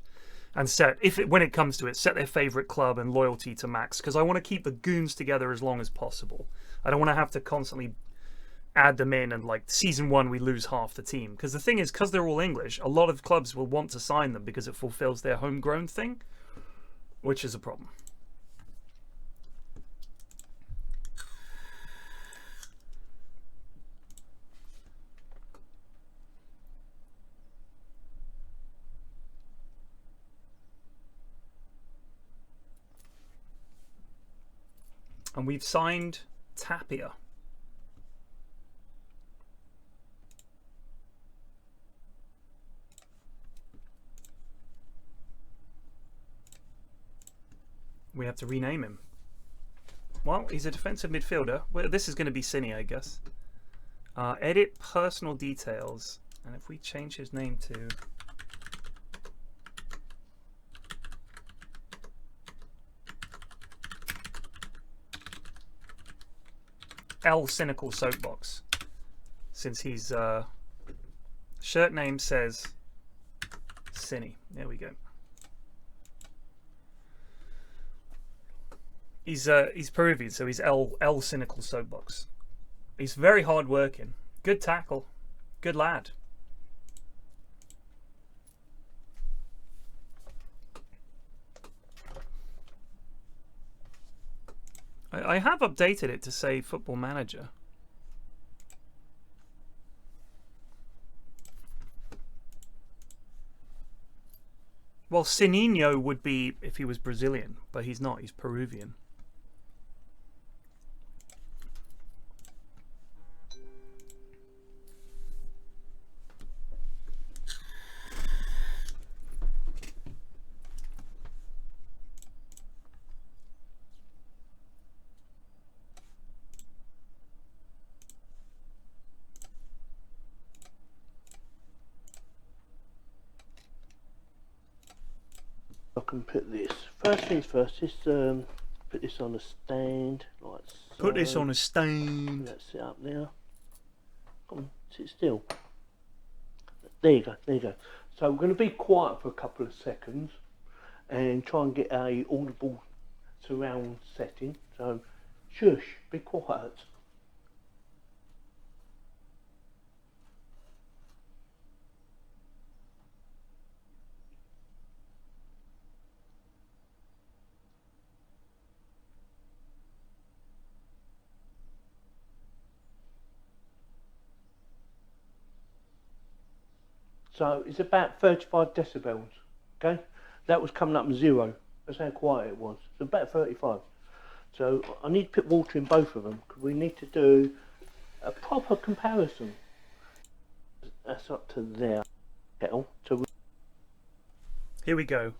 and set, when it comes to it, set their favorite club and loyalty to max, because I want to keep the goons together as long as possible. I don't want to have to constantly add them in, and like season 1 we lose half the team, because the thing is, because they're all English, a lot of clubs will want to sign them because it fulfills their homegrown thing, which is a problem. And we've signed Tapia. We have to rename him. Well, he's a defensive midfielder. Well, this is going to be Cynni, I guess. Edit personal details. And if we change his name to... L Cynical Soapbox, since he's shirt name says Cynni. There we go. He's Peruvian, so he's L Cynical Soapbox. He's very hard working, good tackle, good lad. I have updated it to say Football Manager. Well, Cynni would be if he was Brazilian, but he's not. He's Peruvian.
I can put this. First things first, just put this on a stand, like so.
Put this on a stand.
Let's sit up there. Come on, sit still. There you go, there you go. So we're going to be quiet for a couple of seconds and try and get a audible surround setting. So, shush, be quiet. So it's about 35 decibels, okay? That was coming up with 0. That's how quiet it was. So about 35. So I need to put water in both of them because we need to do a proper comparison. That's up to their kettle. So
here we go.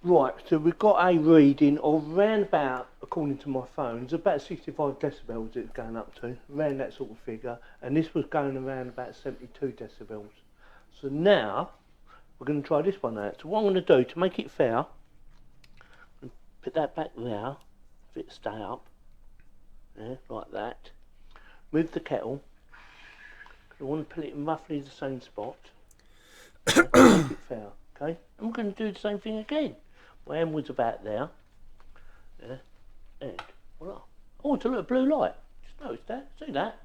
Right, so we've got a reading of around about, according to my phone, it's about 65 decibels it's going up to, around that sort of figure, and this was going around about 72 decibels. So now, we're going to try this one out. So what I'm going to do, to make it fair, I'm going to put that back there, if it stay up, yeah, like that. Move the kettle, I want to put it in roughly the same spot, make it fair, okay? And we're going to do the same thing again. My hand was about there, yeah, and voila. Oh, it's a little blue light. Just noticed that. See that?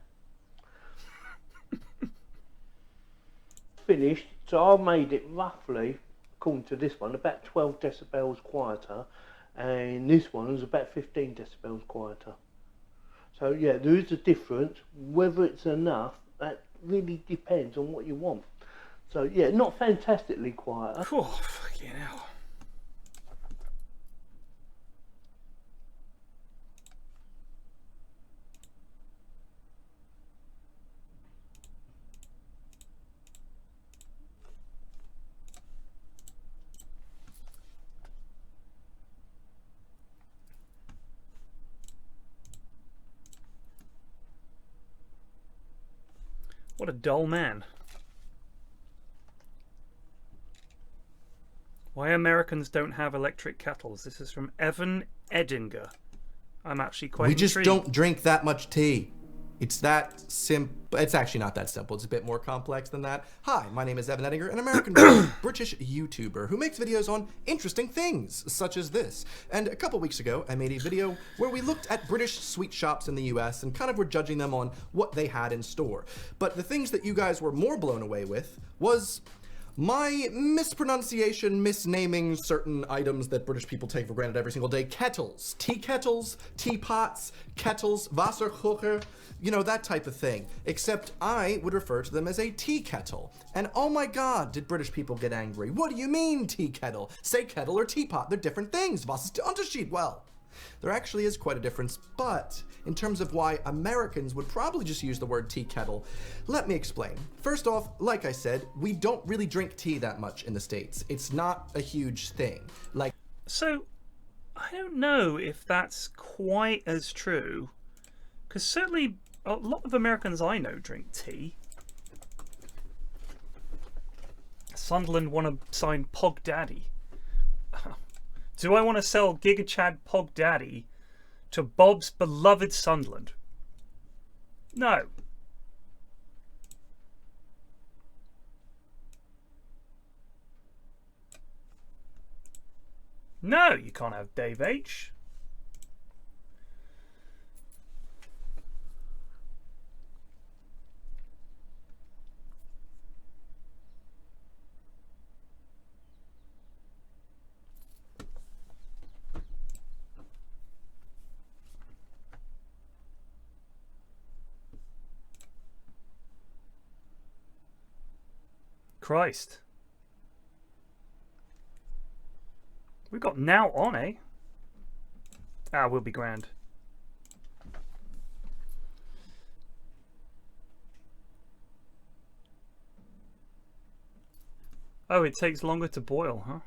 Finished. So I made it roughly, according to this one, about 12 decibels quieter, and this one was about 15 decibels quieter. So yeah, there is a difference. Whether it's enough, that really depends on what you want. So yeah, not fantastically quieter.
Oh, fucking hell. What a dull man. Why Americans don't have electric kettles. This is from Evan Edinger. I'm actually quite
We just
intrigued.
don't drink that much tea. It's that simple. It's actually not that simple. It's a bit more complex than that. Hi, my name is Evan Edinger, an American British YouTuber who makes videos on interesting things, such as this. And a couple weeks ago, I made a video where we looked at British sweet shops in the US and kind of were judging them on what they had in store. But the things that you guys were more blown away with was my mispronunciation, misnaming certain items that British people take for granted every single day. Kettles, teapots, kettles, Wasserkocher, you know, that type of thing. Except I would refer to them as a tea kettle. And oh my God, did British people get angry. What do you mean tea kettle? Say kettle or teapot, they're different things. Was ist der Unterschied? Well, there actually is quite a difference, but in terms of why Americans would probably just use the word tea kettle, let me explain. First off, like I said, we don't really drink tea that much in the States. It's not a huge thing. Like,
so I don't know if that's quite as true, because certainly a lot of Americans I know drink tea. Sunderland want to sign Pog Daddy. Do I want to sell Giga Chad Pog Daddy to Bob's beloved Sunderland? No. No, you can't have Dave H. Christ. We've got now on, eh? Ah, we'll be grand. Oh, it takes longer to boil, huh?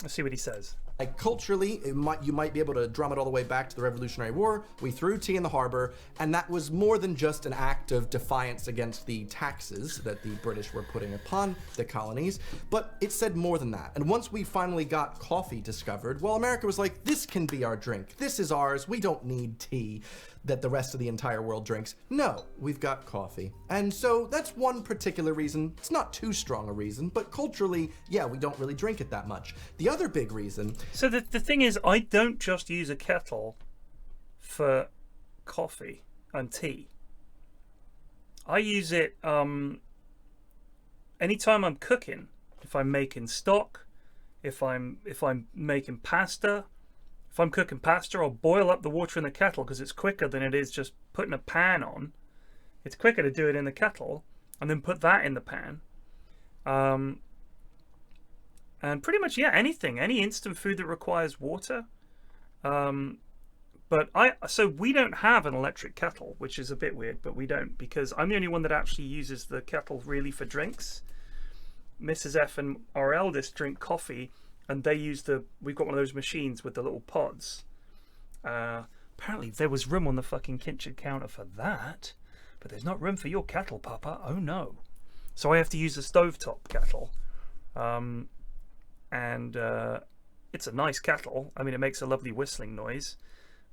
Let's see what he says.
Like culturally, you might be able to drum it all the way back to the Revolutionary War. We threw tea in the harbor, and that was more than just an act of defiance against the taxes that the British were putting upon the colonies, but it said more than that. And once we finally got coffee discovered, well, America was like, this can be our drink. This is ours. We don't need tea that the rest of the entire world drinks. No, we've got coffee. And so that's one particular reason. It's not too strong a reason, but culturally, yeah, we don't really drink it that much. The other big reason...
So the thing is, I don't just use a kettle for coffee and tea. I use it anytime I'm cooking. If I'm making stock, if I'm making pasta. If I'm cooking pasta, I'll boil up the water in the kettle because it's quicker than it is just putting a pan on. It's quicker to do it in the kettle and then put that in the pan. And pretty much, yeah, anything, any instant food that requires water. So we don't have an electric kettle, which is a bit weird, but we don't, because I'm the only one that actually uses the kettle really for drinks. Mrs. F and our eldest drink coffee, and they use we've got one of those machines with the little pods. Apparently there was room on the fucking kitchen counter for that, but there's not room for your kettle, Papa. Oh no. So I have to use a stovetop kettle. It's a nice kettle. I mean, it makes a lovely whistling noise,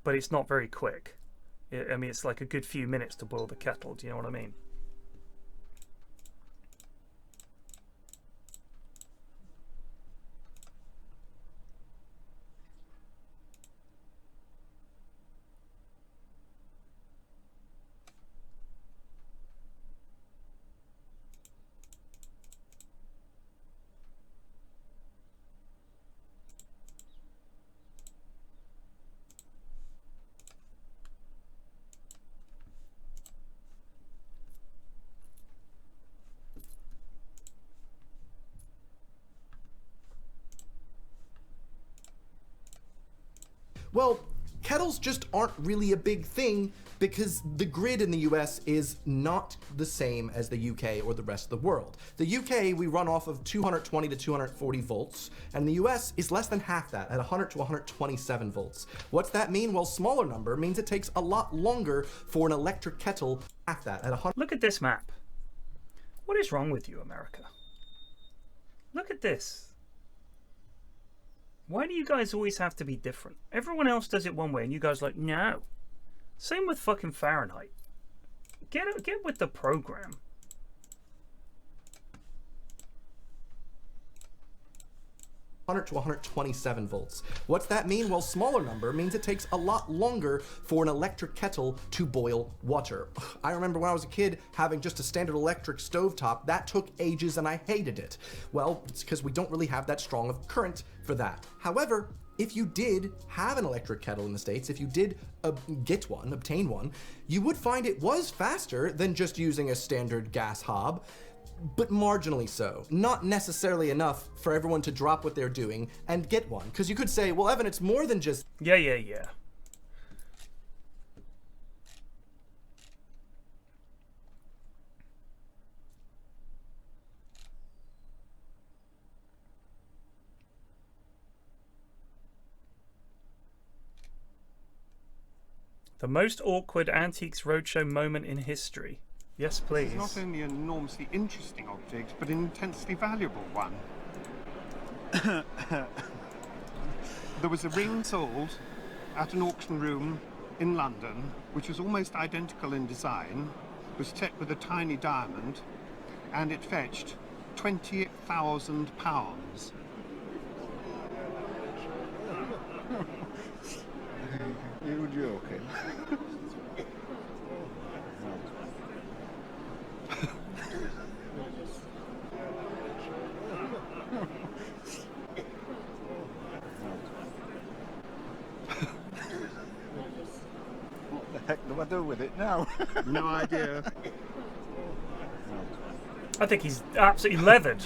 but it's not very quick. I mean, it's like a good few minutes to boil the kettle. Do you know what I mean?
Well, kettles just aren't really a big thing because the grid in the US is not the same as the UK or the rest of the world. The UK, we run off of 220 to 240 volts, and the US is less than half that, at 100 to 127 volts. What's that mean? Well, smaller number means it takes a lot longer for an electric kettle half that, at 100.
Look at this map. What is wrong with you, America? Look at this. Why do you guys always have to be different? Everyone else does it one way and you guys are like, no. Same with fucking Fahrenheit. Get with the program.
To 127 volts. What's that mean? Well, smaller number means it takes a lot longer for an electric kettle to boil water. I remember when I was a kid having just a standard electric stovetop. That took ages and I hated it. Well, it's because we don't really have that strong of current for that. However, if you did have an electric kettle in the States, if you did obtain one, you would find it was faster than just using a standard gas hob. But marginally so. Not necessarily enough for everyone to drop what they're doing and get one. Because you could say, well, Evan, it's more than just...
Yeah. The most awkward Antiques Roadshow moment in history. Yes, please.
It's not only an enormously interesting object, but an intensely valuable one. There was a ring sold at an auction room in London, which was almost identical in design, was set with a tiny diamond, and it fetched £20,000.
You were joking. What the heck do I do with it now?
No idea.
I think he's absolutely leathered.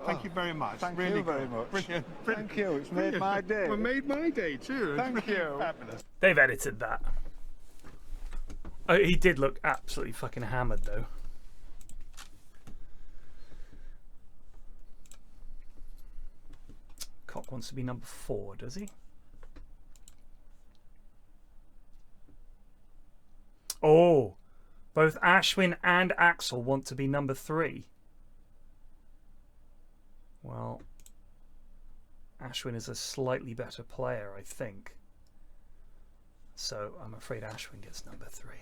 Thank you very much.
Thank
really
you very
good.
much.
Brilliant.
Thank you. It's made my day.
Well, made my day too.
Thank you.
Fabulous.
They've edited that. Oh, he did look absolutely fucking hammered though. Cock wants to be number 4, does he? Oh, both Ashwin and Axel want to be number 3. Well, Ashwin is a slightly better player, I think. So I'm afraid Ashwin gets number 3.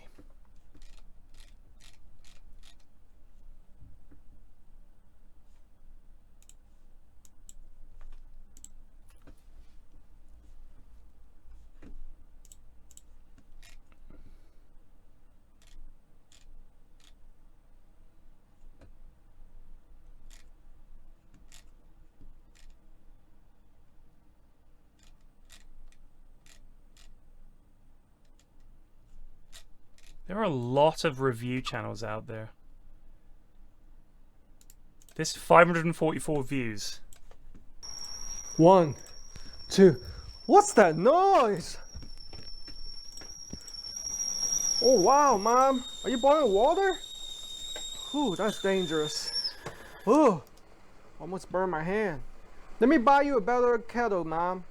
There are a lot of review channels out there. This 544 views.
1, 2. What's that noise? Oh wow, Mom. Are you boiling water? Ooh, that's dangerous. Ooh, almost burned my hand. Let me buy you a better kettle, Mom.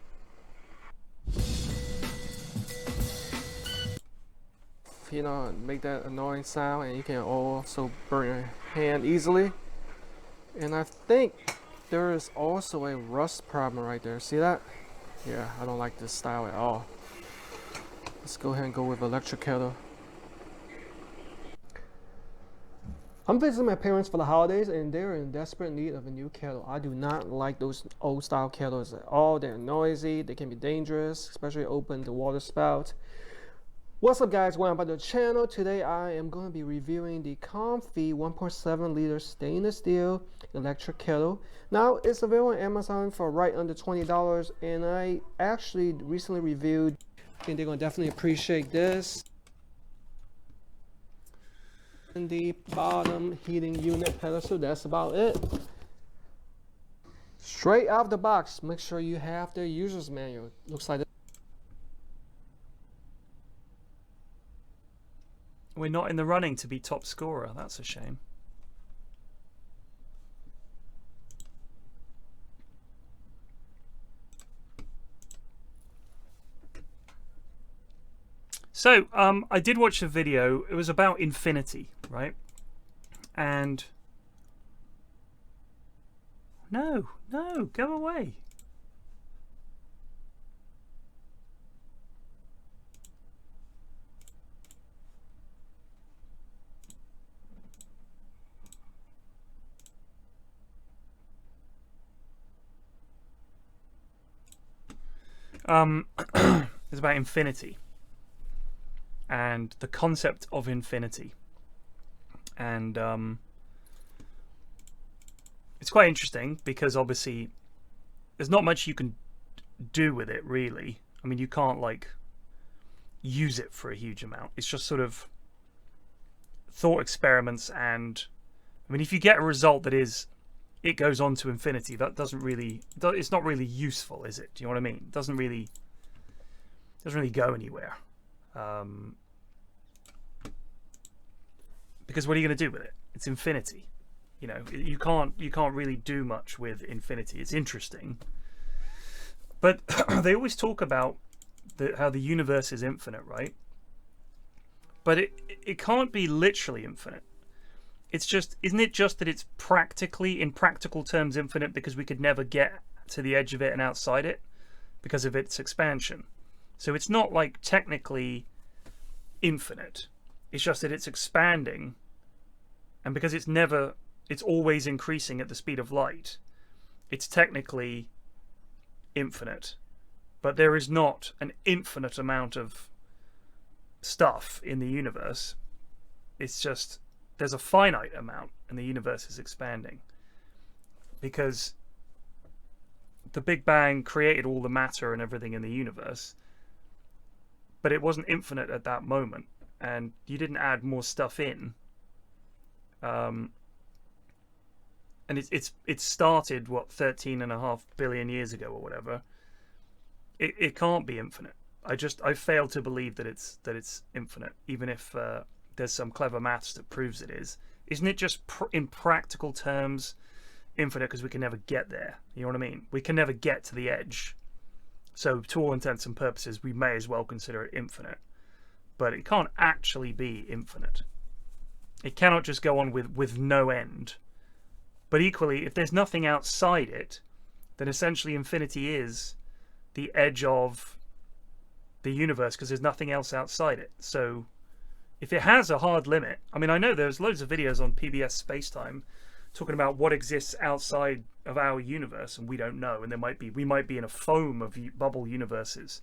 You know, make that annoying sound, and you can also burn your hand easily. And I think there is also a rust problem right there. See that? Yeah, I don't like this style at all. Let's go ahead and go with electric kettle. I'm visiting my parents for the holidays, and they're in desperate need of a new kettle. I do not like those old style kettles at all. They're noisy, they can be dangerous, especially open the water spout. What's up guys, welcome back to the channel. Today I am going to be reviewing the Comfy 1.7 liter stainless steel electric kettle. Now it's available on Amazon for right under $20, and I actually recently reviewed, and they're going to definitely appreciate this. And the bottom heating unit pedestal, that's about it. Straight out of the box, make sure you have the user's manual. Looks like this.
We're not in the running to be top scorer. That's a shame. So, I did watch a video. It was about infinity, right? And no, go away. It's about infinity and the concept of infinity, and it's quite interesting because obviously there's not much you can do with it really. I mean, you can't like use it for a huge amount. It's just sort of thought experiments, and I mean, if you get a result that is it goes on to infinity, that doesn't really, it's not really useful, is it? Do you know what I mean? It doesn't really go anywhere. Because what are you going to do with it? It's infinity. You know, you can't really do much with infinity. It's interesting, but they always talk about how the universe is infinite, right? But it can't be literally infinite. It's just, isn't it just that it's practically, in practical terms, infinite because we could never get to the edge of it and outside it because of its expansion. So it's not like technically infinite. It's just that it's expanding, and because it's always increasing at the speed of light, it's technically infinite. But there is not an infinite amount of stuff in the universe. It's just there's a finite amount and the universe is expanding because the Big Bang created all the matter and everything in the universe, but it wasn't infinite at that moment, and you didn't add more stuff in. And it started, what, 13.5 billion years ago or whatever. It can't be infinite. I fail to believe that it's infinite, even if there's some clever maths that proves it is. Isn't it just in practical terms infinite because we can never get there? You know what I mean? We can never get to the edge. So to all intents and purposes, we may as well consider it infinite. But it can't actually be infinite. It cannot just go on with no end. But equally, if there's nothing outside it, then essentially infinity is the edge of the universe because there's nothing else outside it. So if it has a hard limit, I mean, I know there's loads of videos on PBS Spacetime talking about what exists outside of our universe, and we don't know. And we might be in a foam of bubble universes,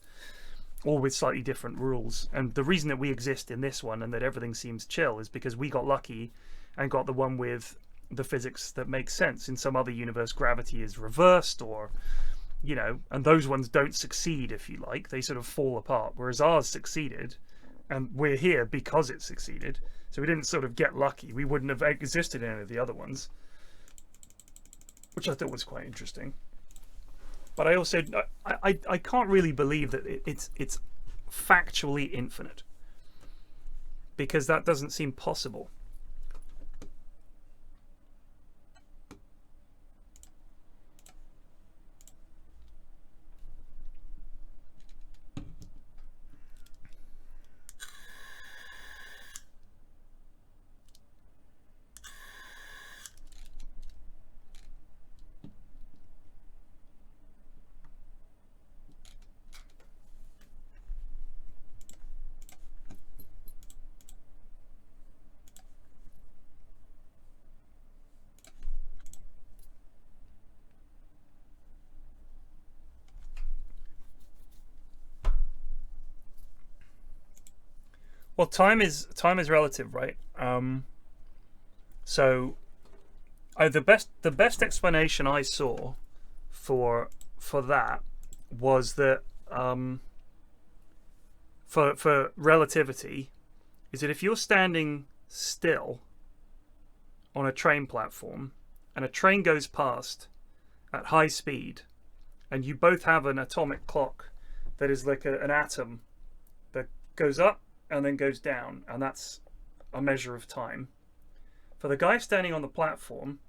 all with slightly different rules. And the reason that we exist in this one and that everything seems chill is because we got lucky and got the one with the physics that makes sense. In some other universe, gravity is reversed, or, you know, and those ones don't succeed, if you like. They sort of fall apart, whereas ours succeeded, and we're here because it succeeded. So we didn't sort of get lucky. We wouldn't have existed in any of the other ones, which I thought was quite interesting. But I also, I can't really believe that it's factually infinite, because that doesn't seem possible. Well, time is relative, right? So the best explanation I saw for that was that for relativity is that if you're standing still on a train platform and a train goes past at high speed, and you both have an atomic clock that is like an atom that goes up and then goes down, and that's a measure of time. For the guy standing on the platform,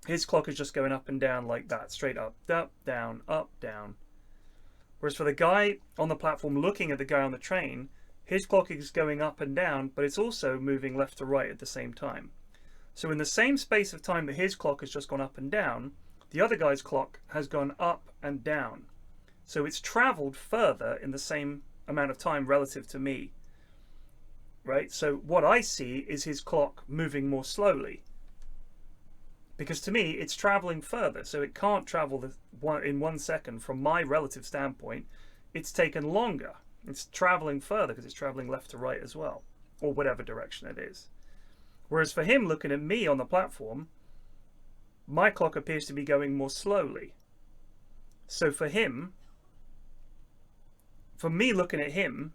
his clock is just going up and down like that, straight up, down, up, down. Whereas for the guy on the platform looking at the guy on the train, his clock is going up and down, but it's also moving left to right at the same time. So in the same space of time that his clock has just gone up and down, the other guy's clock has gone up and down. So it's traveled further in the same amount of time relative to me. Right, so what I see is his clock moving more slowly, because to me it's traveling further, so it can't travel in 1 second. From my relative standpoint, it's taken longer. It's traveling further because it's traveling left to right as well, or whatever direction it is. Whereas for him looking at me on the platform, my clock appears to be going more slowly. So for him, for me looking at him,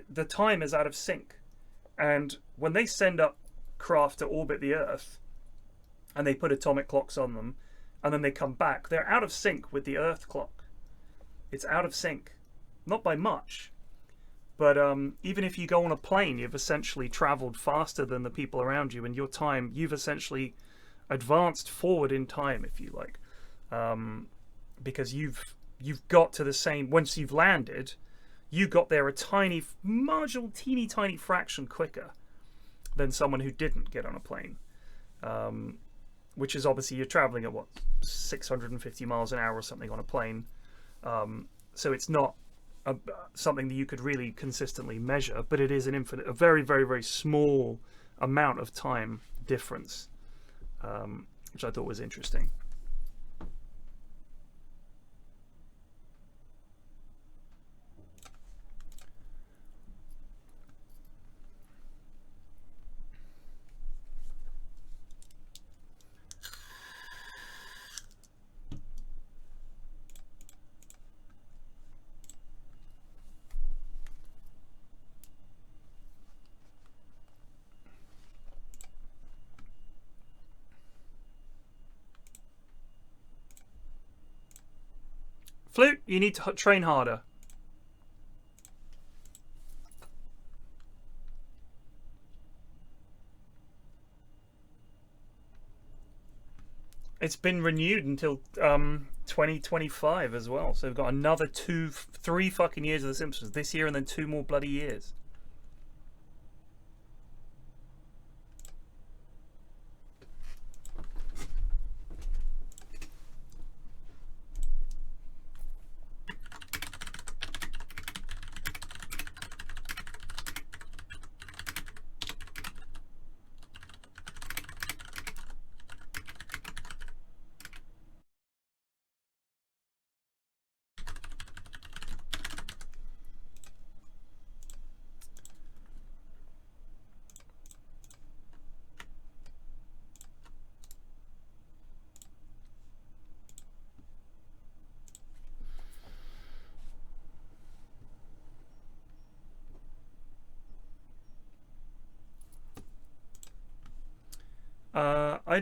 the time is out of sync. And when they send up craft to orbit the Earth and they put atomic clocks on them and then they come back, they're out of sync with the Earth clock. It's out of sync. Not by much, but even if you go on a plane, you've essentially traveled faster than the people around you, and your time, you've essentially advanced forward in time, if you like, because you've you've got to the same, once you've landed, you got there a tiny, marginal, teeny tiny fraction quicker than someone who didn't get on a plane. Which is obviously, you're traveling at what, 650 miles an hour or something on a plane. So it's not something that you could really consistently measure, but it is a very, very, very small amount of time difference, which I thought was interesting. Flute, you need to train harder. It's been renewed until 2025 as well. So we've got another 3 fucking years of The Simpsons this year, and then 2 more bloody years.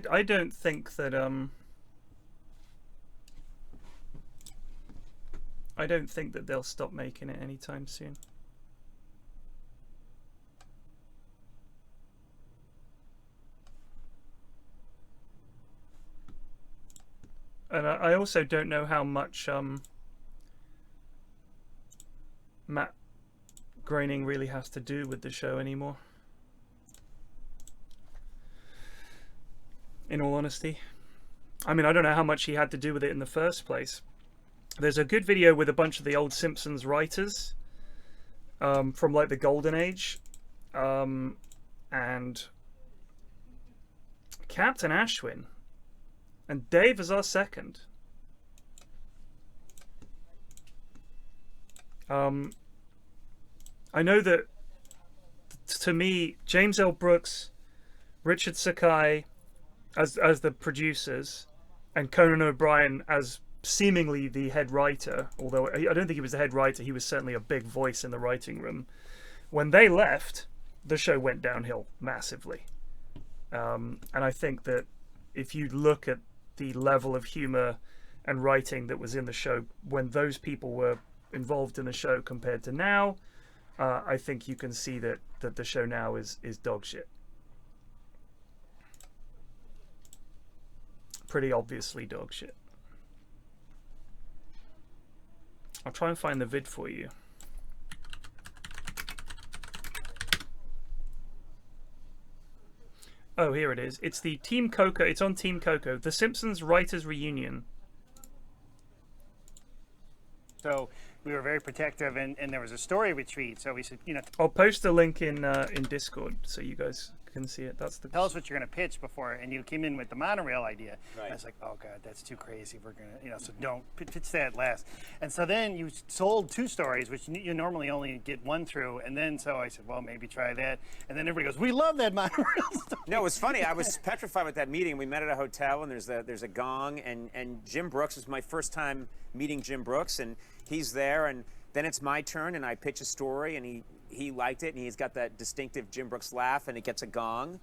I don't think that I don't think that they'll stop making it anytime soon. And I also don't know how much Matt Groening really has to do with the show anymore. In all honesty, I mean, I don't know how much he had to do with it in the first place. There's a good video with a bunch of the old Simpsons writers from like the Golden Age, and Captain Ashwin, and Dave is our second. I know that, to me, James L. Brooks, Richard Sakai as the producers, and Conan O'Brien as seemingly the head writer, although I don't think he was the head writer, he was certainly a big voice in the writing room. When they left, the show went downhill massively. And I think that if you look at the level of humor and writing that was in the show when those people were involved in the show compared to now, I think you can see that the show now is dog shit. Pretty obviously dog shit. I'll try and find the vid for you. Oh, here it is. It's the Team Coco. It's on Team Coco. The Simpsons Writers Reunion.
So we were very protective, and there was a story retreat. So we said, you know,
I'll post a link in Discord so you guys can see it. That's the.
Tell us what you're going to pitch before, and you came in with the monorail idea.
Right.
I was like, oh god, that's too crazy. We're gonna, you know, so don't pitch that last. And so then you sold 2 stories, which you normally only get 1 through. And then so I said, well, maybe try that. And then everybody goes, we love that monorail story.
No, it was funny. I was petrified with that meeting. We met at a hotel, and there's a gong, and Jim Brooks is my first time meeting Jim Brooks, and he's there, and then it's my turn, and I pitch a story, and he liked it, and he's got that distinctive Jim Brooks laugh, and it gets a gong.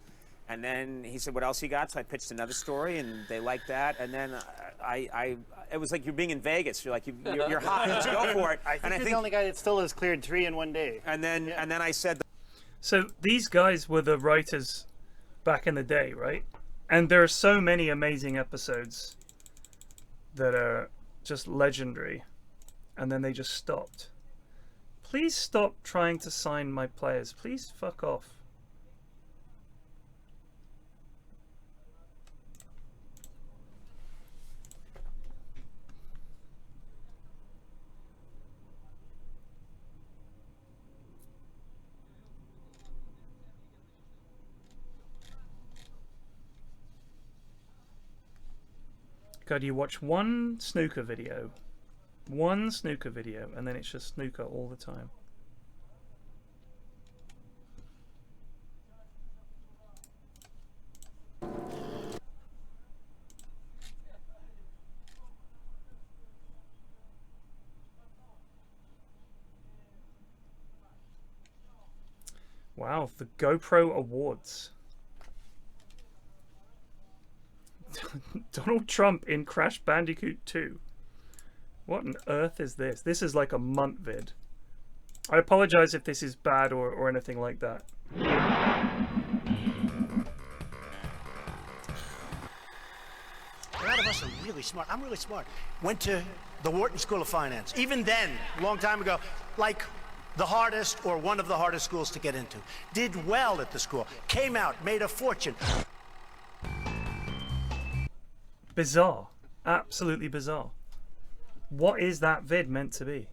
And then he said, what else you got? So I pitched another story, and they liked that. And then it was like you're being in Vegas. You're like, you're hot. Let's go for it.
I think you're the only guy that still has cleared 3 in one day.
And then I said.
So these guys were the writers back in the day, right? And there are so many amazing episodes that are just legendary. and then they just stopped. Please stop trying to sign my players. Please fuck off. God, you watch one snooker video, and then it's just snooker all the time. Wow, the GoPro Awards. Donald Trump in Crash Bandicoot 2. What on earth is this? This is like a month vid. I apologize if this is bad or anything like that.
A lot of us are really smart. I'm really smart. Went to the Wharton School of Finance. Even then, a long time ago, like the hardest or one of the hardest schools to get into. Did well at the school. Came out, made a fortune.
Bizarre. Absolutely bizarre. What is that vid meant to be?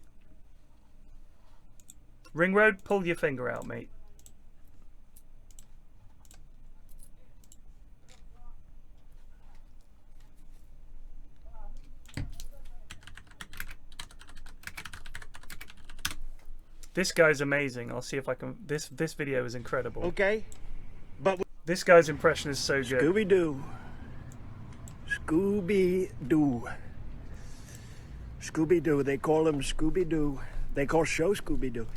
Ringroad, pull your finger out, mate. This guy's amazing. I'll see if I can... This video is incredible.
Okay, but...
This guy's impression is so good.
Scooby-Doo. Scooby-Doo. Scooby-Doo. They call him Scooby-Doo. They call show Scooby-Doo.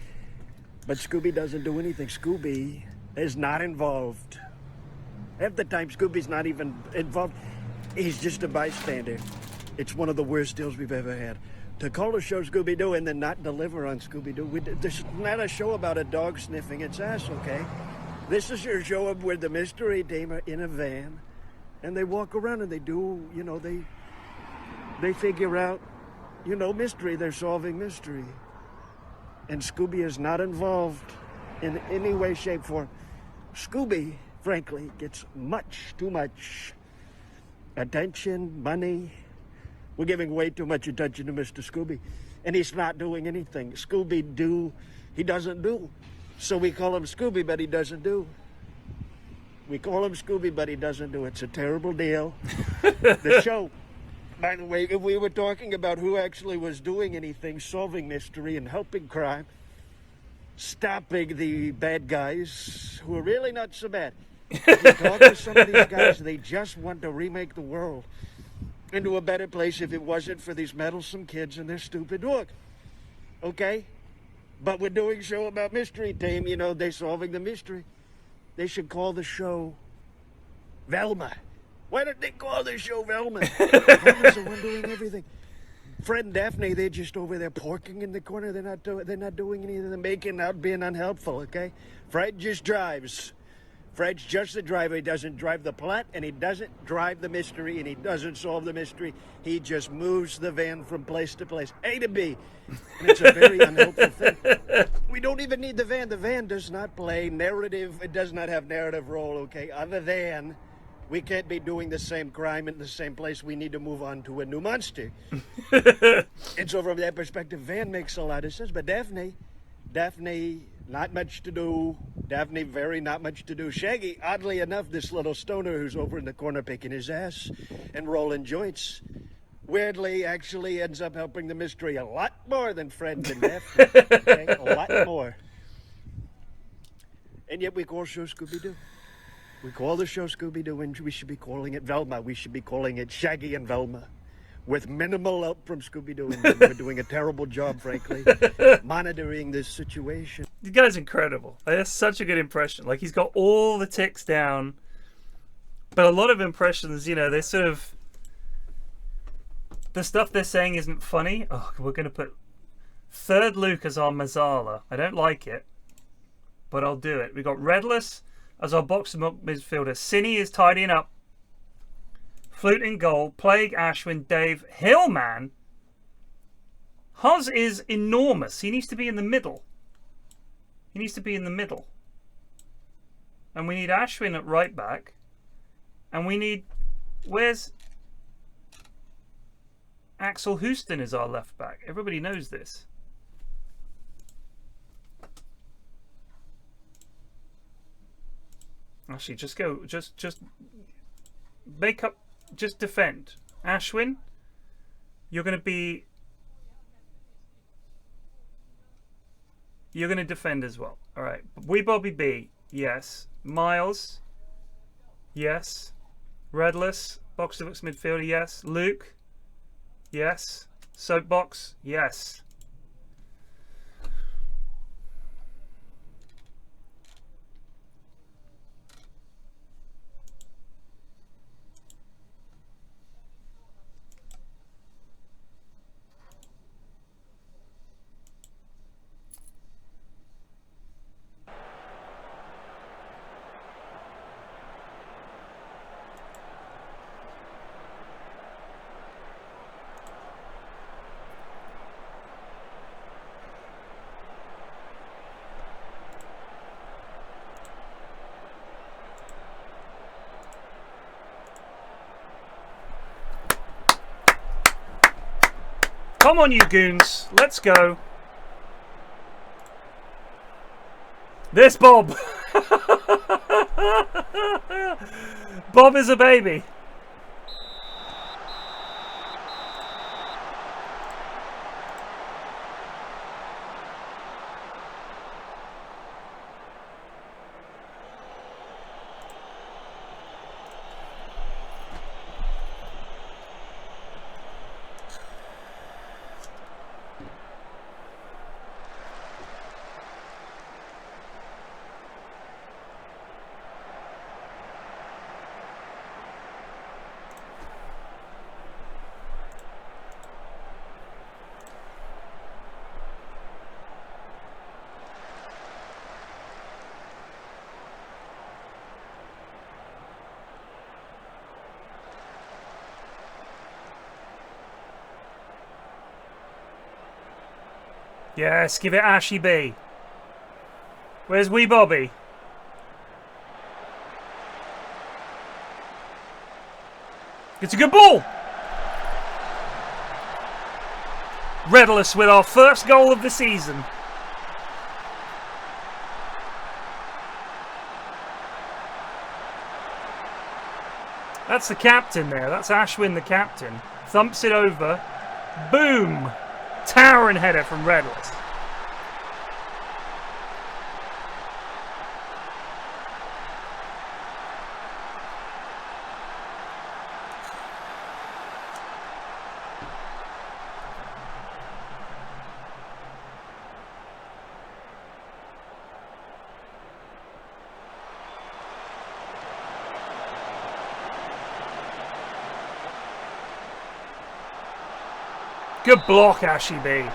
But Scooby doesn't do anything. Scooby is not involved. Half the time, Scooby's not even involved. He's just a bystander. It's one of the worst deals we've ever had. To call a show Scooby-Doo and then not deliver on Scooby-Doo. This is not a show about a dog sniffing its ass, okay? This is your show where the mystery team are in a van and they walk around and they do, you know, they figure out, you know, mystery. They're solving mystery. And Scooby is not involved in any way, shape, form. Scooby, frankly, gets much, too much attention, money. We're giving way too much attention to Mr. Scooby. And he's not doing anything. Scooby-Doo, he doesn't do. So we call him Scooby, but he doesn't do. We call him Scooby, but he doesn't do. It's a terrible deal. The show, by the way, if we were talking about who actually was doing anything, solving mystery and helping crime, stopping the bad guys who are really not so bad. If you talk to some of these guys, they just want to remake the world into a better place if it wasn't for these meddlesome kids and their stupid work. Okay? But we're doing a show about mystery team, you know, they're solving the mystery. They should call the show Velma. Why don't they call the show Velma? Velma's the one doing everything. Fred and Daphne, they're just over there porking in the corner. They're not doing anything. They're making out being unhelpful, okay? Fred just drives. Fred's just the driver. He doesn't drive the plot, and he doesn't drive the mystery, and he doesn't solve the mystery. He just moves the van from place to place, A to B. And it's a very unhelpful thing. We don't even need the van. The van does not play narrative. It does not have narrative role, okay? Other than we can't be doing the same crime in the same place. We need to move on to a new monster. And so from that perspective, van makes a lot of sense. But Daphne, not much to do. Daphne, very not much to do. Shaggy, oddly enough, this little stoner who's over in the corner picking his ass and rolling joints, weirdly actually ends up helping the mystery a lot more than Fred and Daphne. Okay? A lot more. And yet we call show Scooby-Doo. We call the show Scooby-Doo, and we should be calling it Velma. We should be calling it Shaggy and Velma. With minimal help from Scooby-Doo, and we're doing a terrible job, frankly, monitoring this situation.
The guy's incredible. That's such a good impression. Like, he's got all the ticks down, but a lot of impressions, you know, they're sort of... The stuff they're saying isn't funny. Oh, we're going to put Third Luke as our Mazzala. I don't like it, but I'll do it. We've got Redless as our box midfielder. Cynni is tidying up. Flute in goal. Plague, Ashwin, Dave, Hillman, Huz is enormous. He needs to be in the middle. He needs to be in the middle. And we need Ashwin at right back. And we need... Where's... Axel Houston is our left back. Everybody knows this. Actually, just go... Just make up... Just defend. Ashwin, you're going to be... You're going to defend as well. All right. Wee Bobby B. Yes. Miles. Yes. Redless. Box-to-box midfielder. Yes. Luke. Yes. Soapbox. Yes. Come on, you goons. Let's go. This Bob. Bob is a baby. Yes, give it Ashy B. Where's Wee Bobby? It's a good ball. Redless with our first goal of the season. That's the captain there. That's Ashwin, the captain. Thumps it over. Boom! Towering header from Redless. Good block, Ashy B.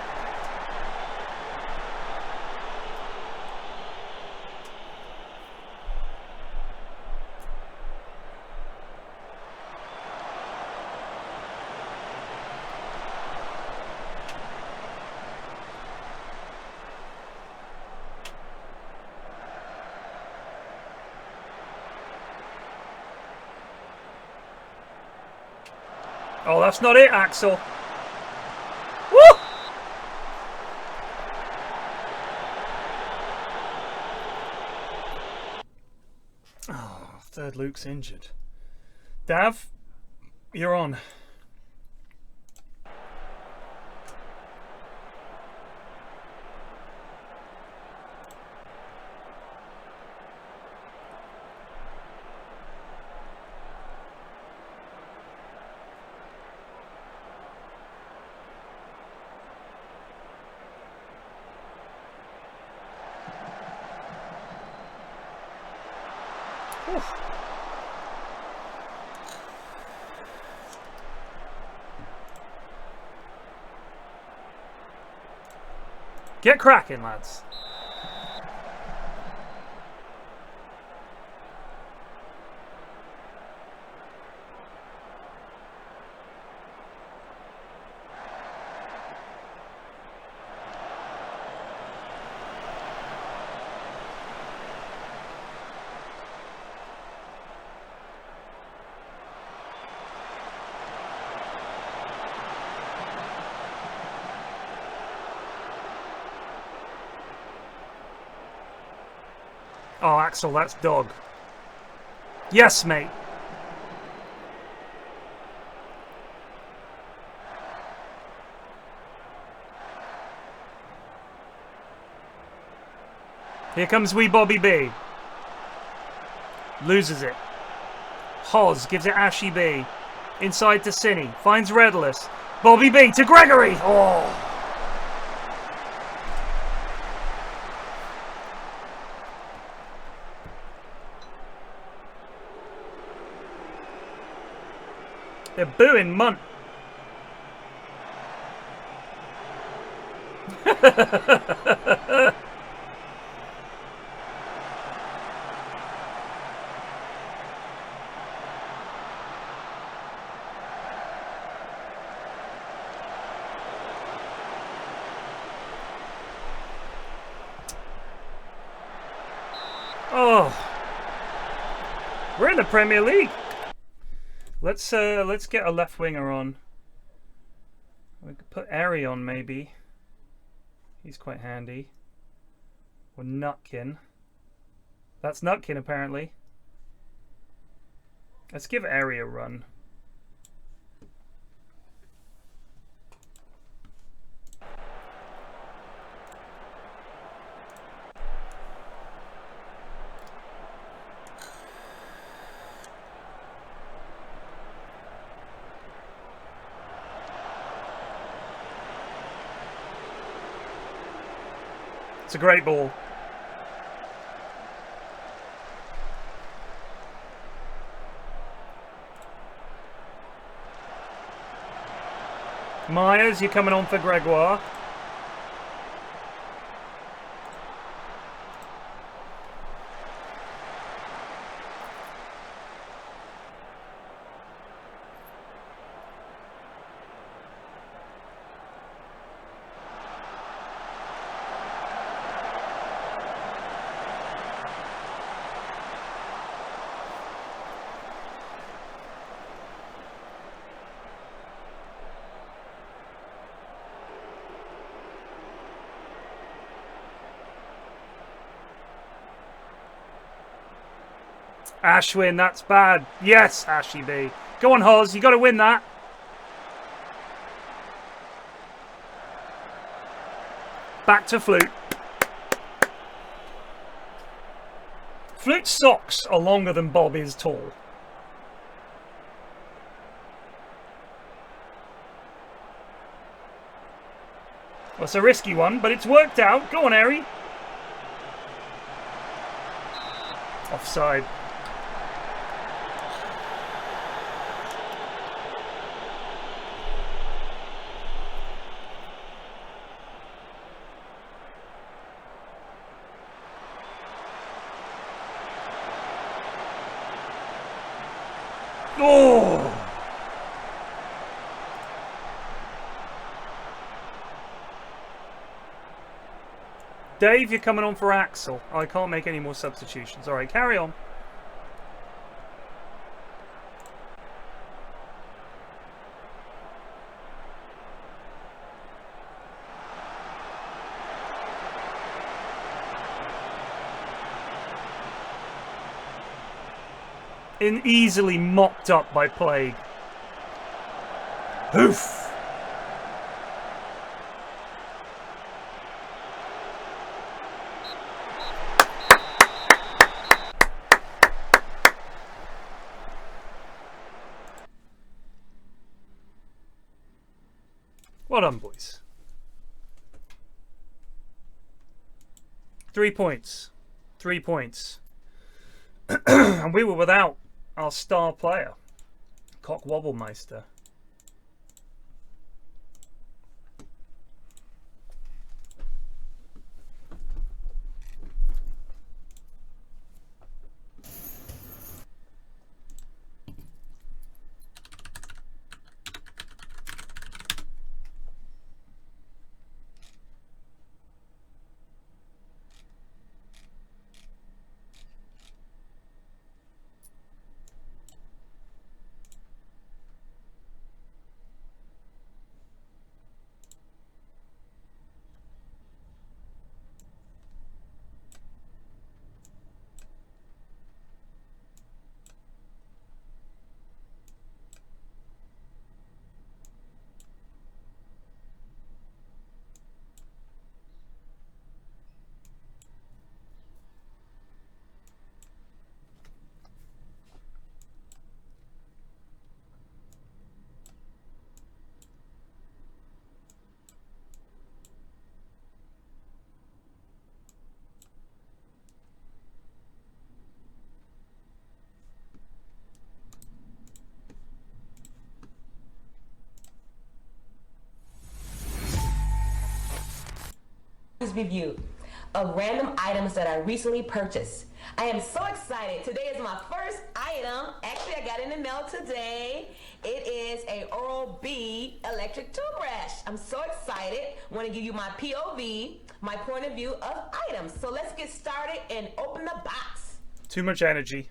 Oh, that's not it, Axel. Woo! Oh, third Luke's injured. Dav, you're on. Get cracking, lads. Oh, Axel, that's dog. Yes, mate. Here comes wee Bobby B. Loses it. Hoz gives it Ashy B. Inside to Cynni. Finds Redless. Bobby B to Gregory. Oh. They're booing Munt. Oh, we're in the Premier League. Let's get a left winger on. We could put Airy on maybe. He's quite handy. Or Nutkin. That's Nutkin apparently. Let's give Airy a run. It's a great ball. Myers, you're coming on for Gregoire. Ashwin, that's bad. Yes, Ashy B. Go on, Hoz. You got to win that. Back to Flute. Flute's socks are longer than Bob is tall. Well, it's a risky one, but it's worked out. Go on, Airy. Offside. Oh! Dave, you're coming on for Axel. I can't make any more substitutions. All right, carry on. Easily mopped up by Plague. Oof! Well done, boys. 3 points. 3 points. And we were without our star player, Cock Wobblemeister.
review of random items that I recently purchased. I am so excited. Today is my first item. Actually, I got it in the mail today. It is a Oral-B electric toothbrush. I'm so excited. Want to give you my POV, my point of view of items. So let's get started and open the box.
Too much energy.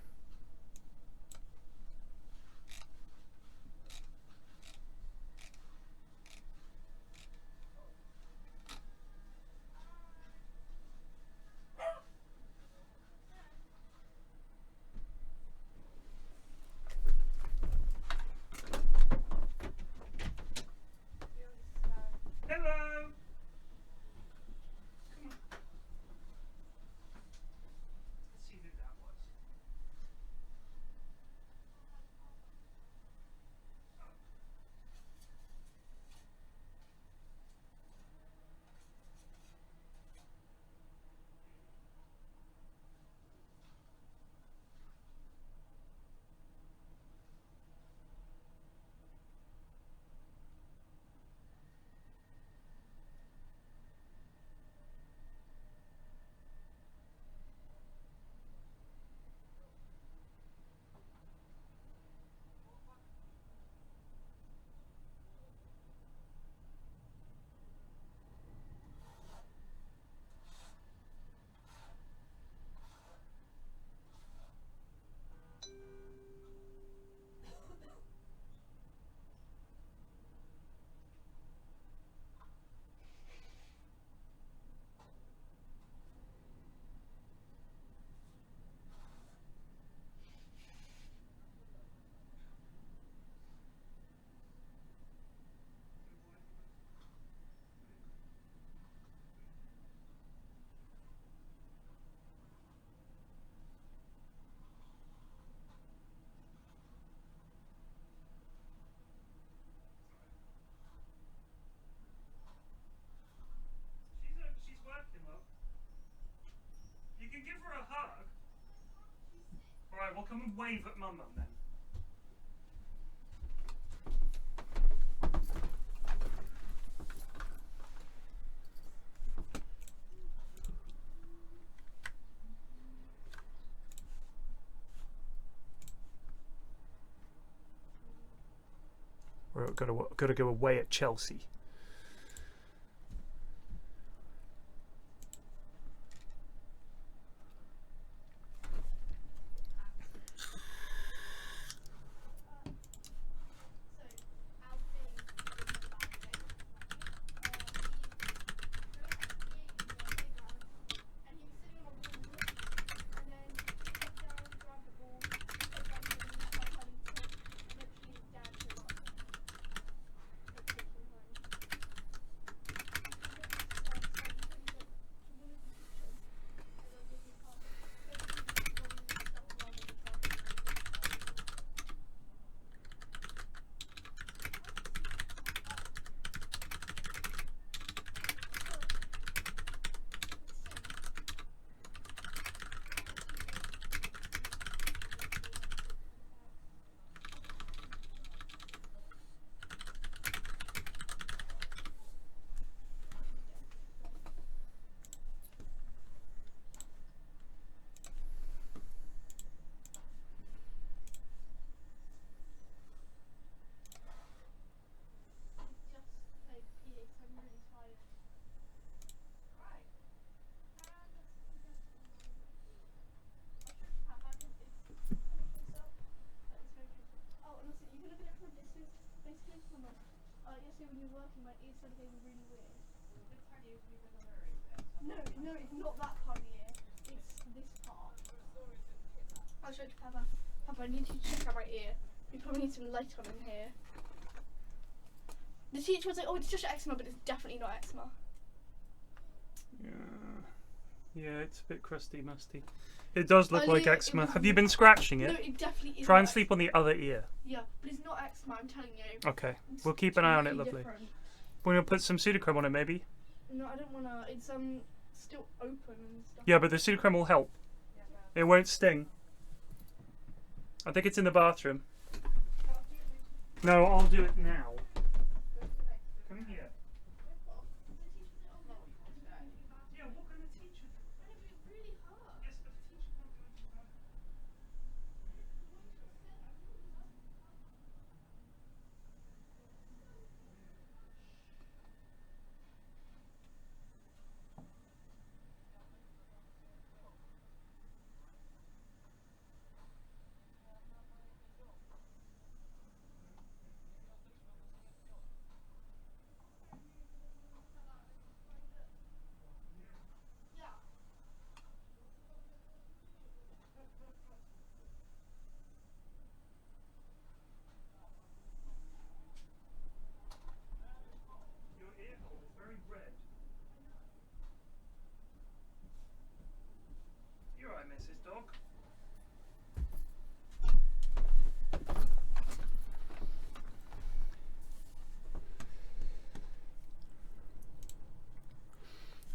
Hello. Come on. Let's see who that was. She's working, love. You can give her a hug. Alright, well come and wave at Mum then. We're gotta go away at Chelsea.
No, it's not that part of the ear. It's this part. I'll show it to Papa. Papa, I need you to check out my ear. We probably need some light on in here. The teacher was like, oh, it's just eczema, but it's definitely not eczema.
Yeah, it's a bit crusty, musty. It does look like eczema. Have you been scratching it?
No, it definitely is.
Try and sleep on the other ear.
Yeah, but it's not eczema, I'm telling you.
Okay, we'll keep an eye on it, lovely.
Different.
We're gonna put some pseudocrime on it, maybe?
No, I don't wanna. It's still open and stuff.
Yeah, but the pseudocrime will help. It won't sting. I think it's in the bathroom. No, I'll do it now. Come in here.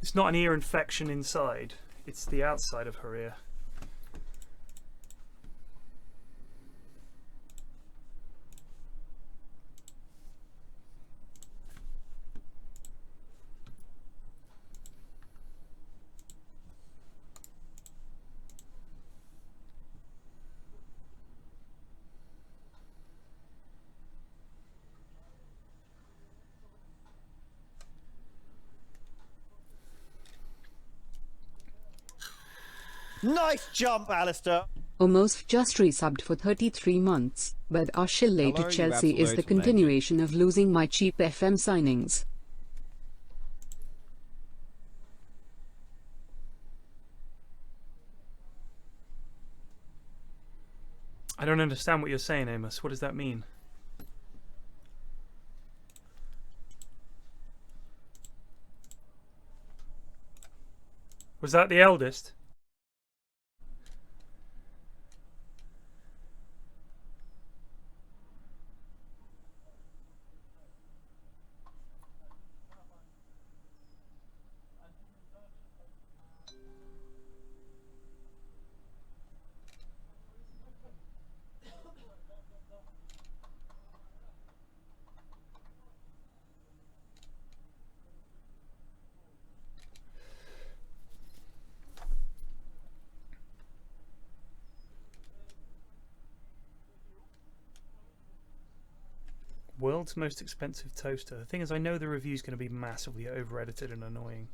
It's not an ear infection inside. It's the outside of her ear.
Nice jump, Alistair.
Almost just resubbed for 33 months, but our shillay to
Hello, you
Chelsea is the
absolute
continuation of losing my cheap FM signings.
I don't understand what you're saying, Amos. What does that mean? Was that the eldest? World's most expensive toaster. The thing is, I know the review's going to be massively over-edited and annoying.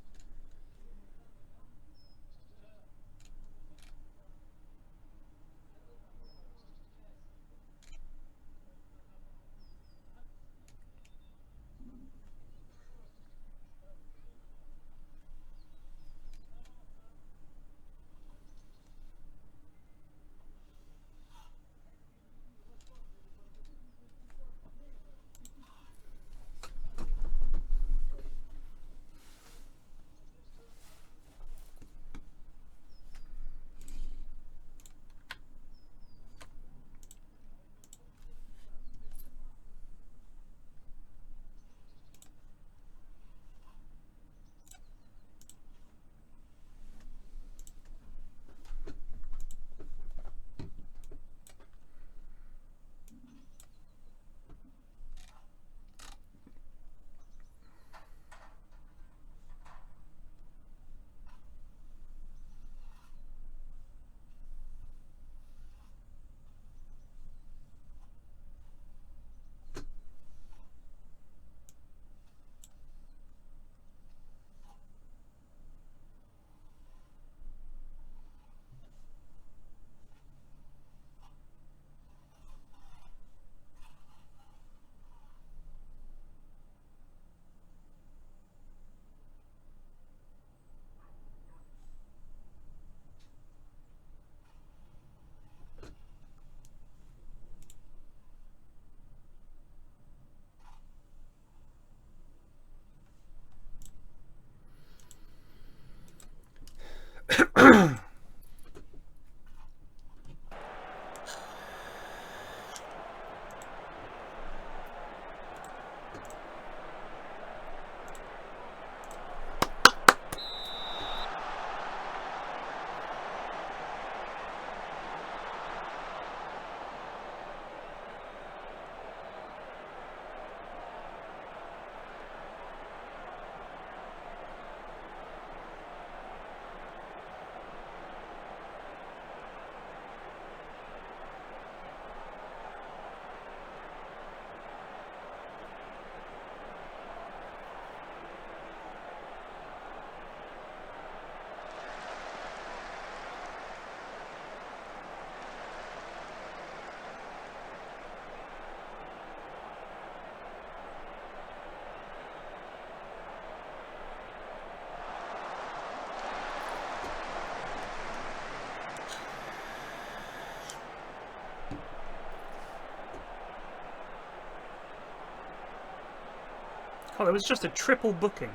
Oh, it was just a triple booking.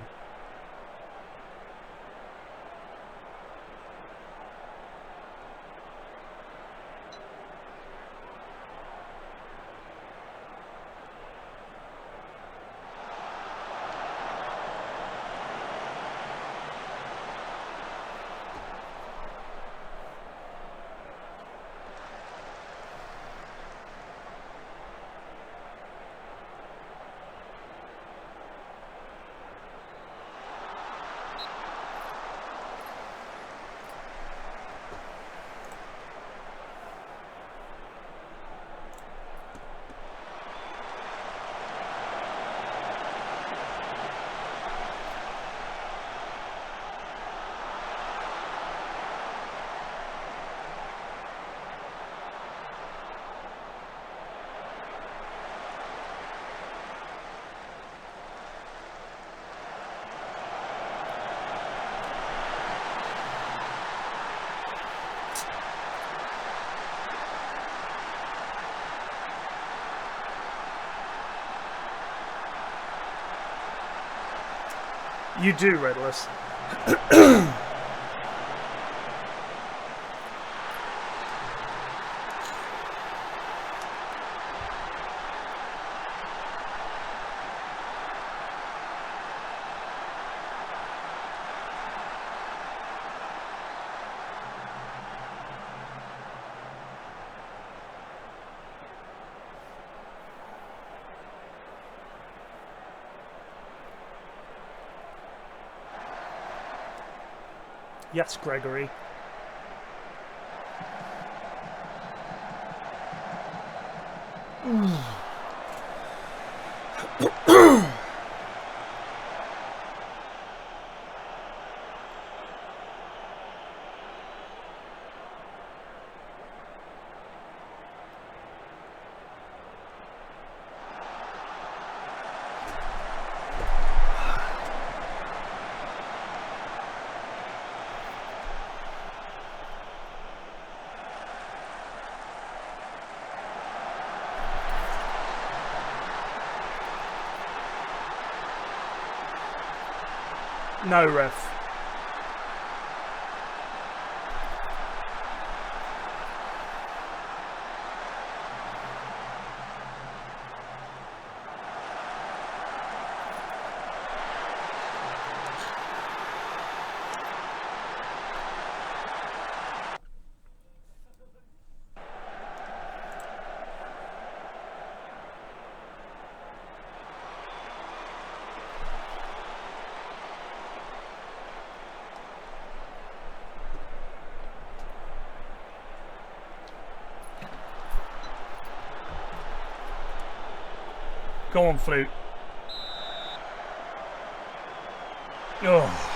You do, Redless. Yes, Gregory. No, ref. Go on, Flute. Oh.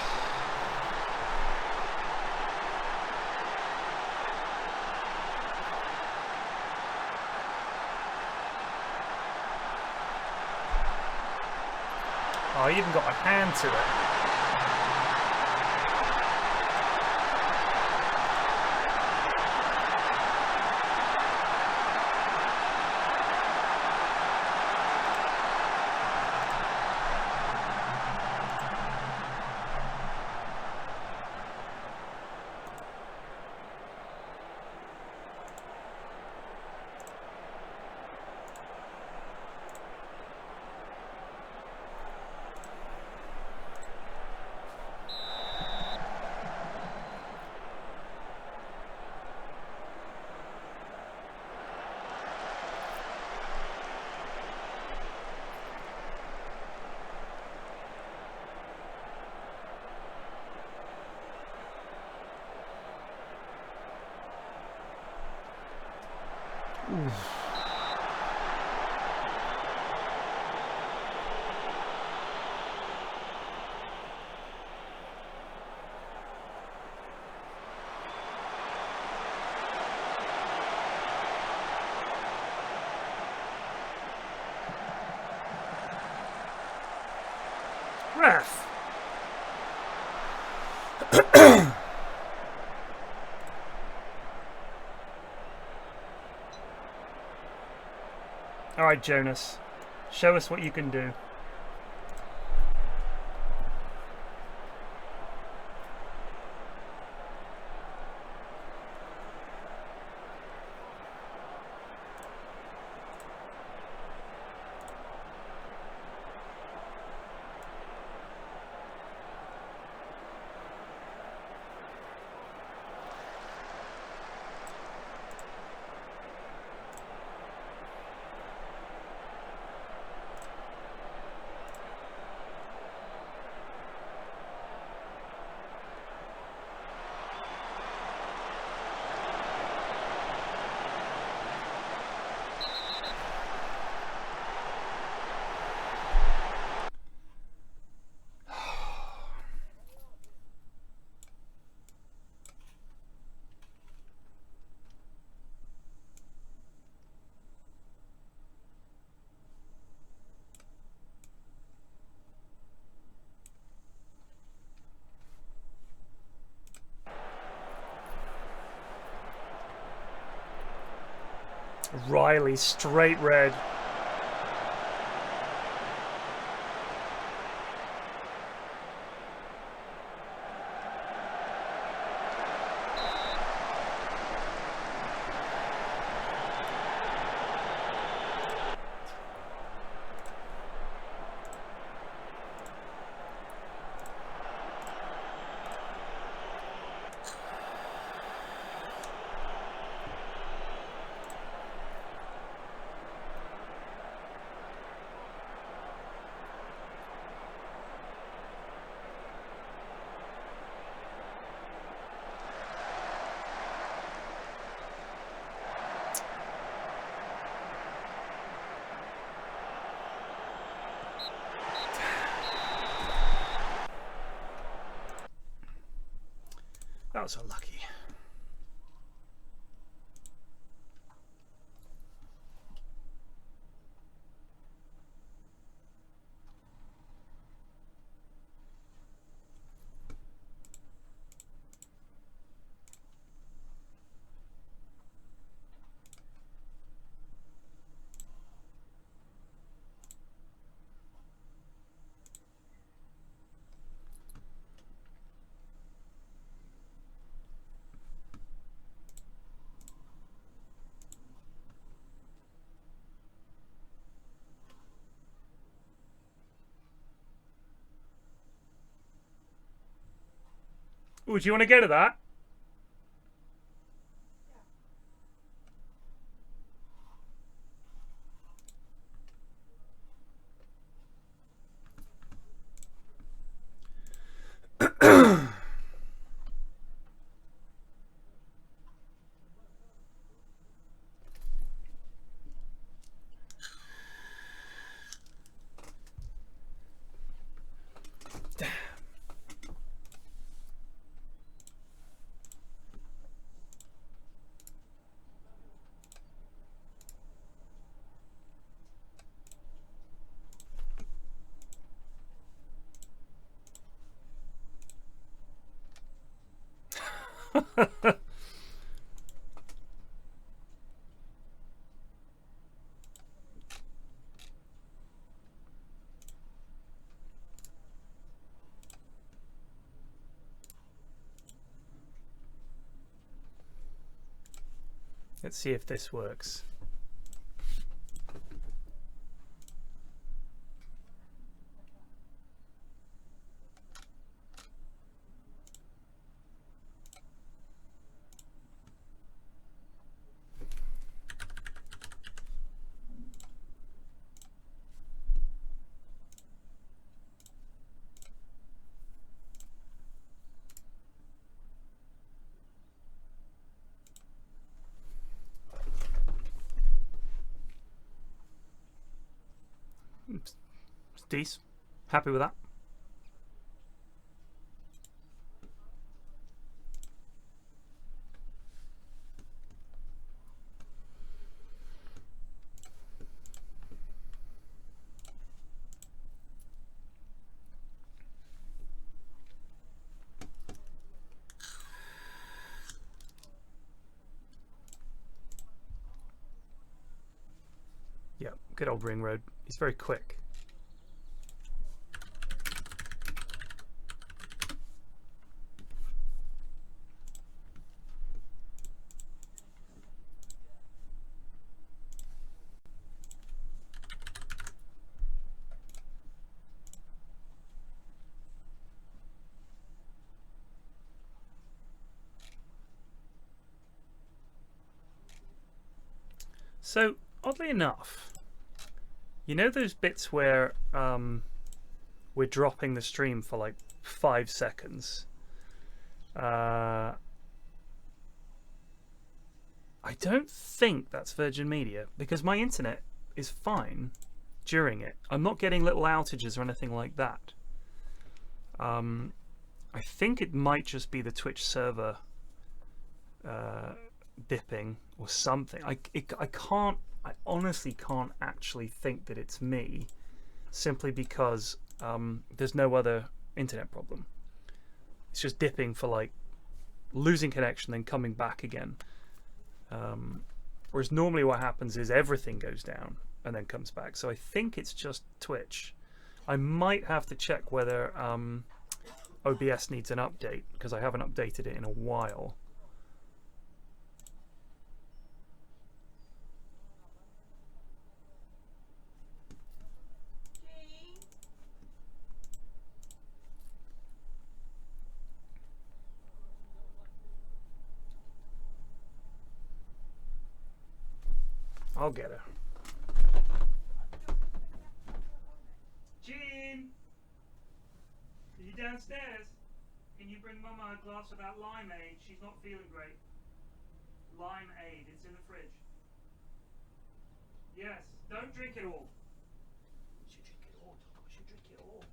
Oh, you even got a hand to it. Ref. All right, Jonas. Show us what you can do. Riley, straight red. That was unlucky. Ooh, do you want to go to that? Let's see if this works. Decent. Happy with that? Yeah, good old Ring Road. He's very quick. So, oddly enough, you know those bits where we're dropping the stream for like 5 seconds? I don't think that's Virgin Media, because my internet is fine during it. I'm not getting little outages or anything like that. I think it might just be the Twitch server dipping or something. I honestly can't actually think that it's me, simply because there's no other internet problem. It's just dipping for like losing connection then coming back again. Whereas normally what happens is everything goes down and then comes back. So I think it's just Twitch. I might have to check whether OBS needs an update, because I haven't updated it in a while. I'll get her. Jean! Are you downstairs? Can you bring Mama a glass of that limeade? She's not feeling great. Limeade, it's in the fridge. Yes, don't drink it all. You should drink it all, Doc. You should drink it all.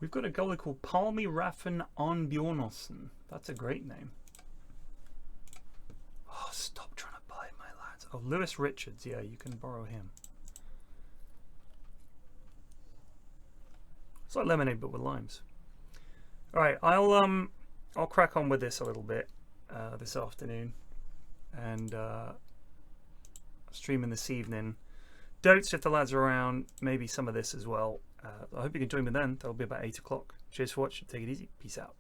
We've got a goalie called Palmi Raffen Arnbjornsson. That's a great name. Oh, stop trying to buy my lads. Oh, Lewis Richards. Yeah, you can borrow him. It's like lemonade but with limes. All right, I'll crack on with this a little bit this afternoon, and streaming this evening. Dotes if the lads are around. Maybe some of this as well. I hope you can join me then. That'll be about 8 o'clock. Cheers for watching. Take it easy. Peace out.